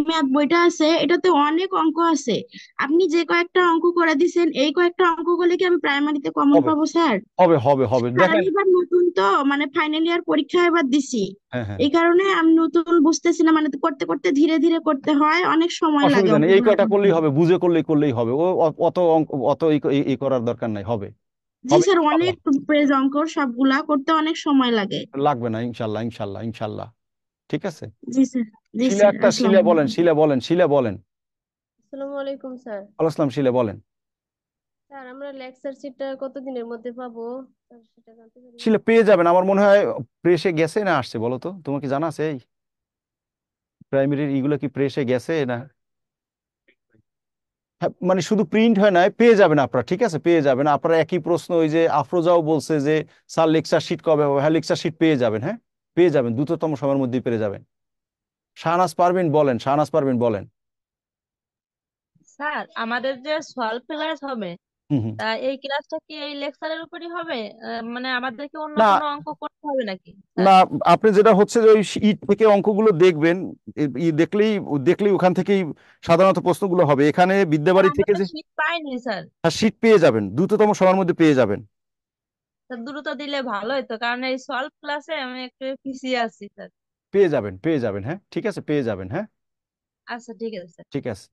ম্যাথ বইটা আছে, এটাতে অনেক অঙ্ক আছে। আপনি যে কয়েকটা অঙ্ক করে দিছেন, এই কয়েকটা অঙ্ক করলে কি আমি প্রাইমারিতে কমন হবে পাবো স্যার? হবে হবে হবে স্যার দেখেন। আমি এবার নতুন তো, মানে ফাইনাল ইয়ার পরীক্ষা এবার দিছি, হ্যাঁ হ্যাঁ, এই কারণে আমি নতুন বুঝতেছি না, মানে করতে করতে ধীরে ধীরে করতে হয়, অনেক সময় লাগে অসুবিধা নেই, এই অঙ্কগুলো কয়টা করতে। করলেই হবে, বুঝে করলেই হবে। ও অত অঙ্ক, অত এই করার দরকার নাই, হবে জি হবে স্যার, অনেক ইনশাল্লাহ। পেজ অঙ্ক, সবগুলা করতে অনেক সময় লাগে। লাগবে না, ইনশাল্লাহ ইনশাল্লাহ ইনশাল্লাহ। ঠিক আছে। জি স্যার। জি শিলা স্যার, আক্তার, আসসালামু আলাইকুম। শিলা বলেন। আসসালামু আলাইকুম স্যার। ওয়ালাইকুম আসসালাম, শিলা বলেন। স্যার আমরা লেকচার শিটটা কতদিনের মধ্যে পাবো স্যার, সেটা জানতে পারি? শিলা পেয়ে যাবেন, আমার মনে হয় প্রেসে গেছে না আসছে, বলো তো, তোমার কি জানা আছে? এই প্রাইমারির ইগুলো কি প্রেসে গেছে না? হ্যাঁ, মানে শুধু প্রিন্ট হয় না, পেয়ে যাবেন আপনারা, ঠিক আছে, পেয়ে যাবেন আপনারা। একই প্রশ্ন ওই যে আফরোজাও বলছে যে স্যার লেকচার শিট কবে হবে, হ্যাঁ লেকচার শিট পেয়ে যাবেন, হ্যাঁ পেয়ে যাবেন, দ্রুততম সময়ের মধ্যেই পেয়ে যাবেন। শাহনাজ পারবেন বলেন, শাহনাজ পারবেন বলেন। স্যার আমাদের যে সলভ ক্লাস হবে, হুম হুম। তা এই ক্লাসটা কি এই লেকচারের উপরই হবে? মানে আমাদেরকে অন্য না কোনো অঙ্ক করতে হবে নাকি না, স্যার? আপনি যেটা হচ্ছে যে ওই ইট থেকে অঙ্কগুলো দেখবেন, দেখলেই দেখলেই ওখান থেকেই সাধারণত প্রশ্নগুলো হবে। এখানে স্যার বিদ্যাবাড়ি আমরা থেকে তো যে শীট পাইনি স্যার। শিট পেয়ে যাবেন, দ্রুততম সময়ের মধ্যে পেয়ে যাবেন। স্যার দ্রুত দিলে ভালো হতো, কারণ এই সলভ ক্লাসে আমি একটু পিছিয়ে আছি স্যার। পেয়ে যাবেন, হ্যাঁ ঠিক আছে, পেয়ে যাবেন, হ্যাঁ আচ্ছা ঠিক আছে স্যার। ঠিক আছে।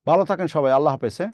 ভালো থাকেন সবাই, আল্লাহ হাফেজ, হ্যাঁ।